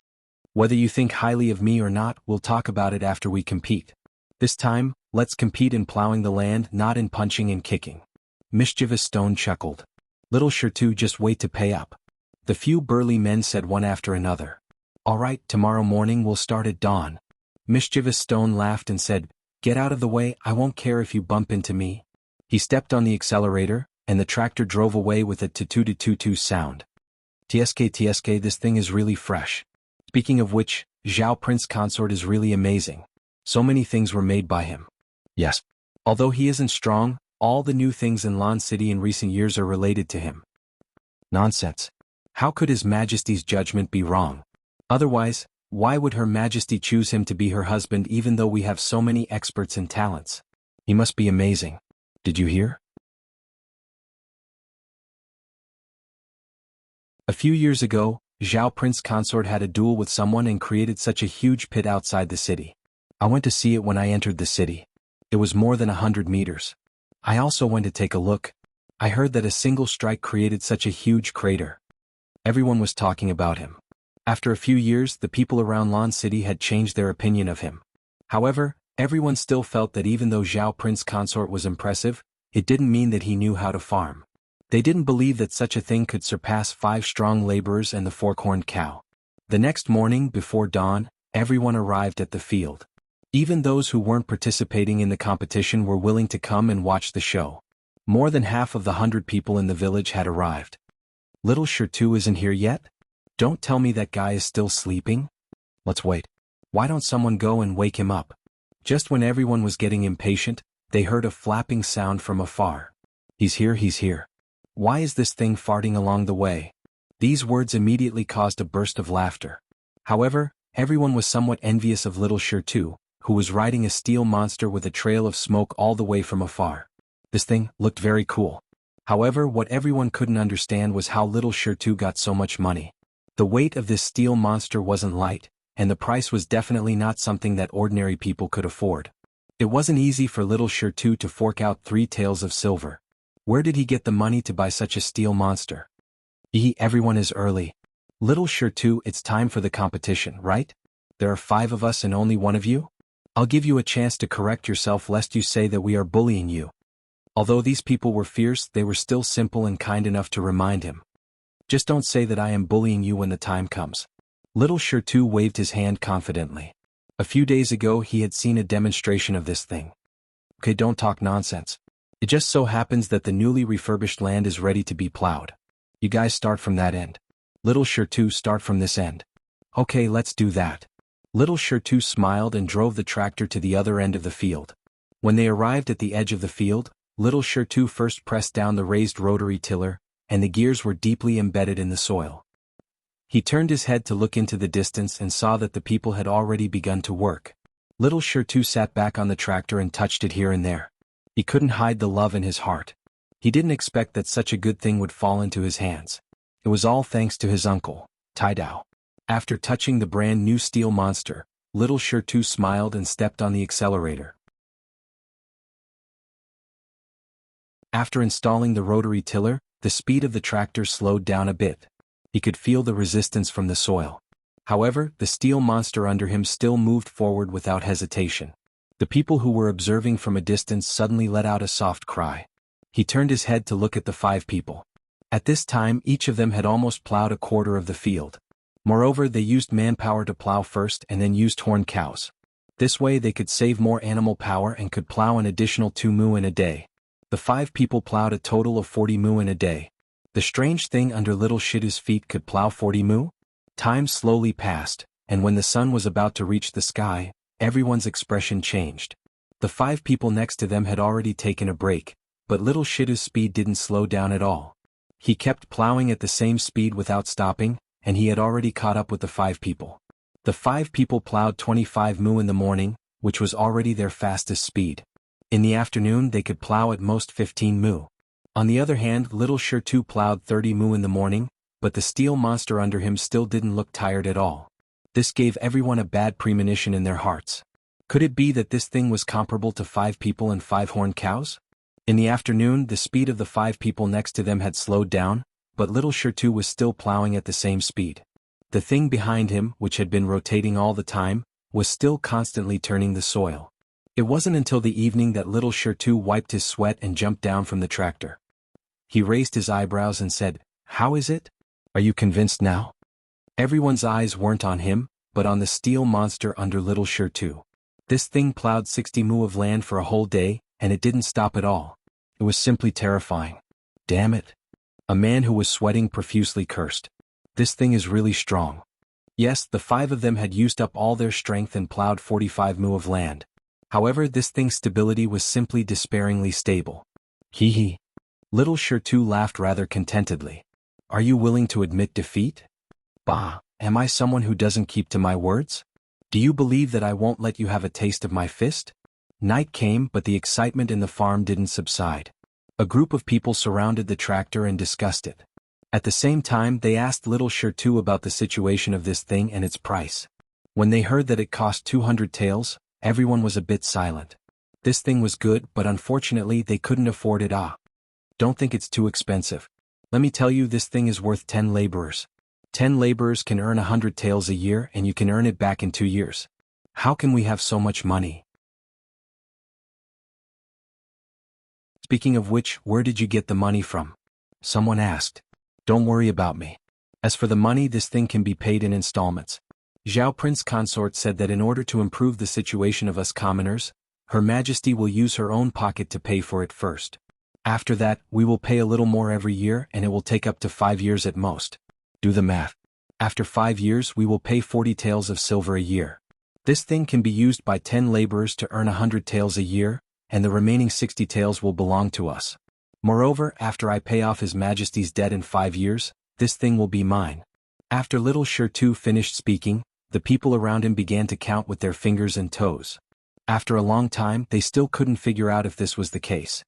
Whether you think highly of me or not, we'll talk about it after we compete. This time, let's compete in plowing the land, not in punching and kicking. Mischievous Stone chuckled. Little Shirtu, just wait to pay up. The few burly men said one after another. All right, tomorrow morning we'll start at dawn. Mischievous Stone laughed and said, get out of the way, I won't care if you bump into me. He stepped on the accelerator, and the tractor drove away with a tutu-tutu sound. TSK, this thing is really fresh. Speaking of which, Zhao Prince Consort is really amazing. So many things were made by him. Yes. Although he isn't strong, all the new things in Lan City in recent years are related to him. Nonsense. How could His Majesty's judgment be wrong? Otherwise, why would Her Majesty choose him to be her husband even though we have so many experts and talents? He must be amazing. Did you hear? A few years ago, Zhao Prince Consort had a duel with someone and created such a huge pit outside the city. I went to see it when I entered the city. It was more than 100 meters. I also went to take a look. I heard that a single strike created such a huge crater. Everyone was talking about him. After a few years, the people around Lan City had changed their opinion of him. However, everyone still felt that even though Zhao Prince Consort was impressive, it didn't mean that he knew how to farm. They didn't believe that such a thing could surpass 5 strong laborers and the fork-horned cow. The next morning, before dawn, everyone arrived at the field. Even those who weren't participating in the competition were willing to come and watch the show. More than half of the 100 people in the village had arrived. Little Shirtu isn't here yet? Don't tell me that guy is still sleeping? Let's wait. Why don't someone go and wake him up? Just when everyone was getting impatient, they heard a flapping sound from afar. He's here, he's here. Why is this thing farting along the way? These words immediately caused a burst of laughter. However, everyone was somewhat envious of little Shirtu, who was riding a steel monster with a trail of smoke all the way from afar. This thing looked very cool. However, what everyone couldn't understand was how little Shirtu got so much money. The weight of this steel monster wasn't light, and the price was definitely not something that ordinary people could afford. It wasn't easy for little Shirtu to fork out 3 taels of silver. Where did he get the money to buy such a steel monster? Everyone is early. Little Shirtu, it's time for the competition, right? There are 5 of us and only 1 of you? I'll give you a chance to correct yourself lest you say that we are bullying you. Although these people were fierce, they were still simple and kind enough to remind him. Just don't say that I am bullying you when the time comes. Little Shirtu waved his hand confidently. A few days ago he had seen a demonstration of this thing. Okay, don't talk nonsense. It just so happens that the newly refurbished land is ready to be plowed. You guys start from that end. Little Shirtu, start from this end. Okay, let's do that. Little Shirtu smiled and drove the tractor to the other end of the field. When they arrived at the edge of the field, Little Shirtu first pressed down the raised rotary tiller, and the gears were deeply embedded in the soil. He turned his head to look into the distance and saw that the people had already begun to work. Little Shirtu sat back on the tractor and touched it here and there. He couldn't hide the love in his heart. He didn't expect that such a good thing would fall into his hands. It was all thanks to his uncle, Taidao. After touching the brand new steel monster, Little Shirtu smiled and stepped on the accelerator. After installing the rotary tiller, the speed of the tractor slowed down a bit. He could feel the resistance from the soil. However, the steel monster under him still moved forward without hesitation. The people who were observing from a distance suddenly let out a soft cry. He turned his head to look at the 5 people. At this time each of them had almost plowed a quarter of the field. Moreover, they used manpower to plow first and then used horned cows. This way they could save more animal power and could plow an additional 2 mu in a day. The 5 people plowed a total of 40 mu in a day. The strange thing, under little Shidu's feet could plow 40 mu? Time slowly passed, and when the sun was about to reach the sky, everyone's expression changed. The 5 people next to them had already taken a break, but little Shidu's speed didn't slow down at all. He kept plowing at the same speed without stopping, and he had already caught up with the 5 people. The 5 people plowed 25 mu in the morning, which was already their fastest speed. In the afternoon they could plow at most 15 mu. On the other hand, little Shidu plowed 30 mu in the morning, but the steel monster under him still didn't look tired at all. This gave everyone a bad premonition in their hearts. Could it be that this thing was comparable to 5 people and 5 horned cows? In the afternoon the speed of the 5 people next to them had slowed down, but little Shidu was still plowing at the same speed. The thing behind him, which had been rotating all the time, was still constantly turning the soil. It wasn't until the evening that little Shidu wiped his sweat and jumped down from the tractor. He raised his eyebrows and said, "How is it? Are you convinced now?" Everyone's eyes weren't on him, but on the steel monster under little Shidu. This thing plowed 60 mu of land for a whole day, and it didn't stop at all. It was simply terrifying. Damn it. A man who was sweating profusely cursed. This thing is really strong. Yes, the 5 of them had used up all their strength and plowed 45 mu of land. However, this thing's stability was simply despairingly stable. Hee hee. Little Shidu laughed rather contentedly. Are you willing to admit defeat? Bah, am I someone who doesn't keep to my words? Do you believe that I won't let you have a taste of my fist? Night came, but the excitement in the farm didn't subside. A group of people surrounded the tractor and discussed it. At the same time they asked little Shidu about the situation of this thing and its price. When they heard that it cost 200 taels, everyone was a bit silent. This thing was good, but unfortunately they couldn't afford it. Don't think it's too expensive. Let me tell you, this thing is worth 10 laborers. 10 laborers can earn 100 taels a year and you can earn it back in 2 years. How can we have so much money? Speaking of which, where did you get the money from? Someone asked. Don't worry about me. As for the money, this thing can be paid in installments. Zhao Prince Consort said that in order to improve the situation of us commoners, Her Majesty will use her own pocket to pay for it first. After that, we will pay a little more every year and it will take up to 5 years at most. Do the math. After 5 years we will pay 40 taels of silver a year. This thing can be used by 10 laborers to earn 100 taels a year, and the remaining 60 taels will belong to us. Moreover, after I pay off His Majesty's debt in 5 years, this thing will be mine. After little Shidu finished speaking, the people around him began to count with their fingers and toes. After a long time, they still couldn't figure out if this was the case.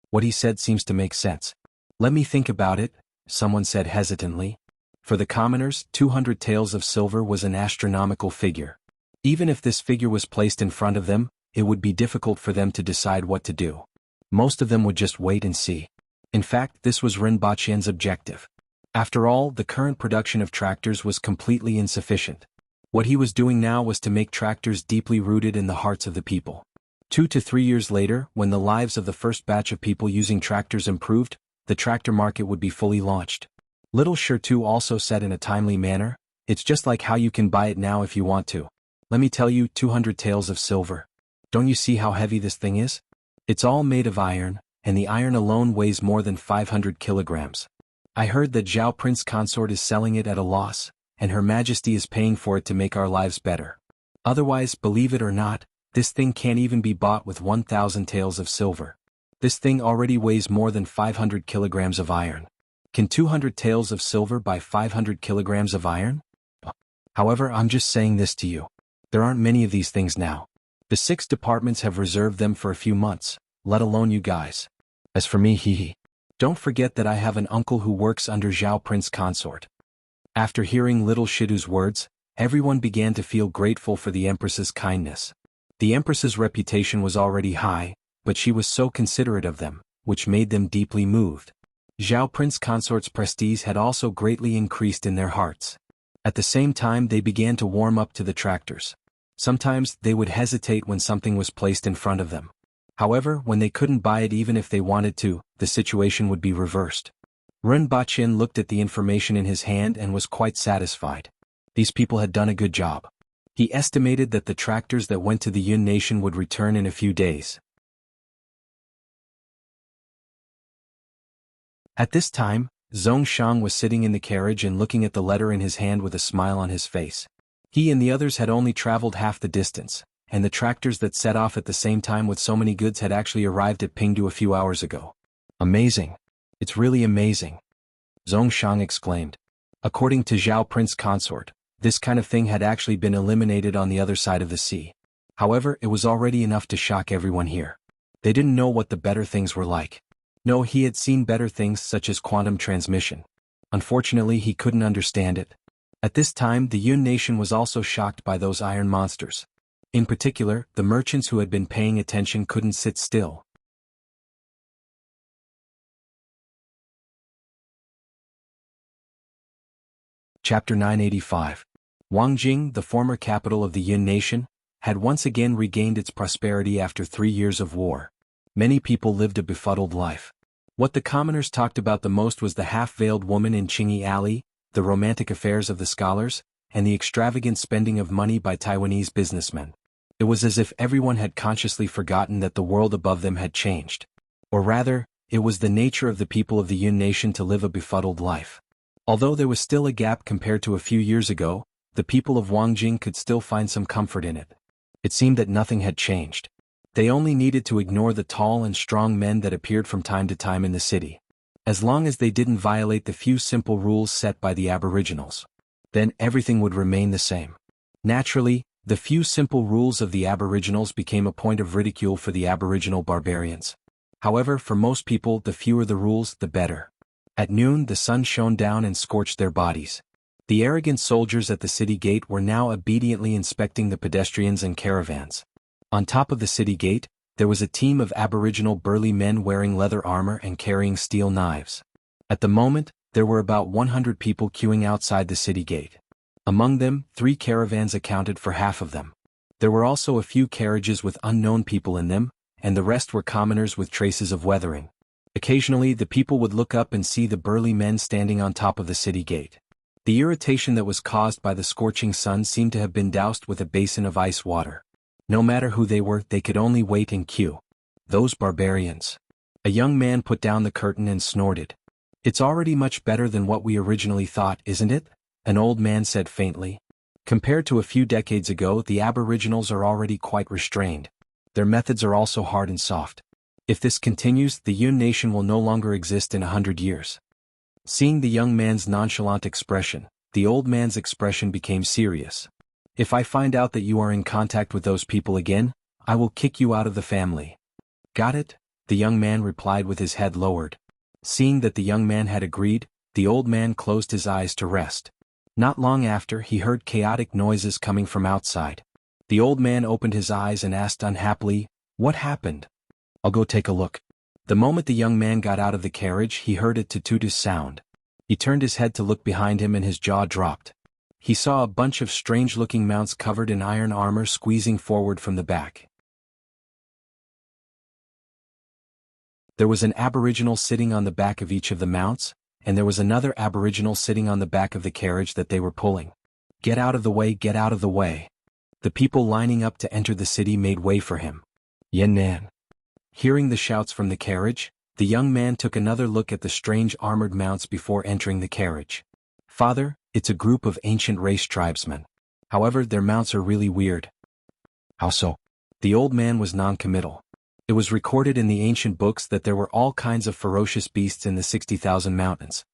What he said seems to make sense. Let me think about it, someone said hesitantly. For the commoners, 200 taels of silver was an astronomical figure. Even if this figure was placed in front of them, it would be difficult for them to decide what to do. Most of them would just wait and see. In fact, this was Rinpoche's objective. After all, the current production of tractors was completely insufficient. What he was doing now was to make tractors deeply rooted in the hearts of the people. 2 to 3 years later, when the lives of the first batch of people using tractors improved, the tractor market would be fully launched. Little Shidu also said in a timely manner, "It's just like how you can buy it now if you want to. Let me tell you, 200 taels of silver. Don't you see how heavy this thing is? It's all made of iron, and the iron alone weighs more than 500 kilograms. I heard that Zhao Prince Consort is selling it at a loss, and Her Majesty is paying for it to make our lives better. Otherwise, believe it or not, this thing can't even be bought with 1,000 taels of silver. This thing already weighs more than 500 kilograms of iron. Can 200 taels of silver buy 500 kilograms of iron? However, I'm just saying this to you. There aren't many of these things now. The 6 departments have reserved them for a few months, let alone you guys. As for me, hee. Don't forget that I have an uncle who works under Zhao Prince Consort." After hearing little Shidu's words, everyone began to feel grateful for the Empress's kindness. The Empress's reputation was already high, but she was so considerate of them, which made them deeply moved. Zhao Prince Consort's prestige had also greatly increased in their hearts. At the same time they began to warm up to the tractors. Sometimes they would hesitate when something was placed in front of them. However, when they couldn't buy it even if they wanted to, the situation would be reversed. Run Bachin looked at the information in his hand and was quite satisfied. These people had done a good job. He estimated that the tractors that went to the Yun nation would return in a few days. At this time, Zhongshang was sitting in the carriage and looking at the letter in his hand with a smile on his face. He and the others had only traveled half the distance, and the tractors that set off at the same time with so many goods had actually arrived at Pingdu a few hours ago. Amazing. It's really amazing. Zhongshang exclaimed. According to Zhao Prince Consort, this kind of thing had actually been eliminated on the other side of the sea. However, it was already enough to shock everyone here. They didn't know what the better things were like. No, he had seen better things such as quantum transmission. Unfortunately, he couldn't understand it. At this time, the Yun nation was also shocked by those iron monsters. In particular, the merchants who had been paying attention couldn't sit still. Chapter 985. Wangjing, the former capital of the Yun nation, had once again regained its prosperity after 3 years of war. Many people lived a befuddled life. What the commoners talked about the most was the half-veiled woman in Qingyi Alley, the romantic affairs of the scholars, and the extravagant spending of money by Taiwanese businessmen. It was as if everyone had consciously forgotten that the world above them had changed. Or rather, it was the nature of the people of the Yun nation to live a befuddled life. Although there was still a gap compared to a few years ago, the people of Wangjing could still find some comfort in it. It seemed that nothing had changed. They only needed to ignore the tall and strong men that appeared from time to time in the city. As long as they didn't violate the few simple rules set by the Aboriginals, then everything would remain the same. Naturally, the few simple rules of the Aboriginals became a point of ridicule for the Aboriginal barbarians. However, for most people, the fewer the rules, the better. At noon, the sun shone down and scorched their bodies. The arrogant soldiers at the city gate were now obediently inspecting the pedestrians and caravans. On top of the city gate, there was a team of Aboriginal burly men wearing leather armor and carrying steel knives. At the moment, there were about 100 people queuing outside the city gate. Among them, 3 caravans accounted for half of them. There were also a few carriages with unknown people in them, and the rest were commoners with traces of weathering. Occasionally, the people would look up and see the burly men standing on top of the city gate. The irritation that was caused by the scorching sun seemed to have been doused with a basin of ice water. No matter who they were, they could only wait in queue. Those barbarians. A young man put down the curtain and snorted. It's already much better than what we originally thought, isn't it? An old man said faintly. Compared to a few decades ago, the Aboriginals are already quite restrained. Their methods are also hard and soft. If this continues, the Yun nation will no longer exist in 100 years. Seeing the young man's nonchalant expression, the old man's expression became serious. If I find out that you are in contact with those people again, I will kick you out of the family. Got it? The young man replied with his head lowered. Seeing that the young man had agreed, the old man closed his eyes to rest. Not long after, he heard chaotic noises coming from outside. The old man opened his eyes and asked unhappily, "What happened?" "I'll go take a look." The moment the young man got out of the carriage, he heard a tututus sound. He turned his head to look behind him and his jaw dropped. He saw a bunch of strange-looking mounts covered in iron armor squeezing forward from the back. There was an Aboriginal sitting on the back of each of the mounts, and there was another Aboriginal sitting on the back of the carriage that they were pulling. "Get out of the way, get out of the way." The people lining up to enter the city made way for him. "Yen Nan." Hearing the shouts from the carriage, the young man took another look at the strange armored mounts before entering the carriage. "Father, it's a group of ancient race tribesmen. However, their mounts are really weird." "How so?" The old man was non-committal. It was recorded in the ancient books that there were all kinds of ferocious beasts in the 60,000 mountains.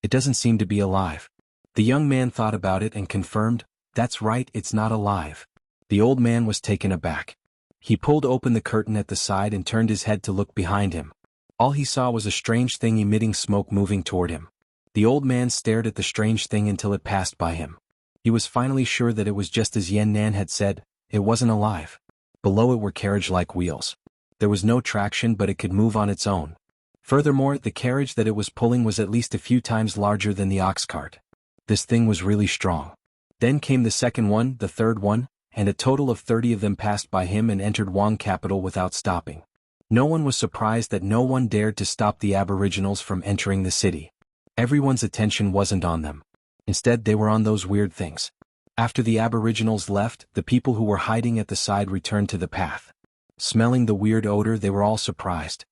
It doesn't seem to be alive. The young man thought about it and confirmed, "That's right, it's not alive." The old man was taken aback. He pulled open the curtain at the side and turned his head to look behind him. All he saw was a strange thing emitting smoke moving toward him. The old man stared at the strange thing until it passed by him. He was finally sure that it was just as Yen Nan had said, it wasn't alive. Below it were carriage-like wheels. There was no traction, but it could move on its own. Furthermore, the carriage that it was pulling was at least a few times larger than the ox cart. This thing was really strong. Then came the second one, the third one, and a total of 30 of them passed by him and entered Wang capital without stopping. No one was surprised that no one dared to stop the aboriginals from entering the city. Everyone's attention wasn't on them. Instead, they were on those weird things. After the aboriginals left, the people who were hiding at the side returned to the path. Smelling the weird odor, they were all surprised.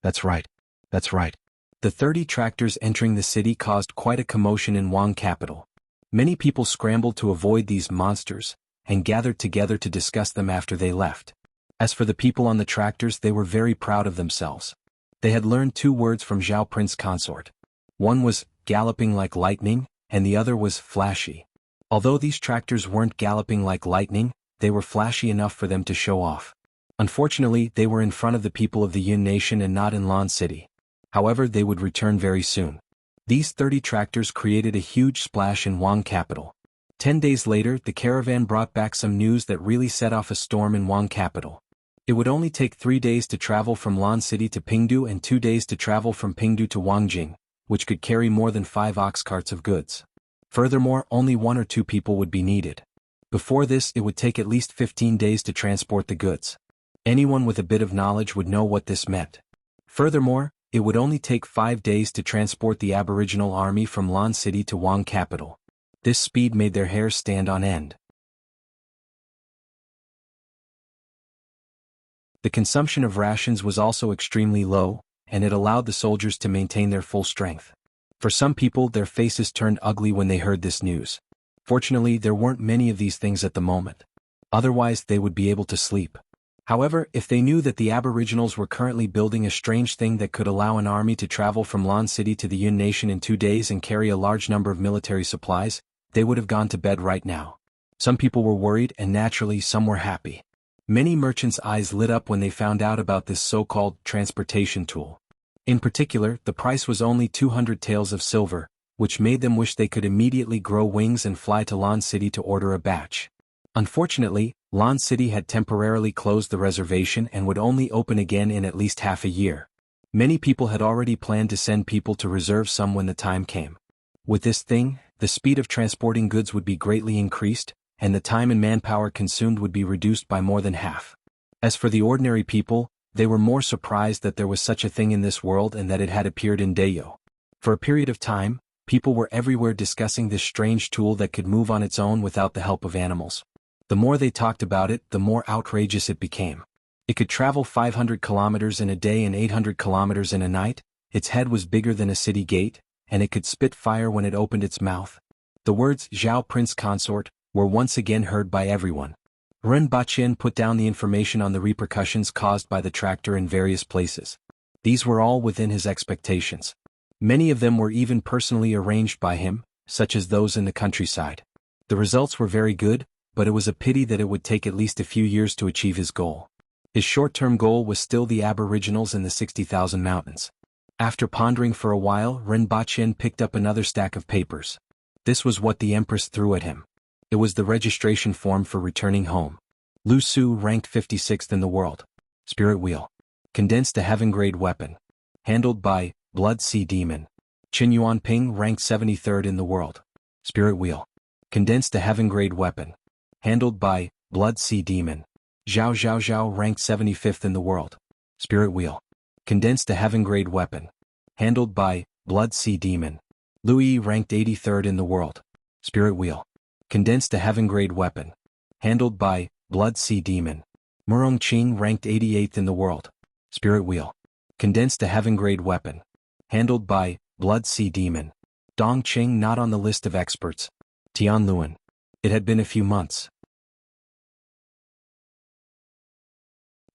That's right. That's right. The 30 tractors entering the city caused quite a commotion in Wang capital. Many people scrambled to avoid these monsters, and gathered together to discuss them after they left. As for the people on the tractors, they were very proud of themselves. They had learned 2 words from Zhao Prince Consort. One was galloping like lightning, and the other was flashy. Although these tractors weren't galloping like lightning, they were flashy enough for them to show off. Unfortunately, they were in front of the people of the Yun Nation and not in Lan City. However, they would return very soon. These 30 tractors created a huge splash in Wang capital. 10 days later, the caravan brought back some news that really set off a storm in Wang capital. It would only take 3 days to travel from Lan City to Pingdu and 2 days to travel from Pingdu to Wangjing, which could carry more than 5 ox carts of goods. Furthermore, only 1 or 2 people would be needed. Before this, it would take at least 15 days to transport the goods. Anyone with a bit of knowledge would know what this meant. Furthermore, it would only take 5 days to transport the Aboriginal army from Lan City to Wang capital. This speed made their hair stand on end. The consumption of rations was also extremely low, and it allowed the soldiers to maintain their full strength. For some people, their faces turned ugly when they heard this news. Fortunately, there weren't many of these things at the moment. Otherwise, they would be able to sleep. However, if they knew that the Aboriginals were currently building a strange thing that could allow an army to travel from Lan City to the Yun Nation in 2 days and carry a large number of military supplies, they would have gone to bed right now. Some people were worried and naturally some were happy. Many merchants' eyes lit up when they found out about this so-called transportation tool. In particular, the price was only 200 taels of silver, which made them wish they could immediately grow wings and fly to Lan City to order a batch. Unfortunately, Lan City had temporarily closed the reservation and would only open again in at least half a year. Many people had already planned to send people to reserve some when the time came. With this thing, the speed of transporting goods would be greatly increased, and the time and manpower consumed would be reduced by more than half. As for the ordinary people, they were more surprised that there was such a thing in this world and that it had appeared in Dayo. For a period of time, people were everywhere discussing this strange tool that could move on its own without the help of animals. The more they talked about it, the more outrageous it became. It could travel 500 kilometers in a day and 800 kilometers in a night, its head was bigger than a city gate, and it could spit fire when it opened its mouth. The words Zhao Prince Consort were once again heard by everyone. Ren Baqin put down the information on the repercussions caused by the tractor in various places. These were all within his expectations. Many of them were even personally arranged by him, such as those in the countryside. The results were very good, but it was a pity that it would take at least a few years to achieve his goal. His short-term goal was still the Aboriginals in the 60,000 mountains. After pondering for a while, Ren Baqin picked up another stack of papers. This was what the Empress threw at him. It was the registration form for returning home. Lu Su ranked 56th in the world. Spirit Wheel. Condensed to Heaven-grade weapon. Handled by Blood Sea Demon. Qin Yuanping ranked 73rd in the world. Spirit Wheel. Condensed to Heaven-grade weapon. Handled by Blood Sea Demon. Zhao Zhao ranked 75th in the world. Spirit Wheel. Condensed to Heaven-grade weapon. Handled by Blood Sea Demon. Lu Yi ranked 83rd in the world. Spirit Wheel. Condensed to Heaven-grade weapon. Handled by Blood Sea Demon. Murong Qing ranked 88th in the world. Spirit Wheel. Condensed to Heaven-grade weapon. Handled by Blood Sea Demon. Dong Qing not on the list of experts. Tian Luan. It had been a few months.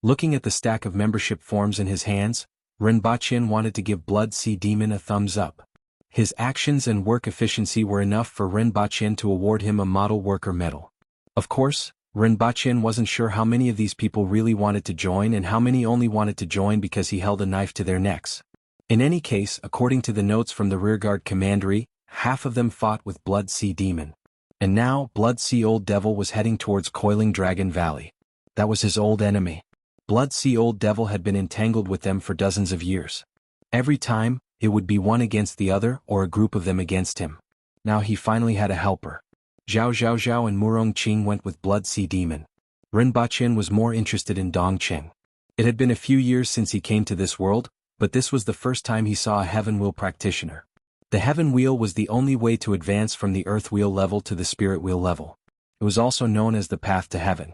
Looking at the stack of membership forms in his hands, Ren Baqin wanted to give Blood Sea Demon a thumbs up. His actions and work efficiency were enough for Ren Baqin to award him a Model Worker Medal. Of course, Ren Baqin wasn't sure how many of these people really wanted to join and how many only wanted to join because he held a knife to their necks. In any case, according to the notes from the rearguard commandery, half of them fought with Blood Sea Demon. And now, Blood Sea Old Devil was heading towards Coiling Dragon Valley. That was his old enemy. Blood Sea Old Devil had been entangled with them for dozens of years. Every time, it would be one against the other or a group of them against him. Now he finally had a helper. Zhao Zhao and Murong Qing went with Blood Sea Demon. Rinpochen was more interested in Dongqing. It had been a few years since he came to this world, but this was the first time he saw a Heaven Wheel practitioner. The Heaven Wheel was the only way to advance from the Earth Wheel level to the Spirit Wheel level. It was also known as the Path to Heaven.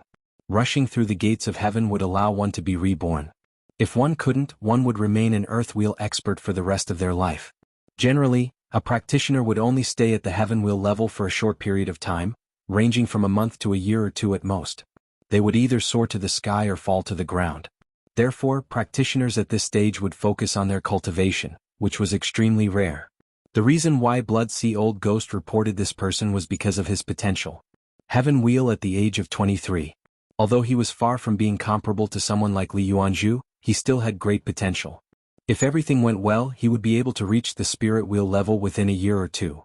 Rushing through the gates of heaven would allow one to be reborn. If one couldn't, one would remain an Earth Wheel expert for the rest of their life. Generally, a practitioner would only stay at the Heaven Wheel level for a short period of time, ranging from a month to a year or two at most. They would either soar to the sky or fall to the ground. Therefore, practitioners at this stage would focus on their cultivation, which was extremely rare. The reason why Blood Sea Old Ghost reported this person was because of his potential. Heaven Wheel at the age of 23. Although he was far from being comparable to someone like Li Yuanzhu, he still had great potential. If everything went well, he would be able to reach the Spirit Wheel level within a year or two.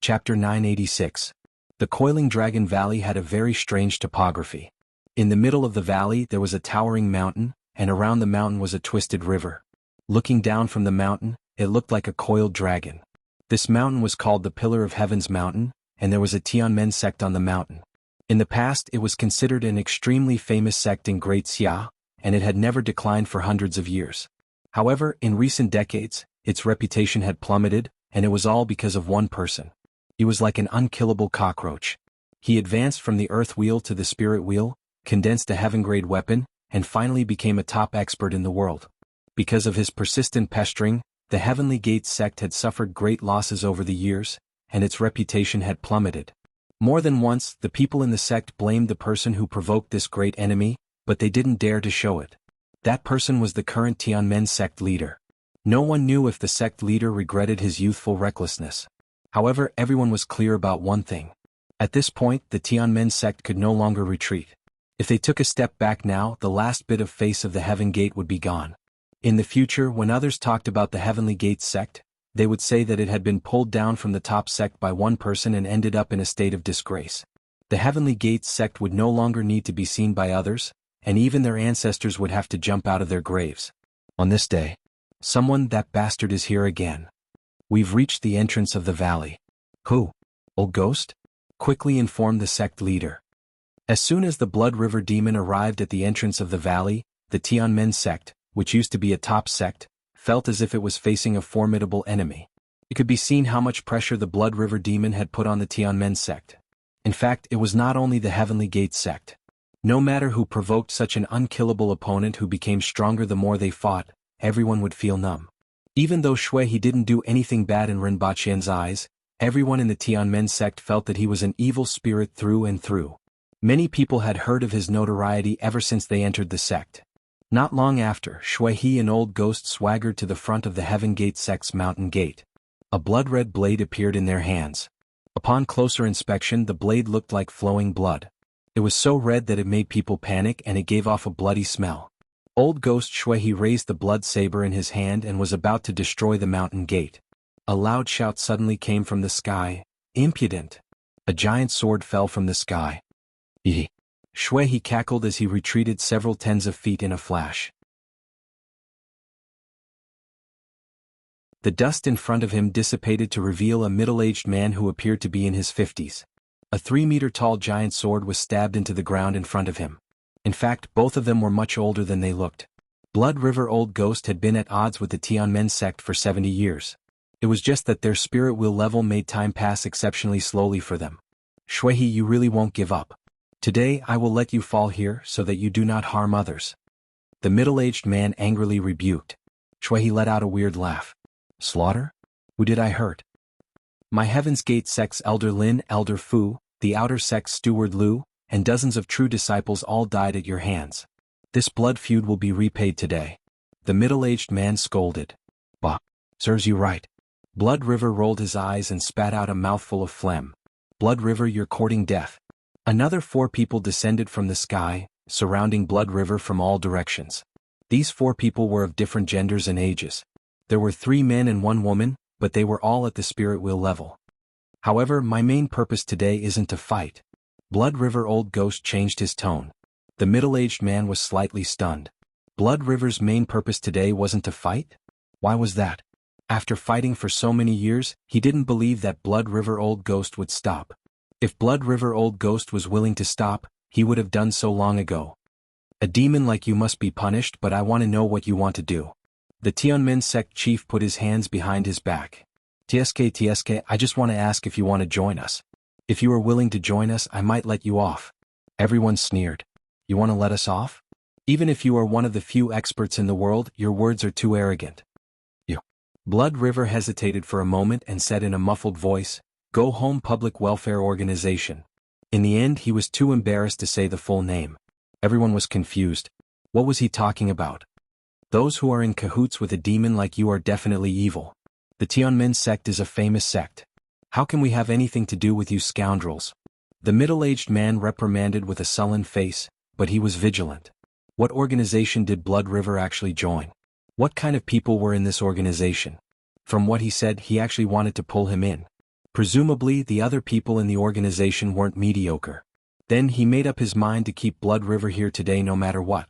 Chapter 986. The Coiling Dragon Valley had a very strange topography. In the middle of the valley there was a towering mountain, and around the mountain was a twisted river. Looking down from the mountain, it looked like a coiled dragon. This mountain was called the Pillar of Heaven's Mountain, and there was a Tianmen sect on the mountain. In the past it was considered an extremely famous sect in Great Xia, and it had never declined for hundreds of years. However, in recent decades, its reputation had plummeted, and it was all because of one person. He was like an unkillable cockroach. He advanced from the Earth Wheel to the Spirit Wheel, condensed a heaven-grade weapon, and finally became a top expert in the world. Because of his persistent pestering, the Heavenly Gate sect had suffered great losses over the years, and its reputation had plummeted. More than once, the people in the sect blamed the person who provoked this great enemy, but they didn't dare to show it. That person was the current Tianmen sect leader. No one knew if the sect leader regretted his youthful recklessness. However, everyone was clear about one thing. At this point, the Tianmen sect could no longer retreat. If they took a step back now, the last bit of face of the Heaven Gate would be gone. In the future, when others talked about the Heavenly Gate sect, they would say that it had been pulled down from the top sect by one person and ended up in a state of disgrace. The Heavenly Gate sect would no longer need to be seen by others, and even their ancestors would have to jump out of their graves. On this day, someone, that bastard is here again. We've reached the entrance of the valley. Who? Old Ghost? Quickly informed the sect leader. As soon as the Blood River Demon arrived at the entrance of the valley, the Tianmen sect, which used to be a top sect, felt as if it was facing a formidable enemy. It could be seen how much pressure the Blood River Demon had put on the Tianmen sect. In fact, it was not only the Heavenly Gate sect. No matter who provoked such an unkillable opponent who became stronger the more they fought, everyone would feel numb. Even though Shui didn't do anything bad in Rinpoche's eyes, everyone in the Tianmen sect felt that he was an evil spirit through and through. Many people had heard of his notoriety ever since they entered the sect. Not long after, Shui and Old Ghost swaggered to the front of the Heaven Gate sect's mountain gate. A blood-red blade appeared in their hands. Upon closer inspection, the blade looked like flowing blood. It was so red that it made people panic, and it gave off a bloody smell. Old Ghost Shui raised the blood saber in his hand and was about to destroy the mountain gate. A loud shout suddenly came from the sky. Impudent! A giant sword fell from the sky. Yee! Shui cackled as he retreated several tens of feet in a flash. The dust in front of him dissipated to reveal a middle-aged man who appeared to be in his 50s. A 3-meter-tall giant sword was stabbed into the ground in front of him. In fact, both of them were much older than they looked. Blood River Old Ghost had been at odds with the Tianmen sect for 70 years. It was just that their spirit wheel level made time pass exceptionally slowly for them. Shui, you really won't give up. Today I will let you fall here so that you do not harm others. The middle-aged man angrily rebuked. Shui let out a weird laugh. Slaughter? Who did I hurt? My Heaven's Gate sect's Elder Lin, Elder Fu, the Outer sect's Steward Lu, and dozens of true disciples all died at your hands. This blood feud will be repaid today. The middle-aged man scolded. Bah, serves you right. Blood River rolled his eyes and spat out a mouthful of phlegm. Blood River, you're courting death. Another 4 people descended from the sky, surrounding Blood River from all directions. These 4 people were of different genders and ages. There were 3 men and 1 woman, but they were all at the spirit wheel level. However, my main purpose today isn't to fight. Blood River Old Ghost changed his tone. The middle-aged man was slightly stunned. Blood River's main purpose today wasn't to fight? Why was that? After fighting for so many years, he didn't believe that Blood River Old Ghost would stop. If Blood River Old Ghost was willing to stop, he would have done so long ago. A demon like you must be punished, but I want to know what you want to do. The Tianmen sect chief put his hands behind his back. TSK, I just want to ask if you want to join us. If you are willing to join us, I might let you off. Everyone sneered. You want to let us off? Even if you are one of the few experts in the world, your words are too arrogant. You. Blood River hesitated for a moment and said in a muffled voice, Go Home Public Welfare Organization. In the end, he was too embarrassed to say the full name. Everyone was confused. What was he talking about? Those who are in cahoots with a demon like you are definitely evil. The Tianmen sect is a famous sect. How can we have anything to do with you scoundrels? The middle-aged man reprimanded with a sullen face, but he was vigilant. What organization did Blood River actually join? What kind of people were in this organization? From what he said, he actually wanted to pull him in. Presumably, the other people in the organization weren't mediocre. Then he made up his mind to keep Blood River here today no matter what.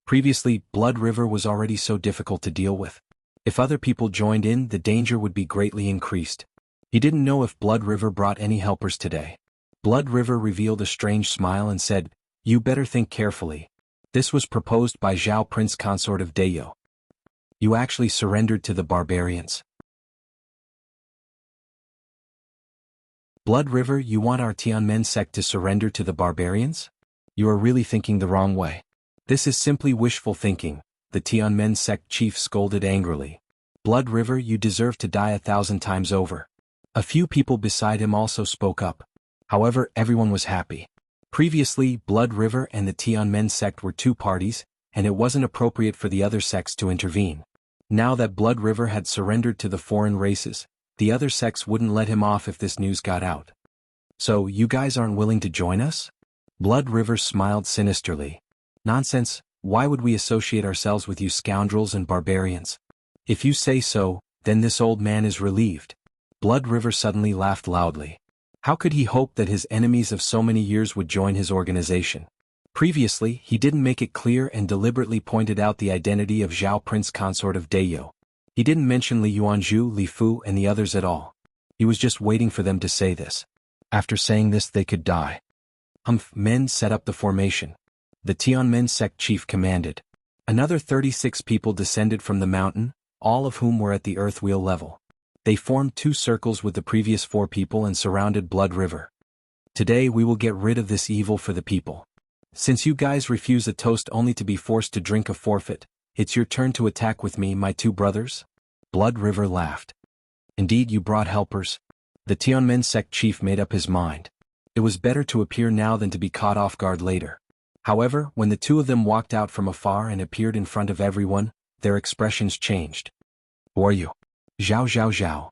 Previously, Blood River was already so difficult to deal with. If other people joined in, the danger would be greatly increased. He didn't know if Blood River brought any helpers today. Blood River revealed a strange smile and said, You better think carefully. This was proposed by Zhao Prince Consort of Dayo. You actually surrendered to the barbarians. Blood River, you want our Tianmen sect to surrender to the barbarians? You are really thinking the wrong way. This is simply wishful thinking, the Tianmen sect chief scolded angrily. Blood River, you deserve to die 1,000 times over. A few people beside him also spoke up. However, everyone was happy. Previously, Blood River and the Tianmen sect were two parties, and it wasn't appropriate for the other sects to intervene. Now that Blood River had surrendered to the foreign races, the other sects wouldn't let him off if this news got out. So, you guys aren't willing to join us? Blood River smiled sinisterly. Nonsense, why would we associate ourselves with you scoundrels and barbarians? If you say so, then this old man is relieved. Blood River suddenly laughed loudly. How could he hope that his enemies of so many years would join his organization? Previously, he didn't make it clear and deliberately pointed out the identity of Zhao Prince Consort of Dayo. He didn't mention Li Yuanzhu, Li Fu and the others at all. He was just waiting for them to say this. After saying this, they could die. Men set up the formation. The Tianmen sect chief commanded. Another 36 people descended from the mountain, all of whom were at the earth wheel level. They formed two circles with the previous 4 people and surrounded Blood River. Today we will get rid of this evil for the people. Since you guys refuse a toast only to be forced to drink a forfeit, it's your turn to attack with me, my 2 brothers? Blood River laughed. Indeed, you brought helpers. The Tianmen sect chief made up his mind. It was better to appear now than to be caught off guard later. However, when the 2 of them walked out from afar and appeared in front of everyone, their expressions changed. Who are you? Zhao.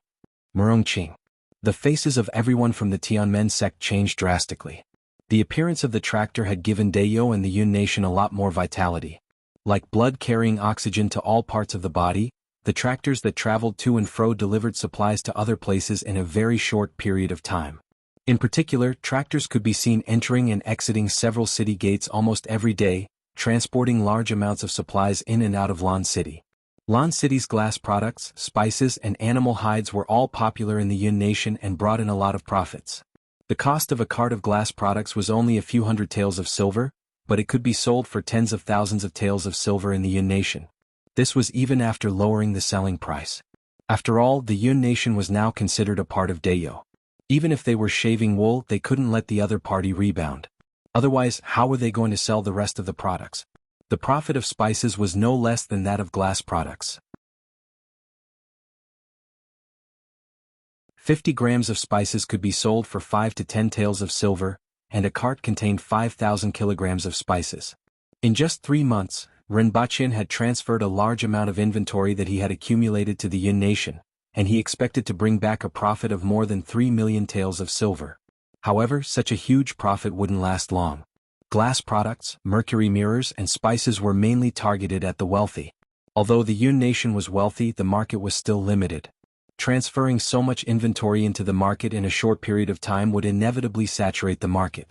Murongqing. The faces of everyone from the Tianmen sect changed drastically. The appearance of the tractor had given Dayo and the Yun nation a lot more vitality. Like blood carrying oxygen to all parts of the body, the tractors that traveled to and fro delivered supplies to other places in a very short period of time. In particular, tractors could be seen entering and exiting several city gates almost every day, transporting large amounts of supplies in and out of Lan City. Lan City's glass products, spices and animal hides were all popular in the Yun nation and brought in a lot of profits. The cost of a cart of glass products was only a few hundred taels of silver, but it could be sold for tens of thousands of taels of silver in the Yun nation. This was even after lowering the selling price. After all, the Yun nation was now considered a part of Dayo. Even if they were shaving wool, they couldn't let the other party rebound. Otherwise, how were they going to sell the rest of the products? The profit of spices was no less than that of glass products. 50 grams of spices could be sold for 5 to 10 taels of silver, and a cart contained 5,000 kilograms of spices. In just 3 months, Renbachian had transferred a large amount of inventory that he had accumulated to the Yun nation, and he expected to bring back a profit of more than 3 million taels of silver. However, such a huge profit wouldn't last long. Glass products, mercury mirrors and spices were mainly targeted at the wealthy. Although the Yun nation was wealthy, the market was still limited. Transferring so much inventory into the market in a short period of time would inevitably saturate the market.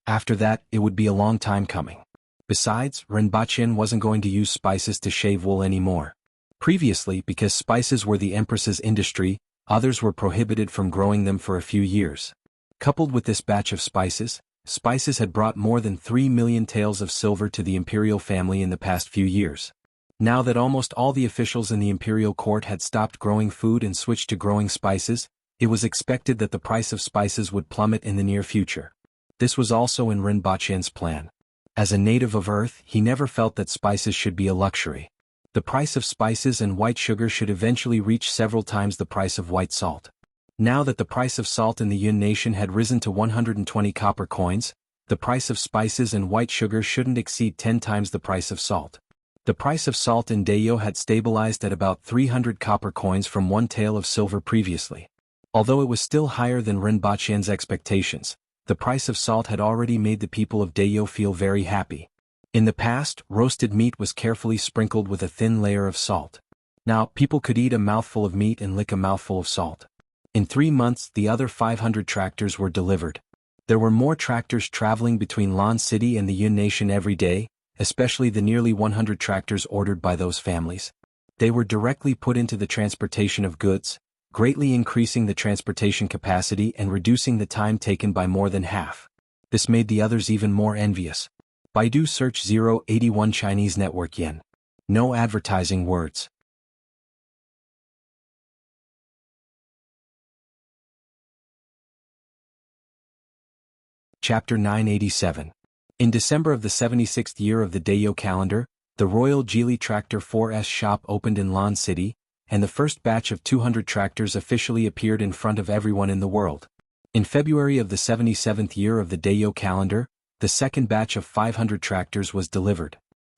After that, it would be a long time coming. Besides, Renbaqian wasn't going to use spices to shave wool anymore. Previously, because spices were the Empress's industry, others were prohibited from growing them for a few years. Coupled with this batch of spices had brought more than 3 million taels of silver to the imperial family in the past few years. Now that almost all the officials in the imperial court had stopped growing food and switched to growing spices, it was expected that the price of spices would plummet in the near future. This was also in Renbaqian's plan. As a native of Earth, he never felt that spices should be a luxury. The price of spices and white sugar should eventually reach several times the price of white salt. Now that the price of salt in the Yun nation had risen to 120 copper coins, the price of spices and white sugar shouldn't exceed 10 times the price of salt. The price of salt in Dayo had stabilized at about 300 copper coins from 1 tael of silver previously. Although it was still higher than Renbaqian's expectations, the price of salt had already made the people of Dayo feel very happy. In the past, roasted meat was carefully sprinkled with a thin layer of salt. Now, people could eat a mouthful of meat and lick a mouthful of salt. In 3 months, the other 500 tractors were delivered. There were more tractors traveling between Lan City and the Yun nation every day, especially the nearly 100 tractors ordered by those families. They were directly put into the transportation of goods, greatly increasing the transportation capacity and reducing the time taken by more than half. This made the others even more envious. Baidu search 081 Chinese network yen. No advertising words. Chapter 987. In December of the 76th year of the Dayo calendar, the Royal Geely Tractor 4S shop opened in Lan City, and the first batch of 200 tractors officially appeared in front of everyone in the world. In February of the 77th year of the Dayo calendar, the second batch of 500 tractors was delivered.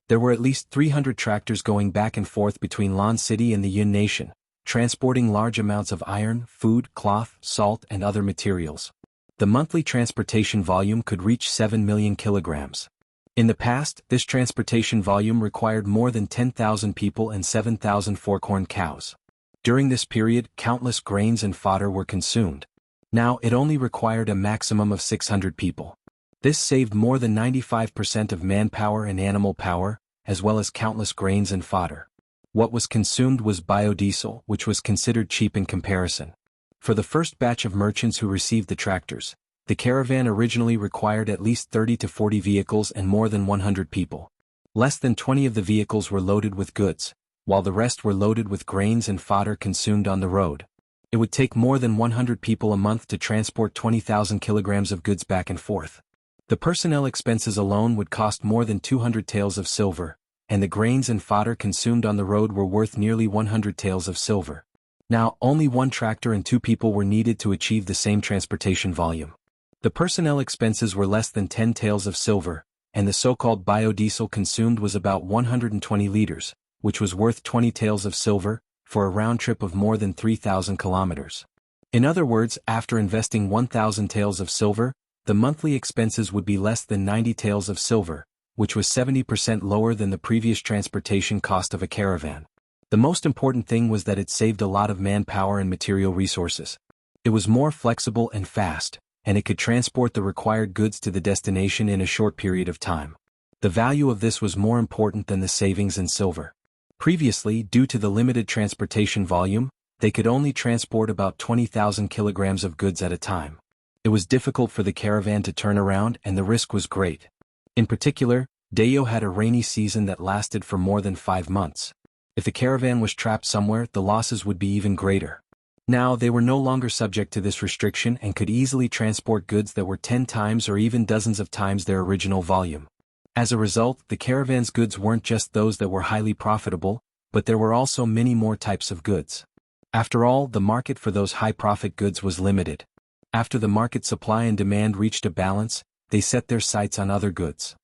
There were at least 300 tractors going back and forth between Lan City and the Yun nation, transporting large amounts of iron, food, cloth, salt, and other materials. The monthly transportation volume could reach 7 million kilograms. In the past, this transportation volume required more than 10,000 people and 7,000 fork-horned cows. During this period, countless grains and fodder were consumed. Now it only required a maximum of 600 people. This saved more than 95% of manpower and animal power, as well as countless grains and fodder. What was consumed was biodiesel, which was considered cheap in comparison. For the first batch of merchants who received the tractors, the caravan originally required at least 30 to 40 vehicles and more than 100 people. Less than 20 of the vehicles were loaded with goods, while the rest were loaded with grains and fodder consumed on the road. It would take more than 100 people a month to transport 20,000 kilograms of goods back and forth. The personnel expenses alone would cost more than 200 taels of silver, and the grains and fodder consumed on the road were worth nearly 100 taels of silver. Now, only 1 tractor and 2 people were needed to achieve the same transportation volume. The personnel expenses were less than 10 taels of silver, and the so-called biodiesel consumed was about 120 liters, which was worth 20 taels of silver, for a round trip of more than 3,000 kilometers. In other words, after investing 1,000 taels of silver, the monthly expenses would be less than 90 taels of silver, which was 70% lower than the previous transportation cost of a caravan. The most important thing was that it saved a lot of manpower and material resources. It was more flexible and fast, and it could transport the required goods to the destination in a short period of time. The value of this was more important than the savings in silver. Previously, due to the limited transportation volume, they could only transport about 20,000 kilograms of goods at a time. It was difficult for the caravan to turn around and the risk was great. In particular, Dayo had a rainy season that lasted for more than 5 months. If the caravan was trapped somewhere, the losses would be even greater. Now they were no longer subject to this restriction and could easily transport goods that were 10 times or even dozens of times their original volume. As a result, the caravan's goods weren't just those that were highly profitable, but there were also many more types of goods. After all, the market for those high-profit goods was limited. After the market supply and demand reached a balance, they set their sights on other goods.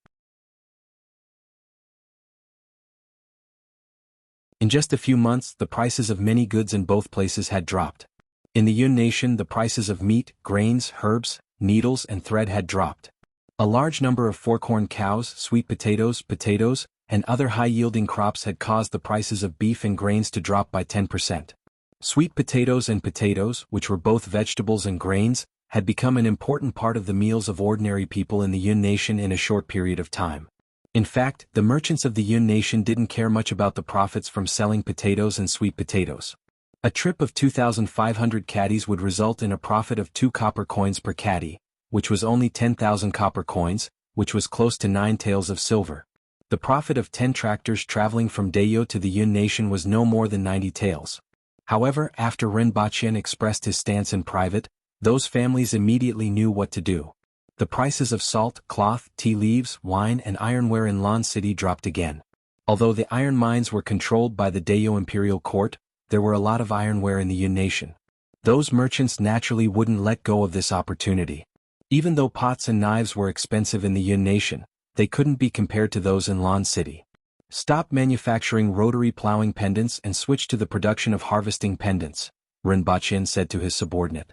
In just a few months, the prices of many goods in both places had dropped. In the Yun nation, the prices of meat, grains, herbs, needles, and thread had dropped. A large number of fork-horned cows, sweet potatoes, and other high-yielding crops had caused the prices of beef and grains to drop by 10%. Sweet potatoes and potatoes, which were both vegetables and grains, had become an important part of the meals of ordinary people in the Yun nation in a short period of time. In fact, the merchants of the Yun nation didn't care much about the profits from selling potatoes and sweet potatoes. A trip of 2,500 caddies would result in a profit of 2 copper coins per caddy, which was only 10,000 copper coins, which was close to 9 taels of silver. The profit of 10 tractors traveling from Dayo to the Yun nation was no more than 90 taels. However, after Rinpoche expressed his stance in private, those families immediately knew what to do. The prices of salt, cloth, tea leaves, wine and ironware in Lan City dropped again. Although the iron mines were controlled by the Dayo imperial court, there were a lot of ironware in the Yun nation. Those merchants naturally wouldn't let go of this opportunity. Even though pots and knives were expensive in the Yun nation, they couldn't be compared to those in Lan City. Stop manufacturing rotary plowing pendants and switch to the production of harvesting pendants, Rinpoche said to his subordinate.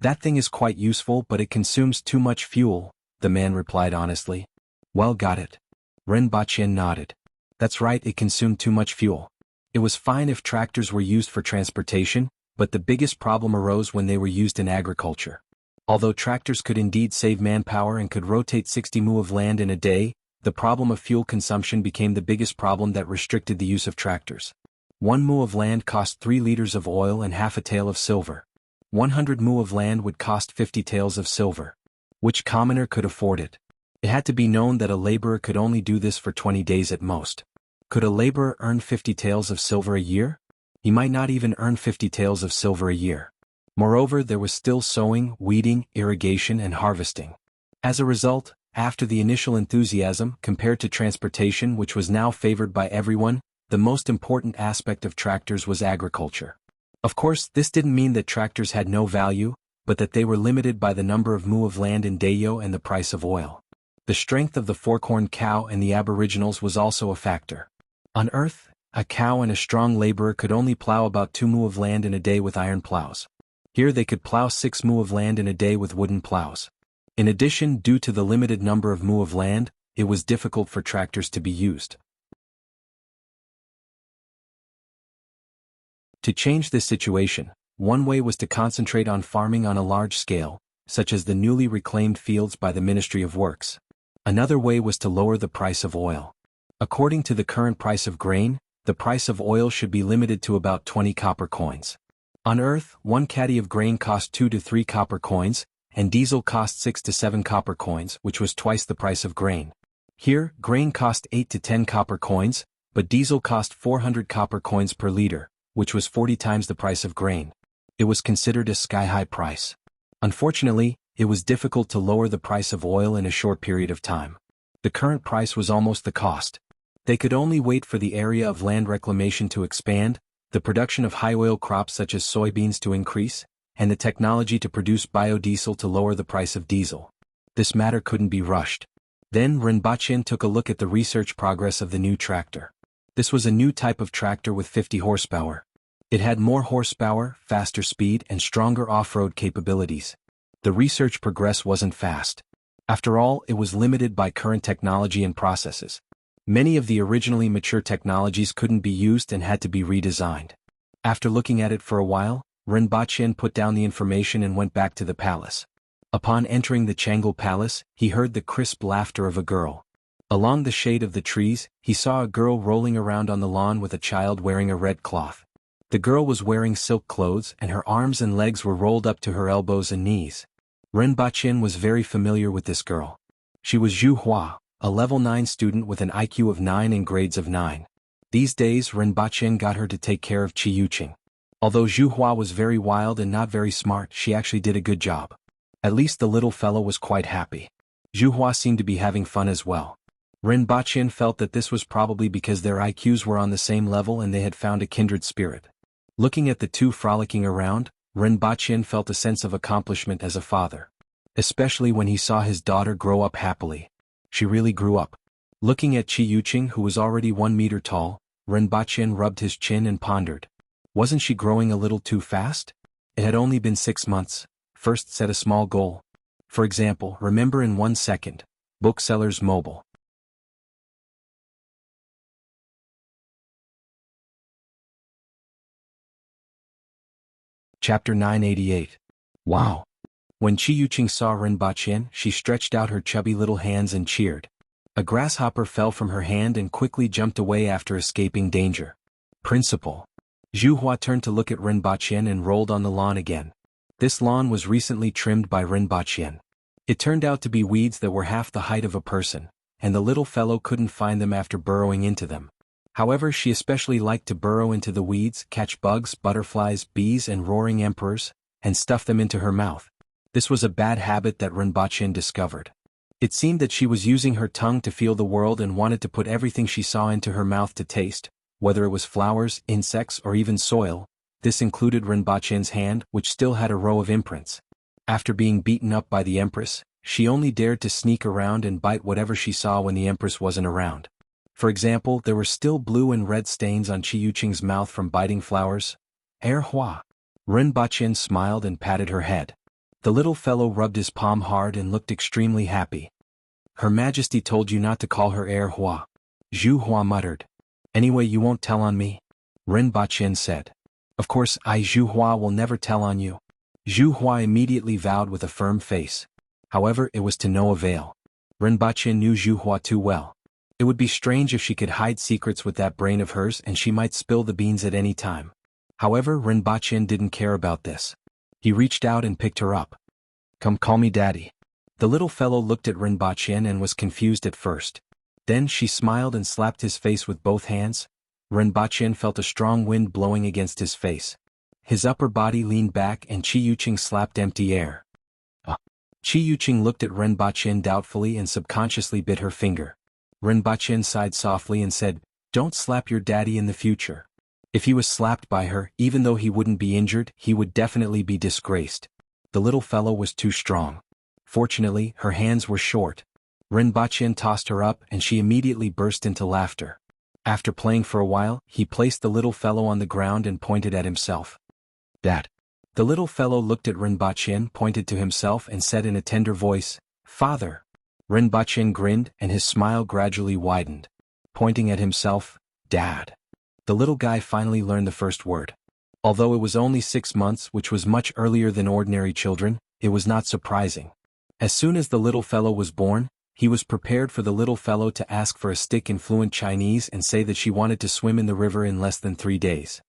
That thing is quite useful, but it consumes too much fuel, the man replied honestly. Well, got it. Rinpoche nodded. That's right, it consumed too much fuel. It was fine if tractors were used for transportation, but the biggest problem arose when they were used in agriculture. Although tractors could indeed save manpower and could rotate 60 mu of land in a day, the problem of fuel consumption became the biggest problem that restricted the use of tractors. 1 mu of land cost 3 liters of oil and half a tael of silver. 100 mu of land would cost 50 taels of silver. Which commoner could afford it? It had to be known that a laborer could only do this for 20 days at most. Could a laborer earn 50 taels of silver a year? He might not even earn 50 taels of silver a year. Moreover, there was still sowing, weeding, irrigation and harvesting. As a result, after the initial enthusiasm compared to transportation, which was now favored by everyone, the most important aspect of tractors was agriculture. Of course, this didn't mean that tractors had no value, but that they were limited by the number of mu of land in Dayo and the price of oil. The strength of the fork-horned cow and the aboriginals was also a factor. On Earth, a cow and a strong laborer could only plow about 2 mu of land in a day with iron plows. Here they could plow 6 mu of land in a day with wooden plows. In addition, due to the limited number of mu of land, it was difficult for tractors to be used. To change this situation, one way was to concentrate on farming on a large scale, such as the newly reclaimed fields by the Ministry of Works. Another way was to lower the price of oil. According to the current price of grain, the price of oil should be limited to about 20 copper coins. On Earth, 1 caddy of grain cost 2 to 3 copper coins, and diesel cost 6 to 7 copper coins, which was twice the price of grain. Here, grain cost 8 to 10 copper coins, but diesel cost 400 copper coins per liter, which was 40 times the price of grain. It was considered a sky-high price. Unfortunately, it was difficult to lower the price of oil in a short period of time. The current price was almost the cost. They could only wait for the area of land reclamation to expand, the production of high-oil crops such as soybeans to increase, and the technology to produce biodiesel to lower the price of diesel. This matter couldn't be rushed. Then Rinpoche took a look at the research progress of the new tractor. This was a new type of tractor with 50 horsepower. It had more horsepower, faster speed, and stronger off-road capabilities. The research progress wasn't fast. After all, it was limited by current technology and processes. Many of the originally mature technologies couldn't be used and had to be redesigned. After looking at it for a while, Rinpoche put down the information and went back to the palace. Upon entering the Jianghu palace, he heard the crisp laughter of a girl. Along the shade of the trees, he saw a girl rolling around on the lawn with a child wearing a red cloth. The girl was wearing silk clothes and her arms and legs were rolled up to her elbows and knees. Rinpoche was very familiar with this girl. She was Zhu Hua, a level 9 student with an IQ of 9 and grades of 9. These days Rinpoche got her to take care of Qi Yuqing. Although Zhu Hua was very wild and not very smart, she actually did a good job. At least the little fellow was quite happy. Zhu Hua seemed to be having fun as well. Rinpoche felt that this was probably because their IQs were on the same level and they had found a kindred spirit. Looking at the two frolicking around, Rinpoche felt a sense of accomplishment as a father. Especially when he saw his daughter grow up happily. She really grew up. Looking at Qi Yuqing, who was already 1 meter tall, Rinpoche rubbed his chin and pondered. Wasn't she growing a little too fast? It had only been 6 months. First, set a small goal. For example, remember in 1 second. Booksellers Mobile. Chapter 988. Wow! When Qi Yuqing saw Rinpoche, she stretched out her chubby little hands and cheered. A grasshopper fell from her hand and quickly jumped away after escaping danger. Principal. Zhu Hua turned to look at Rinpochen and rolled on the lawn again. This lawn was recently trimmed by Rinpochen. It turned out to be weeds that were half the height of a person, and the little fellow couldn't find them after burrowing into them. However, she especially liked to burrow into the weeds, catch bugs, butterflies, bees and roaring emperors, and stuff them into her mouth. This was a bad habit that Rinpochen discovered. It seemed that she was using her tongue to feel the world and wanted to put everything she saw into her mouth to taste, whether it was flowers, insects or even soil. This included Rinpochen's hand, which still had a row of imprints. After being beaten up by the Empress, she only dared to sneak around and bite whatever she saw when the Empress wasn't around. For example, there were still blue and red stains on Qi Yuqing's mouth from biting flowers. Hua. Rinpochen smiled and patted her head. The little fellow rubbed his palm hard and looked extremely happy. Her Majesty told you not to call her Hua. Zhu Hua muttered. Anyway, you won't tell on me? Rinpochen said. Of course, Zhu Hua will never tell on you. Zhu Hua immediately vowed with a firm face. However, it was to no avail. Rinpochen knew Zhu Hua too well. It would be strange if she could hide secrets with that brain of hers and she might spill the beans at any time. However, Rinpochen didn't care about this. He reached out and picked her up. Come call me daddy. The little fellow looked at Rinpochen and was confused at first. Then she smiled and slapped his face with both hands. Rinpochen felt a strong wind blowing against his face. His upper body leaned back and Qi Yuqing slapped empty air. Qi Yuqing looked at Rinpochen doubtfully and subconsciously bit her finger. Rinpochen sighed softly and said, "Don't slap your daddy in the future." If he was slapped by her, even though he wouldn't be injured, he would definitely be disgraced. The little fellow was too strong. Fortunately, her hands were short. Rinpochen tossed her up and she immediately burst into laughter. After playing for a while, he placed the little fellow on the ground and pointed at himself. Dad. The little fellow looked at Rinpochen, pointed to himself and said in a tender voice, "Father." Rinpochen grinned and his smile gradually widened. Pointing at himself, "Dad." The little guy finally learned the first word. Although it was only 6 months, which was much earlier than ordinary children, it was not surprising. As soon as the little fellow was born, he was prepared for the little fellow to ask for a stick in fluent Chinese and say that she wanted to swim in the river in less than 3 days.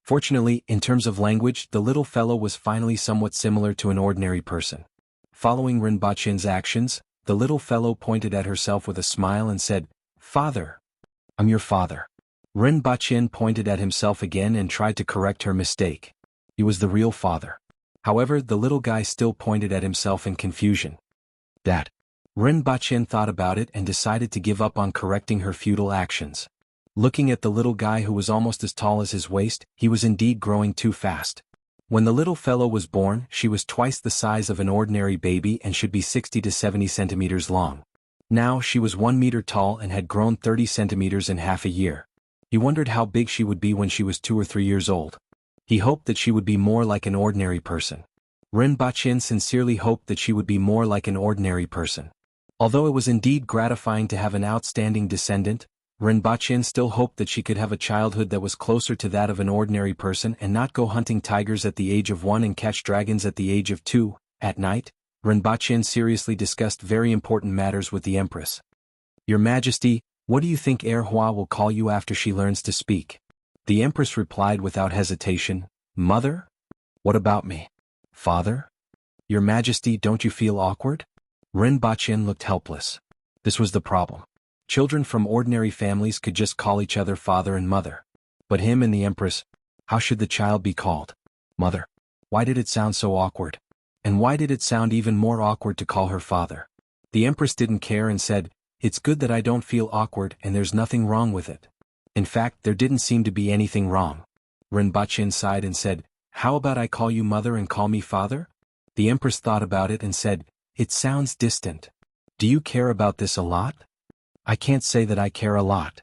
Fortunately, in terms of language, the little fellow was finally somewhat similar to an ordinary person. Following Rinpochen's actions, the little fellow pointed at herself with a smile and said, "Father. I'm your father." Rinpochen pointed at himself again and tried to correct her mistake. He was the real father. However, the little guy still pointed at himself in confusion. Dad. Rinpochen thought about it and decided to give up on correcting her futile actions. Looking at the little guy who was almost as tall as his waist, he was indeed growing too fast. When the little fellow was born, she was twice the size of an ordinary baby and should be 60 to 70 centimeters long. Now she was 1 meter tall and had grown 30 centimeters in half a year. He wondered how big she would be when she was 2 or 3 years old. He hoped that she would be more like an ordinary person. Rinpochen sincerely hoped that she would be more like an ordinary person. Although it was indeed gratifying to have an outstanding descendant, Rinpochen still hoped that she could have a childhood that was closer to that of an ordinary person and not go hunting tigers at the age of 1 and catch dragons at the age of 2. At night, Rinpochen seriously discussed very important matters with the Empress. "Your Majesty, what do you think Hua will call you after she learns to speak?" The Empress replied without hesitation, "Mother? What about me? Father? Your Majesty, don't you feel awkward?" Rinpochen looked helpless. This was the problem. Children from ordinary families could just call each other father and mother. But him and the Empress, how should the child be called? Mother. Why did it sound so awkward? And why did it sound even more awkward to call her father? The Empress didn't care and said, "It's good that I don't feel awkward and there's nothing wrong with it." In fact, there didn't seem to be anything wrong. Rinpochen sighed and said, "How about I call you mother and call me father?" The Empress thought about it and said, "It sounds distant. Do you care about this a lot?" "I can't say that I care a lot."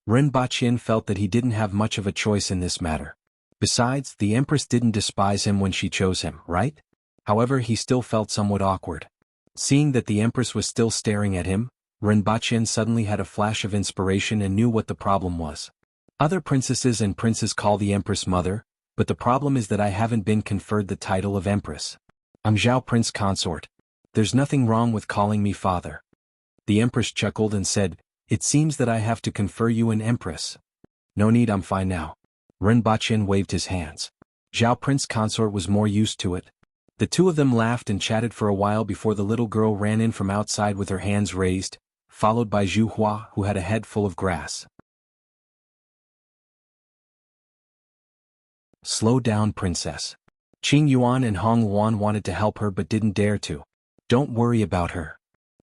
Rinpochen felt that he didn't have much of a choice in this matter. Besides, the Empress didn't despise him when she chose him, right? However, he still felt somewhat awkward. Seeing that the Empress was still staring at him, Rinpochen suddenly had a flash of inspiration and knew what the problem was. Other princesses and princes call the Empress mother, but the problem is that I haven't been conferred the title of Empress. I'm Zhao Prince Consort. There's nothing wrong with calling me father. The Empress chuckled and said, "It seems that I have to confer you an Empress." "No need, I'm fine now." Rinpoche waved his hands. Zhao Prince Consort was more used to it. The two of them laughed and chatted for a while before the little girl ran in from outside with her hands raised, followed by Zhu Hua, who had a head full of grass. "Slow down, princess." Qing Yuan and Hong Luan wanted to help her but didn't dare to. "Don't worry about her,"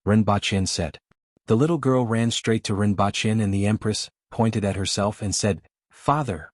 Rinpoche said. The little girl ran straight to Rinpoche and the Empress, pointed at herself and said, "Father.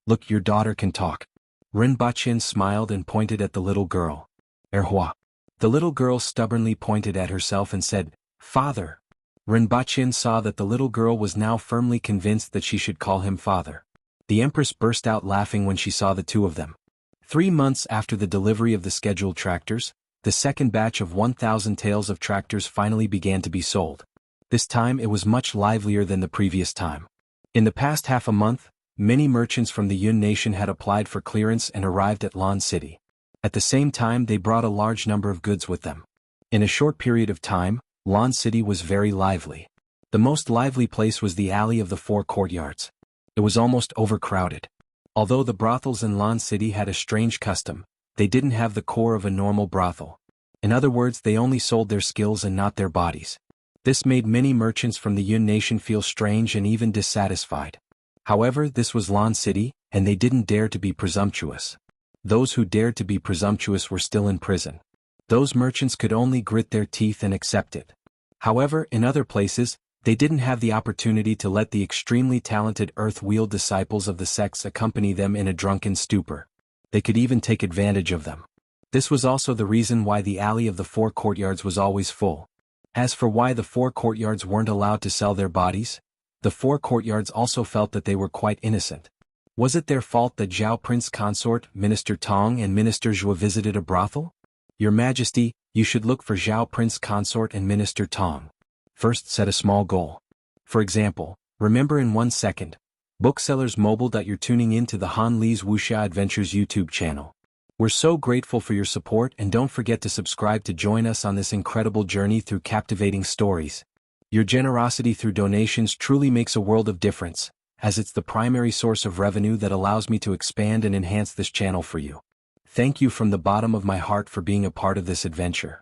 Look, your daughter can talk." Rinpoche smiled and pointed at the little girl. "Erhua." The little girl stubbornly pointed at herself and said, "Father." Rinpoche saw that the little girl was now firmly convinced that she should call him father. The Empress burst out laughing when she saw the two of them. 3 months after the delivery of the scheduled tractors, the second batch of 1,000 taels of tractors finally began to be sold. This time it was much livelier than the previous time. In the past half a month, many merchants from the Yun nation had applied for clearance and arrived at Lan City. At the same time they brought a large number of goods with them. In a short period of time, Lan City was very lively. The most lively place was the alley of the 4 courtyards. It was almost overcrowded. Although the brothels in Lan City had a strange custom, they didn't have the core of a normal brothel. In other words, they only sold their skills and not their bodies. This made many merchants from the Yun nation feel strange and even dissatisfied. However, this was Lan City, and they didn't dare to be presumptuous. Those who dared to be presumptuous were still in prison. Those merchants could only grit their teeth and accept it. However, in other places, they didn't have the opportunity to let the extremely talented earth-wheel disciples of the sects accompany them in a drunken stupor. They could even take advantage of them. This was also the reason why the alley of the 4 courtyards was always full. As for why the 4 courtyards weren't allowed to sell their bodies, the 4 courtyards also felt that they were quite innocent. Was it their fault that Zhao Prince Consort, Minister Tong and Minister Zhua visited a brothel? Your Majesty, you should look for Zhao Prince Consort and Minister Tong. First, set a small goal. For example, remember in 1 second, Booksellers Mobile that you're tuning in to the Han Li's Wuxia Adventures YouTube channel. We're so grateful for your support and don't forget to subscribe to join us on this incredible journey through captivating stories. Your generosity through donations truly makes a world of difference, as it's the primary source of revenue that allows me to expand and enhance this channel for you. Thank you from the bottom of my heart for being a part of this adventure.